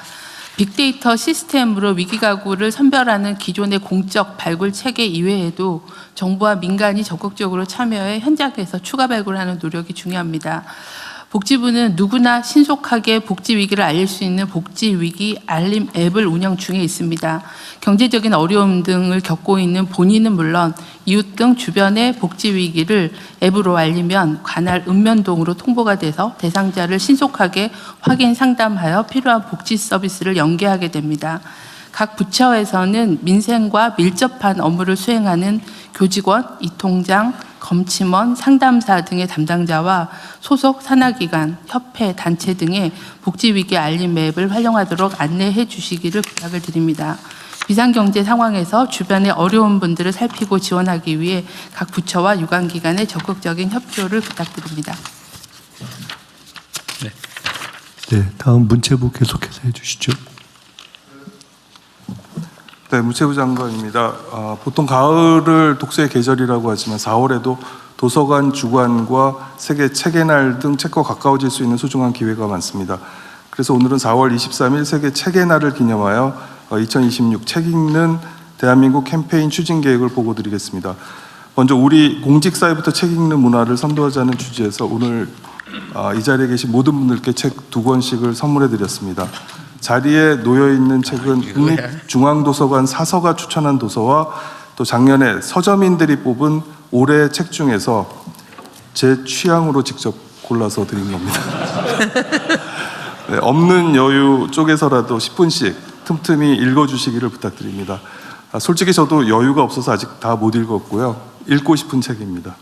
빅데이터 시스템으로 위기가구를 선별하는 기존의 공적 발굴 체계 이외에도 정부와 민간이 적극적으로 참여해 현장에서 추가 발굴하는 노력이 중요합니다. 복지부는 누구나 신속하게 복지 위기를 알릴 수 있는 복지 위기 알림 앱을 운영 중에 있습니다. 경제적인 어려움 등을 겪고 있는 본인은 물론 이웃 등 주변의 복지 위기를 앱으로 알리면 관할 읍면동으로 통보가 돼서 대상자를 신속하게 확인 상담하여 필요한 복지 서비스를 연계하게 됩니다. 각 부처에서는 민생과 밀접한 업무를 수행하는 교직원, 이통장, 검침원, 상담사 등의 담당자와 소속 산하기관, 협회, 단체 등의 복지위기 알림 앱을 활용하도록 안내해 주시기를 부탁을 드립니다. 비상경제 상황에서 주변의 어려운 분들을 살피고 지원하기 위해 각 부처와 유관기관의 적극적인 협조를 부탁드립니다. 네, 다음 문체부 계속해서 해주시죠. 네, 문체부 장관입니다. 보통 가을을 독서의 계절이라고 하지만 4월에도 도서관 주관과 세계 책의 날 등 책과 가까워질 수 있는 소중한 기회가 많습니다. 그래서 오늘은 4월 23일 세계 책의 날을 기념하여 2026 책 읽는 대한민국 캠페인 추진 계획을 보고드리겠습니다. 먼저 우리 공직사회부터 책 읽는 문화를 선도하자는 주제에서 오늘 이 자리에 계신 모든 분들께 책 2권씩을 선물해 드렸습니다. 자리에 놓여있는 책은 국립중앙도서관 사서가 추천한 도서와 또 작년에 서점인들이 뽑은 올해의 책 중에서 제 취향으로 직접 골라서 드린 겁니다. 네, 없는 여유 쪽에서라도 10분씩 틈틈이 읽어주시기를 부탁드립니다. 솔직히 저도 여유가 없어서 아직 다 못 읽었고요. 읽고 싶은 책입니다.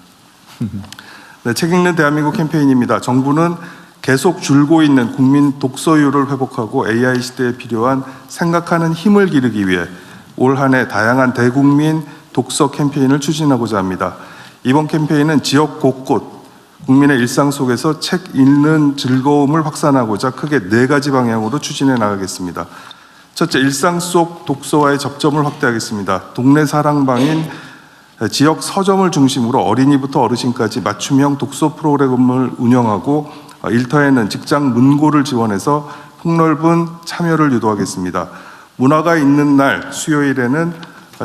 네, 책 읽는 대한민국 캠페인입니다. 정부는 계속 줄고 있는 국민 독서율을 회복하고 AI 시대에 필요한 생각하는 힘을 기르기 위해 올 한 해 다양한 대국민 독서 캠페인을 추진하고자 합니다. 이번 캠페인은 지역 곳곳 국민의 일상 속에서 책 읽는 즐거움을 확산하고자 크게 4가지 방향으로 추진해 나가겠습니다. 첫째, 일상 속 독서와의 접점을 확대하겠습니다. 동네 사랑방인 지역 서점을 중심으로 어린이부터 어르신까지 맞춤형 독서 프로그램을 운영하고 일터에는 직장 문고를 지원해서 폭넓은 참여를 유도하겠습니다. 문화가 있는 날 수요일에는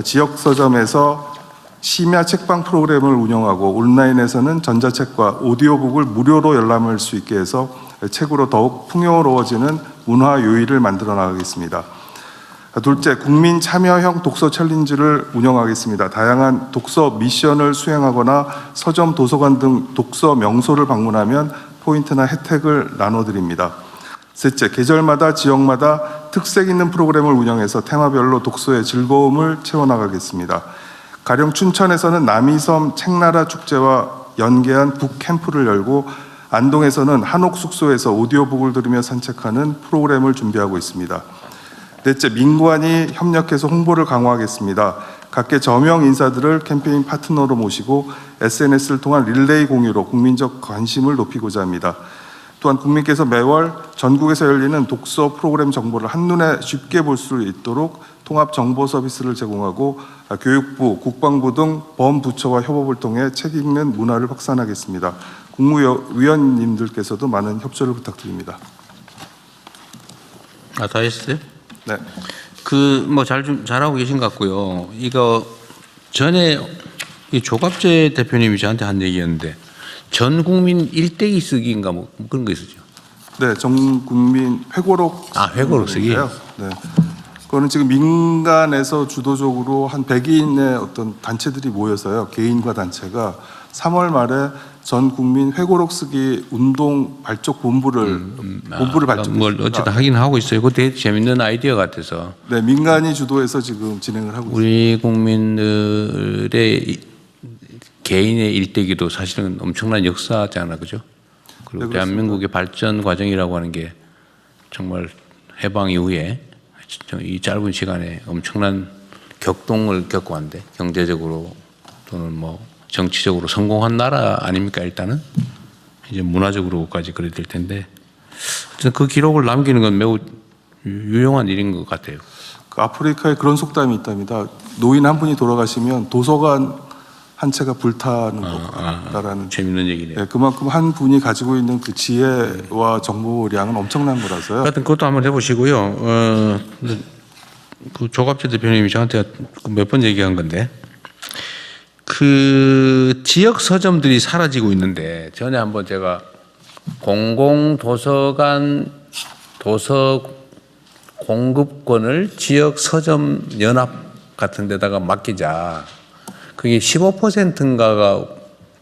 지역 서점에서 심야 책방 프로그램을 운영하고 온라인에서는 전자책과 오디오북을 무료로 열람할 수 있게 해서 책으로 더욱 풍요로워지는 문화 요일을 만들어 나가겠습니다. 둘째, 국민 참여형 독서 챌린지를 운영하겠습니다. 다양한 독서 미션을 수행하거나 서점, 도서관 등 독서 명소를 방문하면 포인트나 혜택을 나눠드립니다. 셋째, 계절마다 지역마다 특색 있는 프로그램을 운영해서 테마별로 독서의 즐거움을 채워나가겠습니다. 가령 춘천에서는 남이섬 책나라 축제와 연계한 북캠프를 열고 안동에서는 한옥 숙소에서 오디오북을 들으며 산책하는 프로그램을 준비하고 있습니다. 넷째, 민관이 협력해서 홍보를 강화하겠습니다. 각계 저명 인사들을 캠페인 파트너로 모시고 SNS를 통한 릴레이 공유로 국민적 관심을 높이고자 합니다. 또한 국민께서 매월 전국에서 열리는 독서 프로그램 정보를 한눈에 쉽게 볼 수 있도록 통합 정보 서비스를 제공하고 교육부, 국방부 등 범부처와 협업을 통해 책 읽는 문화를 확산하겠습니다. 국무위원님들께서도 많은 협조를 부탁드립니다. 다 했어요? 네. 잘하고 계신 것 같고요. 이거 전에 이 조갑재 대표님이 저한테 한 얘기였는데 전 국민 일대기 쓰기인가 뭐 그런 거 있었죠. 네, 전 국민 회고록. 회고록 쓰기. 네. 그거는 지금 민간에서 주도적으로 한 100인의 어떤 단체들이 모여서요. 개인과 단체가 3월 말에 전 국민 회고록 쓰기 운동 발족 본부를 발족했습니다. 어쨌든 하긴 하고 있어요. 그거 되게 재밌는 아이디어 같아서. 네, 민간이 주도해서 지금 진행을 하고 있습니다. 우리 국민들의 개인의 일대기도 사실은 엄청난 역사잖아, 그죠? 그리고 네, 대한민국의 발전 과정이라고 하는 게 정말 해방 이후에 이 짧은 시간에 엄청난 격동을 겪고 왔는데 경제적으로 또는 뭐 정치적으로 성공한 나라 아닙니까? 일단은 이제 문화적으로까지 그래야 될 텐데 그 기록을 남기는 건 매우 유용한 일인 것 같아요. 아프리카에 그런 속담이 있답니다. 노인 한 분이 돌아가시면 도서관 한 채가 불타는 것같다라는 재밌는 얘기네요. 네, 그만큼 한 분이 가지고 있는 그 지혜와 정보량은 엄청난 거라서요. 하여튼 그것도 한번 해보시고요. 그 조갑재 대표님이 저한테 몇 번 얘기한 건데 그 지역 서점들이 사라지고 있는데 전에 한번 제가 공공도서관 도서 공급권을 지역 서점 연합 같은 데다가 맡기자. 그게 15%인가가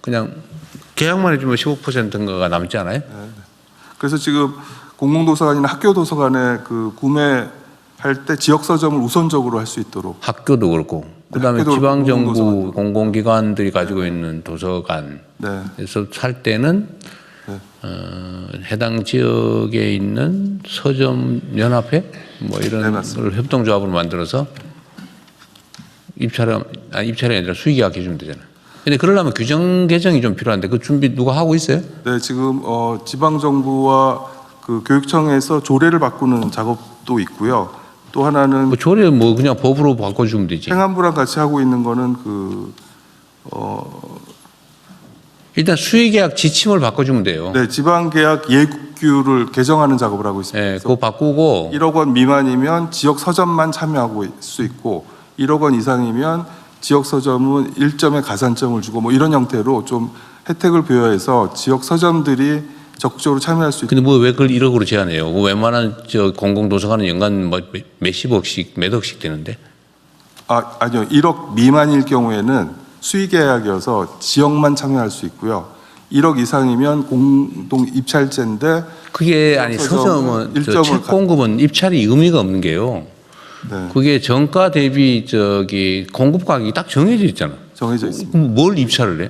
그냥 계약만 해주면 15%인가가 남지 않아요? 네. 그래서 지금 공공도서관이나 학교도서관에 그 구매할 때 지역 서점을 우선적으로 할 수 있도록. 학교도 그렇고 그다음에 학교도 지방정부 공공기관들이 가지고 있는 도서관에서 살 때는 해당 지역에 있는 서점 연합회 뭐 이런 걸 협동조합으로 만들어서 입찰이 아니라 수의계약 해주면 되잖아요. 근데 그러려면 규정 개정이 좀 필요한데 그 준비 누가 하고 있어요? 네, 지금 지방정부와 그 교육청에서 조례를 바꾸는 작업도 있고요. 또 하나는 뭐 조례 뭐 그냥 법으로 바꿔주면 되지. 행안부랑 같이 하고 있는 거는 일단 수의계약 지침을 바꿔주면 돼요. 네, 지방계약 예규를 개정하는 작업을 하고 있습니다. 네, 그거 바꾸고 1억 원 미만이면 지역 서점만 참여하고 수 있고 1억 원 이상이면 지역 서점은 1점의 가산점을 주고 뭐 이런 형태로 좀 혜택을 부여해서 지역 서점들이 적극적으로 참여할 수 있도록. 근데 뭐 왜 그걸 1억으로 제한해요? 웬만한 공공도서관은 연간 뭐 몇십억씩 몇 억씩 되는데? 아니요. 1억 미만일 경우에는 수의계약이어서 지역만 참여할 수 있고요. 1억 이상이면 공동 입찰제인데 그게 아니 서점은 책 공급은 입찰이 의미가 없는 게요. 네. 그게 정가 대비 공급 가격이 딱 정해져 있잖아. 정해져 있습니다. 그럼 뭘 입찰을 해?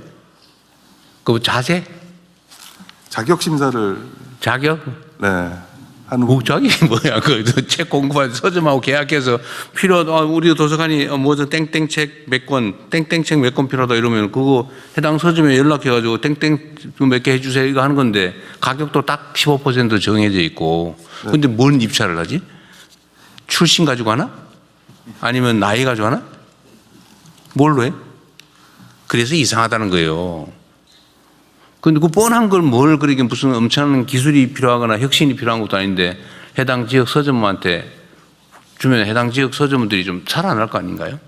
그 자세? 자격 심사를 자격? 네. 하는 자격이 뭐야? 그 책 공급할 서점하고 계약해서 우리 도서관이 뭐저 땡땡책 몇 권, 땡땡책 몇 권 필요하다 이러면 그거 해당 서점에 연락해가지고 땡땡 몇 개 해주세요 이거 하는 건데 가격도 딱 15% 정해져 있고 근데 뭔 입찰을 하지? 출신 가지고 하나? 아니면 나이 가지고 하나? 뭘로 해? 그래서 이상하다는 거예요. 근데 그 뻔한 걸 뭘 그렇게 무슨 엄청난 기술이 필요하거나 혁신이 필요한 것도 아닌데 해당 지역 서점한테 주면 해당 지역 서점들이 좀 살아날 거 아닌가요?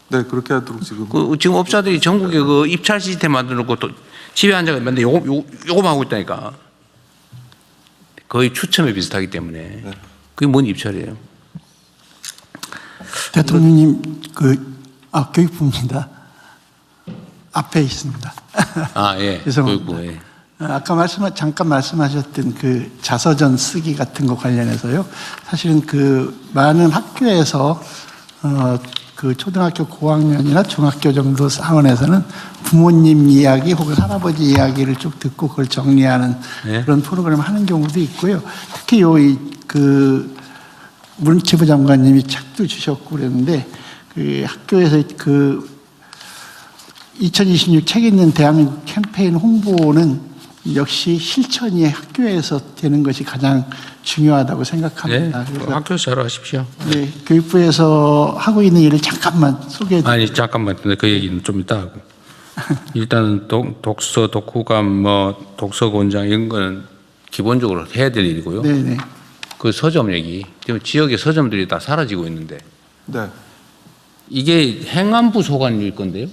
네, 그렇게 하도록 지금. 지금 업자들이 전국에 그 입찰 시스템 만들어놓고 또 집에 앉아가 맨날 요거만 하고 있다니까. 거의 추첨에 비슷하기 때문에. 그게 뭔 입찰이에요? 대통령님, 교육부입니다. 앞에 있습니다. 예. 죄송합니다. 교육부, 예. 아까 잠깐 말씀하셨던 그 자서전 쓰기 같은 거 관련해서요. 사실은 그 많은 학교에서 그 초등학교 고학년이나 중학교 정도 사원에서는 부모님 이야기 혹은 할아버지 이야기를 쭉 듣고 그걸 정리하는 그런 프로그램을 하는 경우도 있고요. 특히 그 문체부 장관님이 책도 주셨고 그랬는데 그 학교에서 그 2026 책 읽는 대한민국 캠페인 홍보는 역시 실천이 학교에서 되는 것이 가장 중요하다고 생각합니다. 네, 학교에서 잘 하십시오. 네, 교육부에서 하고 있는 일을 잠깐만 소개해 주세요. 아니 잠깐만, 그 얘기는 좀 이따 하고. 일단은 독서, 독후감, 독서곤장 이런 거는 기본적으로 해야 될 일이고요. 네네. 그 서점 얘기, 지금 지역의 서점들이 다 사라지고 있는데. 네. 이게 행안부 소관일 건데요?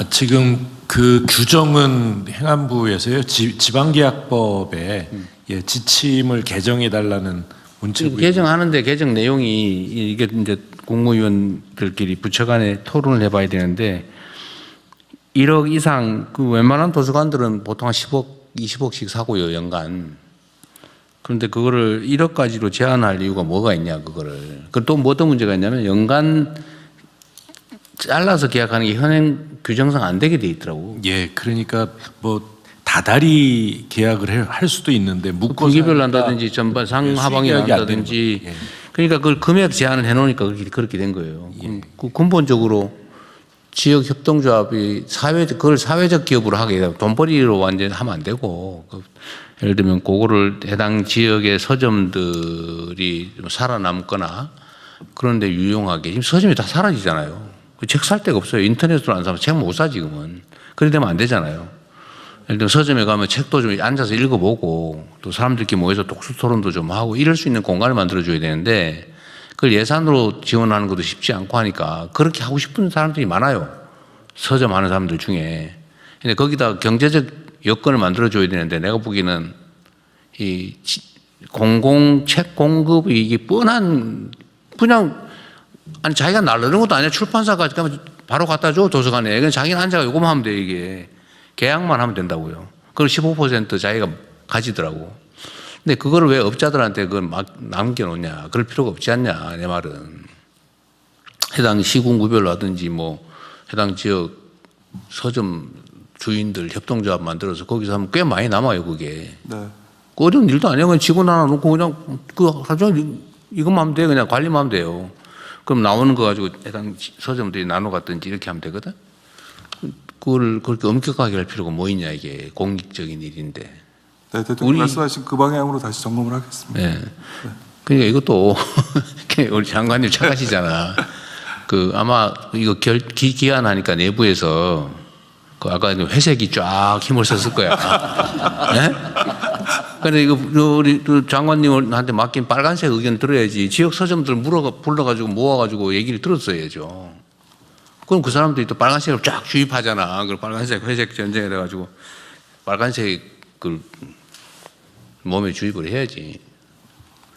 지금 그 규정은 행안부에서요 지방계약법에 지침을 개정해 달라는 문체부 개정하는데 개정 내용이 이게 이제 국무위원들끼리 부처 간에 토론을 해봐야 되는데 1억 이상 그 웬만한 도서관들은 보통 한 10억, 20억씩 사고요 연간. 그런데 그거를 1억까지로 제한할 이유가 뭐가 있냐 그거를. 그 또 뭐 어떤 문제가 있냐면 연간 잘라서 계약하는 게 현행 규정상 안 되게 돼 있더라고. 예, 그러니까 뭐 다달이 계약을 할 수도 있는데 묶어서 분기별로 한다든지 전반 상하방이 한다든지 그러니까 그걸 금액 제한을 해놓으니까 그렇게 된 거예요. 그 근본적으로 지역 협동조합이 그걸 사회적 기업으로 하게 되면 돈벌이로 완전 하면 안 되고 예를 들면 그거를 해당 지역의 서점들이 좀 살아남거나 그런데 유용하게 지금 서점이 다 사라지잖아요. 책 살 데가 없어요. 인터넷으로 안 사면 책 못 사 지금은. 그래 되면 안 되잖아요. 예를 들면 서점에 가면 책도 좀 앉아서 읽어보고 또 사람들끼리 모여서 독서 토론도 좀 하고 이럴 수 있는 공간을 만들어줘야 되는데 그걸 예산으로 지원하는 것도 쉽지 않고 하니까 그렇게 하고 싶은 사람들이 많아요. 서점 하는 사람들 중에. 근데 거기다 경제적 여건을 만들어줘야 되는데 내가 보기에는 이 공공책 공급이 이게 뻔한 그냥 아니 자기가 나르는 것도 아니야. 출판사까지 가면 바로 갖다 줘 도서관에. 그냥 자기는 앉아가 요거만 하면 돼 이게. 계약만 하면 된다고요. 그걸 15% 자기가 가지더라고. 근데 그걸 왜 업자들한테 그걸 막 남겨놓냐. 그럴 필요가 없지 않냐 내 말은. 해당 시군구별로 하든지 뭐 해당 지역 서점 주인들 협동조합 만들어서 거기서 하면 꽤 많이 남아요 그게. 네. 그 어려운 일도 아니에요. 그냥 직원 하나 놓고 그냥 그 하루 종일 이것만 하면 돼. 그냥 관리만 하면 돼요. 그럼 나오는 거 가지고 해당 서점들이 나눠 갔든지 이렇게 하면 되거든. 그걸 그렇게 엄격하게 할 필요가 뭐 있냐 이게 공익적인 일인데. 네, 대통령 말씀하신 그 방향으로 다시 점검을 하겠습니다. 네. 그러니까 이것도 우리 장관님 착하시잖아. 그 아마 이거 기한하니까 내부에서 그 아까 회색이 쫙 힘을 썼을 거야. 네? 근데 이거 우리 장관님한테 맡긴 빨간색 의견 들어야지. 지역 서점들 불러가지고 모아가지고 얘기를 들었어야죠. 그럼 그 사람들이 또 빨간색을 쫙 주입하잖아. 그 빨간색 회색 전쟁이 돼가지고 빨간색 그 몸에 주입을 해야지.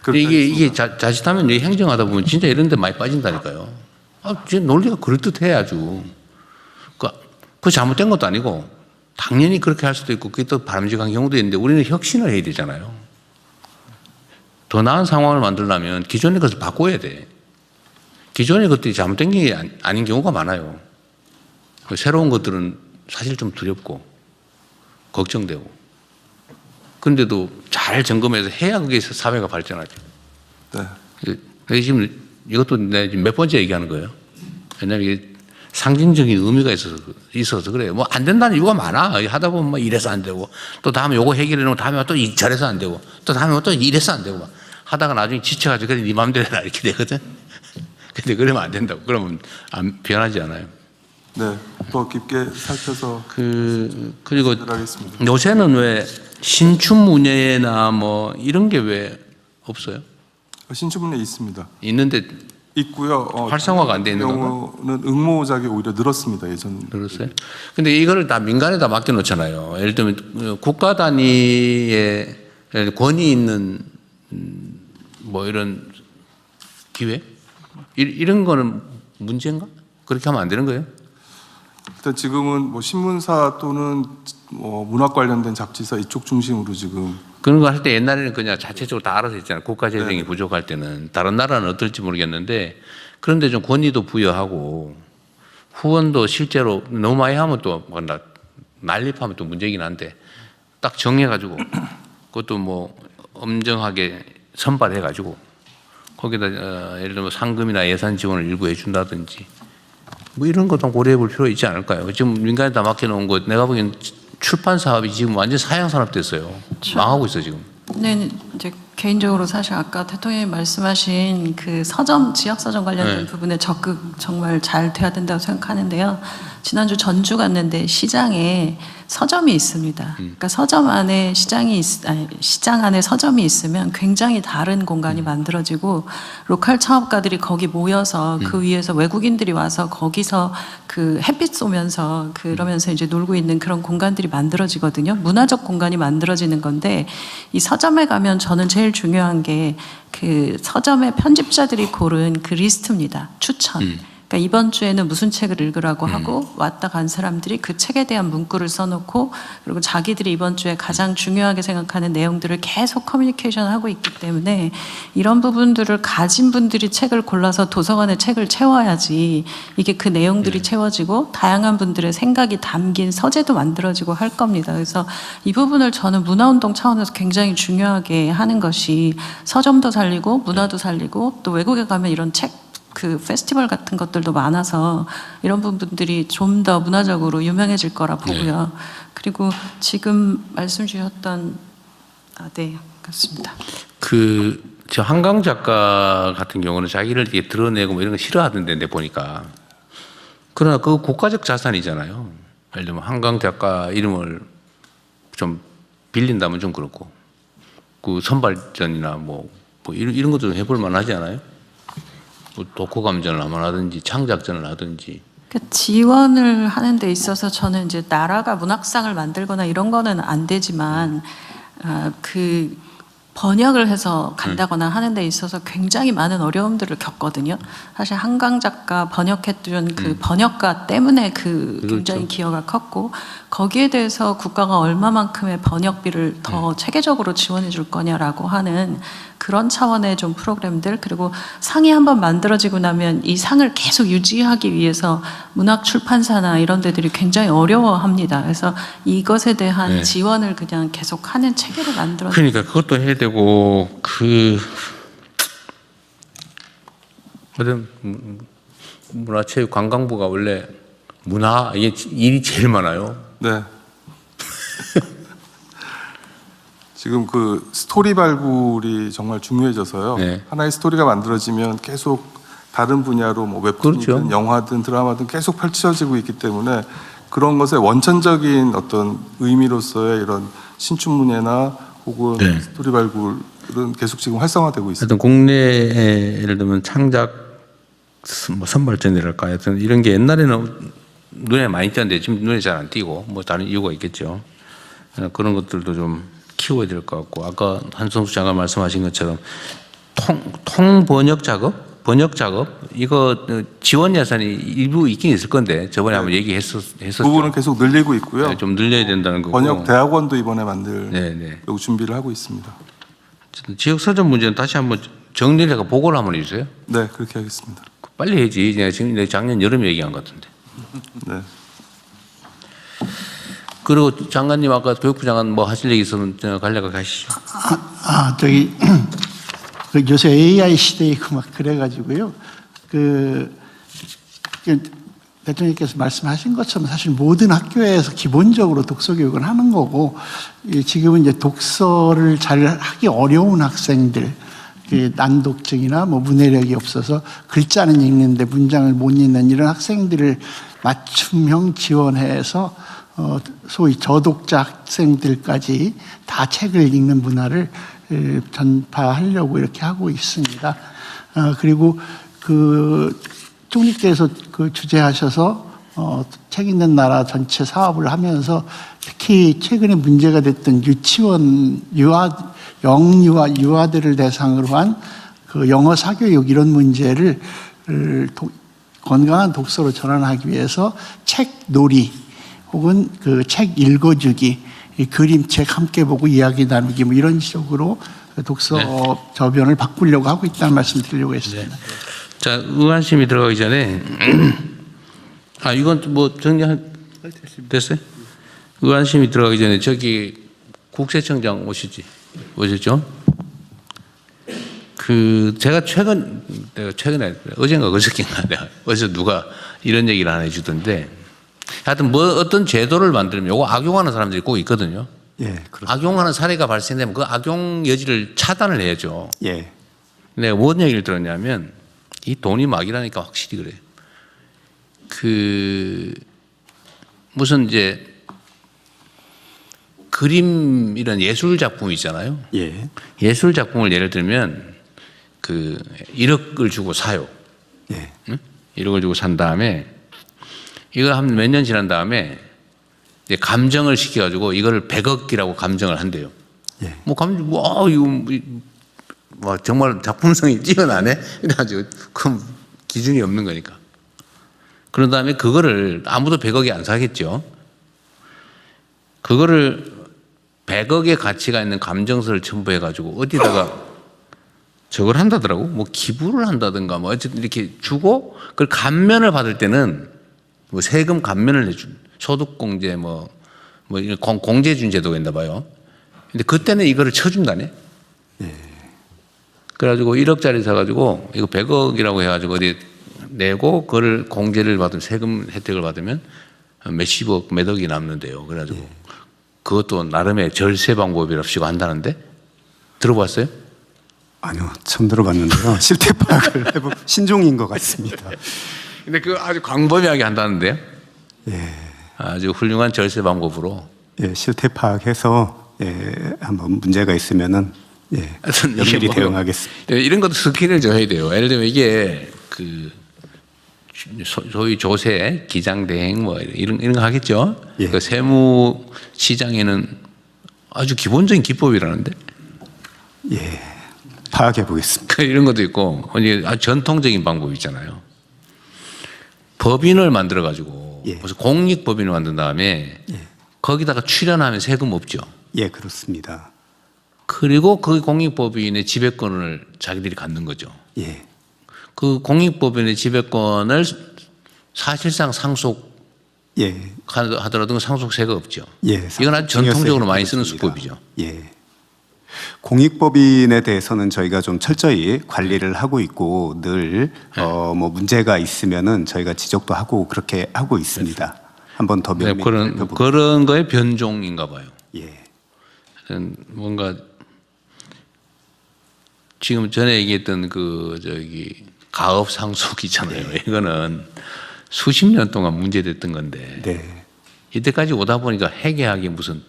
근데 이게 자칫하면 행정하다 보면 진짜 이런 데 많이 빠진다니까요. 지금 논리가 그럴듯해 아주. 그 잘못된 것도 아니고 당연히 그렇게 할 수도 있고 그게 또 바람직한 경우도 있는데 우리는 혁신을 해야 되잖아요. 더 나은 상황을 만들려면 기존의 것을 바꿔야 돼. 기존의 것들이 잘못된 게 아닌 경우가 많아요. 새로운 것들은 사실 좀 두렵고 걱정되고 그런데도 잘 점검해서 해야 그게 사회가 발전하죠. 네. 지금 이것도 내가 지금 몇 번째 얘기하는 거예요. 왜냐하면 이게 상징적인 의미가 있어서 그래요. 뭐 안 된다는 이유가 많아. 하다 보면 뭐 이래서 안 되고 또 다음에 요거 해결해 놓으면 다음에 또 저래서 안 되고 또 다음에 또 이래서 안 되고 막 하다가 나중에 지쳐가지고 그래 네 맘대로 해라 이렇게 되거든. 근데 그러면 안 된다고. 그러면 변하지 않아요. 네, 더 깊게 살펴서 그리고 하겠습니다. 요새는 왜 신춘문예나 뭐 이런 게 왜 없어요? 신춘문예 있습니다. 있는데 있고요. 활성화가 안 돼 있는 건가? 경우는 응모작이 오히려 늘었습니다. 예전. 늘었어요? 근데 이거를 다 민간에다 맡겨놓잖아요. 예를 들면 국가 단위의 권위 있는 뭐 이런 기획 이런 거는 문제인가? 그렇게 하면 안 되는 거예요? 일단 지금은 뭐 신문사 또는 뭐 문학 관련된 잡지사 이쪽 중심으로 지금 그런 거 할 때 옛날에는 그냥 자체적으로 다 알아서 했잖아요. 국가 재정이 부족할 때는. 다른 나라는 어떨지 모르겠는데 그런데 좀 권위도 부여하고 후원도 실제로 너무 많이 하면 또 난립하면 또 문제긴 한데 딱 정해가지고 그것도 뭐 엄정하게 선발해가지고 거기다 예를 들면 상금이나 예산 지원을 일부 해준다든지 뭐 이런 것도 고려해 볼 필요 있지 않을까요? 지금 민간에 다 맡겨놓은 거 내가 보기엔 출판 사업이 지금 완전 사양 산업 됐어요. 망하고 있어 지금. 네, 이제 개인적으로 사실 아까 대통령이 말씀하신 그 서점 지역 서점 관련된 부분에 적극 정말 잘 돼야 된다고 생각하는데요. 지난주 전주 갔는데 시장에 서점이 있습니다. 그러니까 서점 안에 시장 안에 서점이 있으면 굉장히 다른 공간이 만들어지고 로컬 창업가들이 거기 모여서 그 위에서 외국인들이 와서 거기서 그 햇빛 쏘면서 그러면서 이제 놀고 있는 그런 공간들이 만들어지거든요. 문화적 공간이 만들어지는 건데 이 서점에 가면 저는 제일 중요한 게 그 서점의 편집자들이 고른 그 리스트입니다. 추천. 그러니까 이번 주에는 무슨 책을 읽으라고 하고 왔다 간 사람들이 그 책에 대한 문구를 써놓고 그리고 자기들이 이번 주에 가장 중요하게 생각하는 내용들을 계속 커뮤니케이션하고 있기 때문에 이런 부분들을 가진 분들이 책을 골라서 도서관에 책을 채워야지 이게 그 내용들이 채워지고 다양한 분들의 생각이 담긴 서재도 만들어지고 할 겁니다. 그래서 이 부분을 저는 문화운동 차원에서 굉장히 중요하게 하는 것이 서점도 살리고 문화도 살리고 또 외국에 가면 이런 책 그 페스티벌 같은 것들도 많아서 이런 부분들이 좀 더 문화적으로 유명해질 거라 보고요. 그리고 지금 말씀 주셨던 네, 그렇습니다. 저 한강 작가 같은 경우는 자기를 이렇게 드러내고 뭐 이런 거 싫어하던데 내 보니까. 그러나 그거 국가적 자산이잖아요. 예를 들면 한강 작가 이름을 좀 빌린다면 좀 그렇고 그 선발전이나 뭐 이런 것도 해볼 만하지 않아요? 뭐 독후감전을 한번 하든지 창작전을 하든지. 그 지원을 하는 데 있어서 저는 이제 나라가 문학상을 만들거나 이런 거는 안 되지만 그 번역을 해서 간다거나 하는 데 있어서 굉장히 많은 어려움들을 겪거든요. 사실 한강 작가 번역했던 그 번역가 때문에 그 굉장히 기여가 컸고, 거기에 대해서 국가가 얼마만큼의 번역비를 더 체계적으로 지원해 줄 거냐라고 하는 그런 차원의 좀 프로그램들, 그리고 상이 한번 만들어지고 나면 이 상을 계속 유지하기 위해서 문학 출판사나 이런 데들이 굉장히 어려워합니다. 그래서 이것에 대한 지원을 그냥 계속 하는 체계를 만들어. 그러니까 그것도 해야 되고, 문화체육관광부가 원래 문화 이게 일이 제일 많아요. 네. 지금 그 스토리 발굴이 정말 중요해져서요. 하나의 스토리가 만들어지면 계속 다른 분야로 뭐 웹툰이든 영화든 드라마든 계속 펼쳐지고 있기 때문에 그런 것의 원천적인 어떤 의미로서의 이런 신춘문예나 혹은 스토리 발굴은 계속 지금 활성화되고 있습니다. 하여튼 국내에 예를 들면 창작 선발전이랄까 하여튼 이런 게 옛날에는 눈에 많이 띄었는데 지금 눈에 잘 안 띄고 뭐 다른 이유가 있겠죠. 그런 것들도 좀 키워야 될 것 같고, 아까 한성수 장관 말씀하신 것처럼 통번역 작업, 번역 작업 이거 지원 예산이 일부 있긴 있을 건데 저번에 한번 얘기했었죠. 부분은 계속 늘리고 있고요. 좀 늘려야 된다는 거고. 번역 대학원도 이번에 만들려고 준비를 하고 있습니다. 지역 서점 문제는 다시 한번 정리를 해서 보고를 한번 해주세요. 네, 그렇게 하겠습니다. 빨리 해야지. 내가 지금 작년 여름에 얘기한 것 같은데. 네. 그리고 장관님 아까 교육부 장관 뭐 하실 얘기 있으면 갈래가 가시죠. 저기 그 요새 AI 시대이고 막 그래가지고요. 그 대통령께서 말씀하신 것처럼 사실 모든 학교에서 기본적으로 독서 교육을 하는 거고, 지금은 이제 독서를 잘 하기 어려운 학생들, 난독증이나 뭐 문해력이 없어서 글자는 읽는데 문장을 못 읽는 이런 학생들을 맞춤형 지원해서 소위 저독자 학생들까지 다 책을 읽는 문화를 전파하려고 이렇게 하고 있습니다. 그리고 그 총리께서 그 주재하셔서 책 읽는 나라 전체 사업을 하면서 특히 최근에 문제가 됐던 유치원 유아들을 대상으로 한 그 영어 사교육 이런 문제를 건강한 독서로 전환하기 위해서 책 놀이 혹은 그 책 읽어주기, 그림책 함께 보고 이야기 나누기 뭐 이런 식으로 독서 저변을 바꾸려고 하고 있다는 말씀 드리려고 했습니다. 자, 의안심이 들어가기 전에 이건 뭐 됐어요? 의안심이 들어가기 전에 저기 국세청장 오셨죠? 제가 최근에 어젠가 그저께인가 내가 어디서 누가 이런 얘기를 하나 해주던데, 하여튼 뭐 어떤 제도를 만들면 요거 악용하는 사람들이 꼭 있거든요. 악용하는 사례가 발생되면 그 악용 여지를 차단을 해야죠. 내가 뭔 얘기를 들었냐면, 이 돈이 막이라니까 확실히 그래. 무슨 이제 그림 이런 예술 작품 있잖아요. 예술 작품을 예를 들면 1억을 주고 사요. 응? 1억을 주고 산 다음에 이걸 한 몇 년 지난 다음에 이제 감정을 시켜가지고 이거를 100억이라고 감정을 한대요. 뭐 이거 정말 작품성이 뛰어나네. 그래가지고 그 기준이 없는 거니까. 그런 다음에 그거를 아무도 100억에 안 사겠죠. 그거를 100억의 가치가 있는 감정서를 첨부해가지고 어디다가 저걸 한다더라고. 뭐 기부를 한다든가 뭐 어쨌든 이렇게 주고 그걸 감면을 받을 때는 뭐 세금 감면을 내준 소득공제 뭐 이런 공제준 제도가 있나 봐요. 근데 그때는 이거를 쳐준다네. 그래가지고 1억짜리 사가지고 이거 100억이라고 해가지고 어디 내고 그걸 공제를 받으면 세금 혜택을 받으면 몇십억 몇 억이 남는데요. 그래가지고 그것도 나름의 절세 방법이랍시고 한다는데 들어봤어요? 아니요, 처음 들어봤는데요. 실태 파악을 해보고 신종인 것 같습니다. 근데 그 아주 광범위하게 한다는데요. 아주 훌륭한 절세 방법으로. 실태 파악해서 한번 문제가 있으면은 연밀히 대응하겠습니다. 이런 것도 스킬을 좀 해야 돼요. 예를 들면 이게 소위 조세, 기장대행 뭐 이런 거 하겠죠. 그 세무시장에는 아주 기본적인 기법이라는데. 예, 파악해 보겠습니다. 이런 것도 있고 아주 전통적인 방법이 있잖아요. 법인을 만들어 가지고 무슨 공익법인을 만든 다음에 거기다가 출연하면 세금 없죠. 예, 그렇습니다. 그리고 그 공익법인의 지배권을 자기들이 갖는 거죠. 예. 그 공익법인의 지배권을 사실상 상속 하더라도 상속세가 없죠. 예, 이건 아주 전통적으로 많이 쓰는 수법이죠. 예. 공익법인에 대해서는 저희가 좀 철저히 관리를 하고 있고 늘 뭐 문제가 있으면은 저희가 지적도 하고 그렇게 하고 있습니다. 한 번 더 그런 거의 변종인가 봐요. 예. 뭔가 지금 전에 얘기했던 가업 상속이잖아요. 이거는 수십 년 동안 문제됐던 건데 이때까지 오다 보니까 회계하기 무슨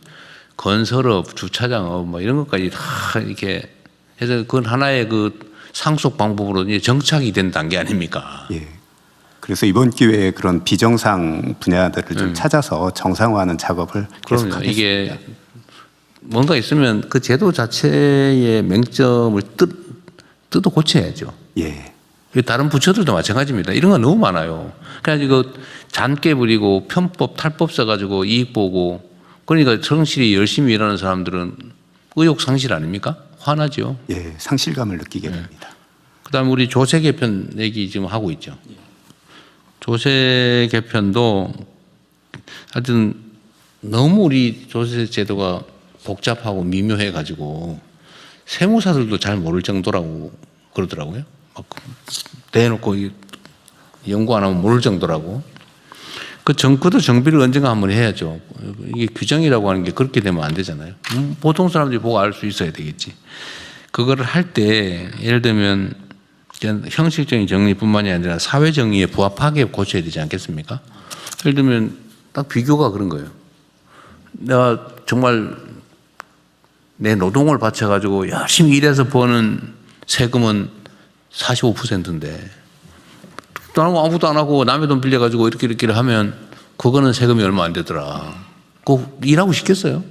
건설업, 주차장업 뭐 이런 것까지 다 이렇게 해서 그건 하나의 그 상속 방법으로 이제 정착이 된 단계 아닙니까? 예. 그래서 이번 기회에 그런 비정상 분야들을 좀 찾아서 정상화하는 작업을 계속하겠습니다. 이게 뭔가 있으면 그 제도 자체의 맹점을 뜯어 고쳐야죠. 예. 다른 부처들도 마찬가지입니다. 이런 거 너무 많아요. 그래가지고 잔깨 부리고 편법, 탈법 써가지고 이익 보고 그러니까 성실히 열심히 일하는 사람들은 의욕 상실 아닙니까? 화나죠. 예, 상실감을 느끼게 됩니다. 그다음에 우리 조세 개편 얘기 지금 하고 있죠. 조세 개편도 하여튼 너무 우리 조세 제도가 복잡하고 미묘해가지고 세무사들도 잘 모를 정도라고 그러더라고요. 막 대놓고 연구 안 하면 모를 정도라고. 그 정부도 정비를 언젠가 한번 해야죠. 이게 규정이라고 하는 게 그렇게 되면 안 되잖아요. 보통 사람들이 보고 알 수 있어야 되겠지. 그거를 할 때 예를 들면 형식적인 정리뿐만이 아니라 사회 정의에 부합하게 고쳐야 되지 않겠습니까? 예를 들면 딱 비교가 그런 거예요. 내가 정말 내 노동을 바쳐가지고 열심히 일해서 버는 세금은 45%인데 아무것도 안 하고 남의 돈 빌려가지고 이렇게 하면 그거는 세금이 얼마 안 되더라. 그거 일하고 싶겠어요?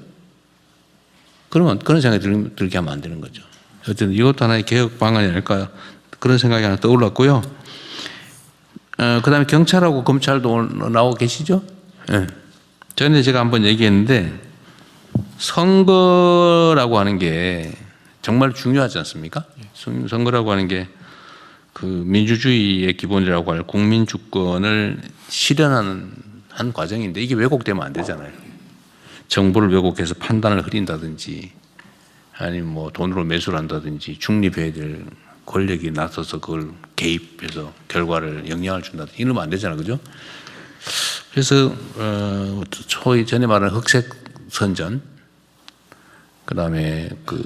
그러면 그런 생각이 들게 하면 안 되는 거죠. 어쨌든 이것도 하나의 개혁 방안이 아닐까 그런 생각이 하나 떠올랐고요. 그 다음에 경찰하고 검찰도 나오고 계시죠? 네. 전에 제가 한번 얘기했는데 선거라고 하는 게 정말 중요하지 않습니까? 선거라고 하는 게 그 민주주의의 기본이라고 할 국민 주권을 실현하는 한 과정인데 이게 왜곡되면 안 되잖아요. 정보를 왜곡해서 판단을 흐린다든지 아니면 뭐 돈으로 매수를 한다든지 중립해야 될 권력이 나서서 그걸 개입해서 결과를 영향을 준다든지 이러면 안 되잖아요. 그죠? 그래서 소위 전에 말하는 흑색 선전 그 다음에 그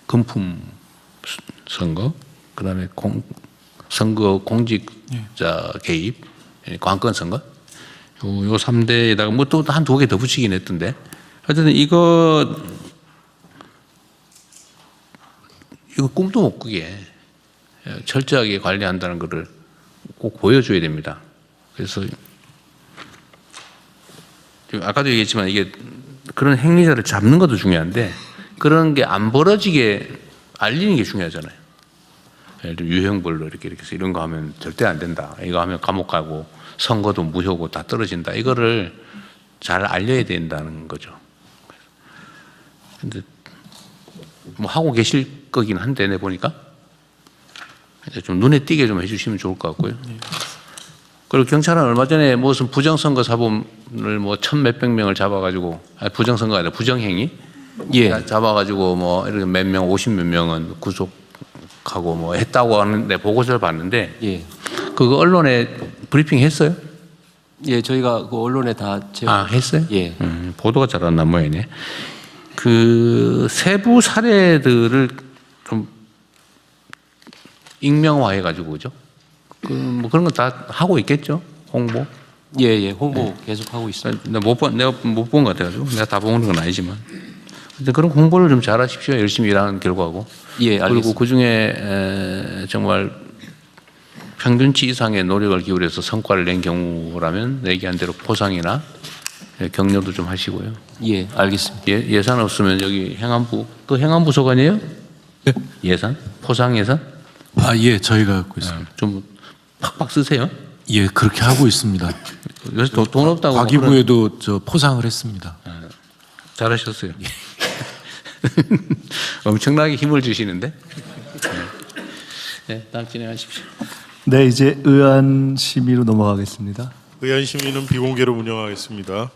금품 선거 그 다음에 선거 공직자 개입 관건 선거 요 3대에다가 뭐 또 한 2개 더 붙이긴 했던데 하여튼 이거 꿈도 못 꾸게 철저하게 관리한다는 것을 꼭 보여줘야 됩니다. 그래서 아까도 얘기했지만 이게 그런 행위자를 잡는 것도 중요한데 그런 게 안 벌어지게 알리는 게 중요하잖아요. 예를 들어 유형별로 이렇게 해서 이런 거 하면 절대 안 된다. 이거 하면 감옥 가고 선거도 무효고 다 떨어진다. 이거를 잘 알려야 된다는 거죠. 근데 뭐 하고 계실 거긴 한데 내 보니까 좀 눈에 띄게 좀 해주시면 좋을 것 같고요. 그리고 경찰은 얼마 전에 무슨 부정선거 사범을 뭐 1,000몇백 명을 잡아가지고 부정선거가 아니라 부정행위 잡아가지고 뭐 이렇게 몇 명 50몇 명은 구속하고 뭐 했다고 하는데 보고서를 봤는데 그거 언론에 브리핑 했어요? 예, 저희가 그 언론에 다 했어요? 예. 보도가 잘 안 난 모양이네. 그 세부 사례들을 좀 익명화해 가지고 그죠? 그 뭐 그런 거 다 하고 있겠죠? 홍보? 예, 홍보 계속 하고 있어요. 내가 못 본 것 같아가지고 내가 다 보는 건 아니지만. 근데 그런 홍보를 좀 잘하십시오. 열심히 일하는 결과고. 예, 알겠습니다. 그리고 그 중에 정말 평균치 이상의 노력을 기울여서 성과를 낸 경우라면 얘기한 대로 포상이나 격려도 좀 하시고요. 예, 알겠습니다. 예산 없으면 여기 행안부, 또 행안부 소관이에요? 네. 예산? 포상 예산? 예, 저희가 갖고 있습니다. 좀 팍팍 쓰세요. 예, 그렇게 하고 있습니다. 요새 돈 없다고. 과기부에도 저 포상을 했습니다. 잘하셨어요. 엄청나게 힘을 주시는데. 네, 다음 진행하십시오. 네, 이제 의안 심의로 넘어가겠습니다. 의안 심의는 비공개로 운영하겠습니다.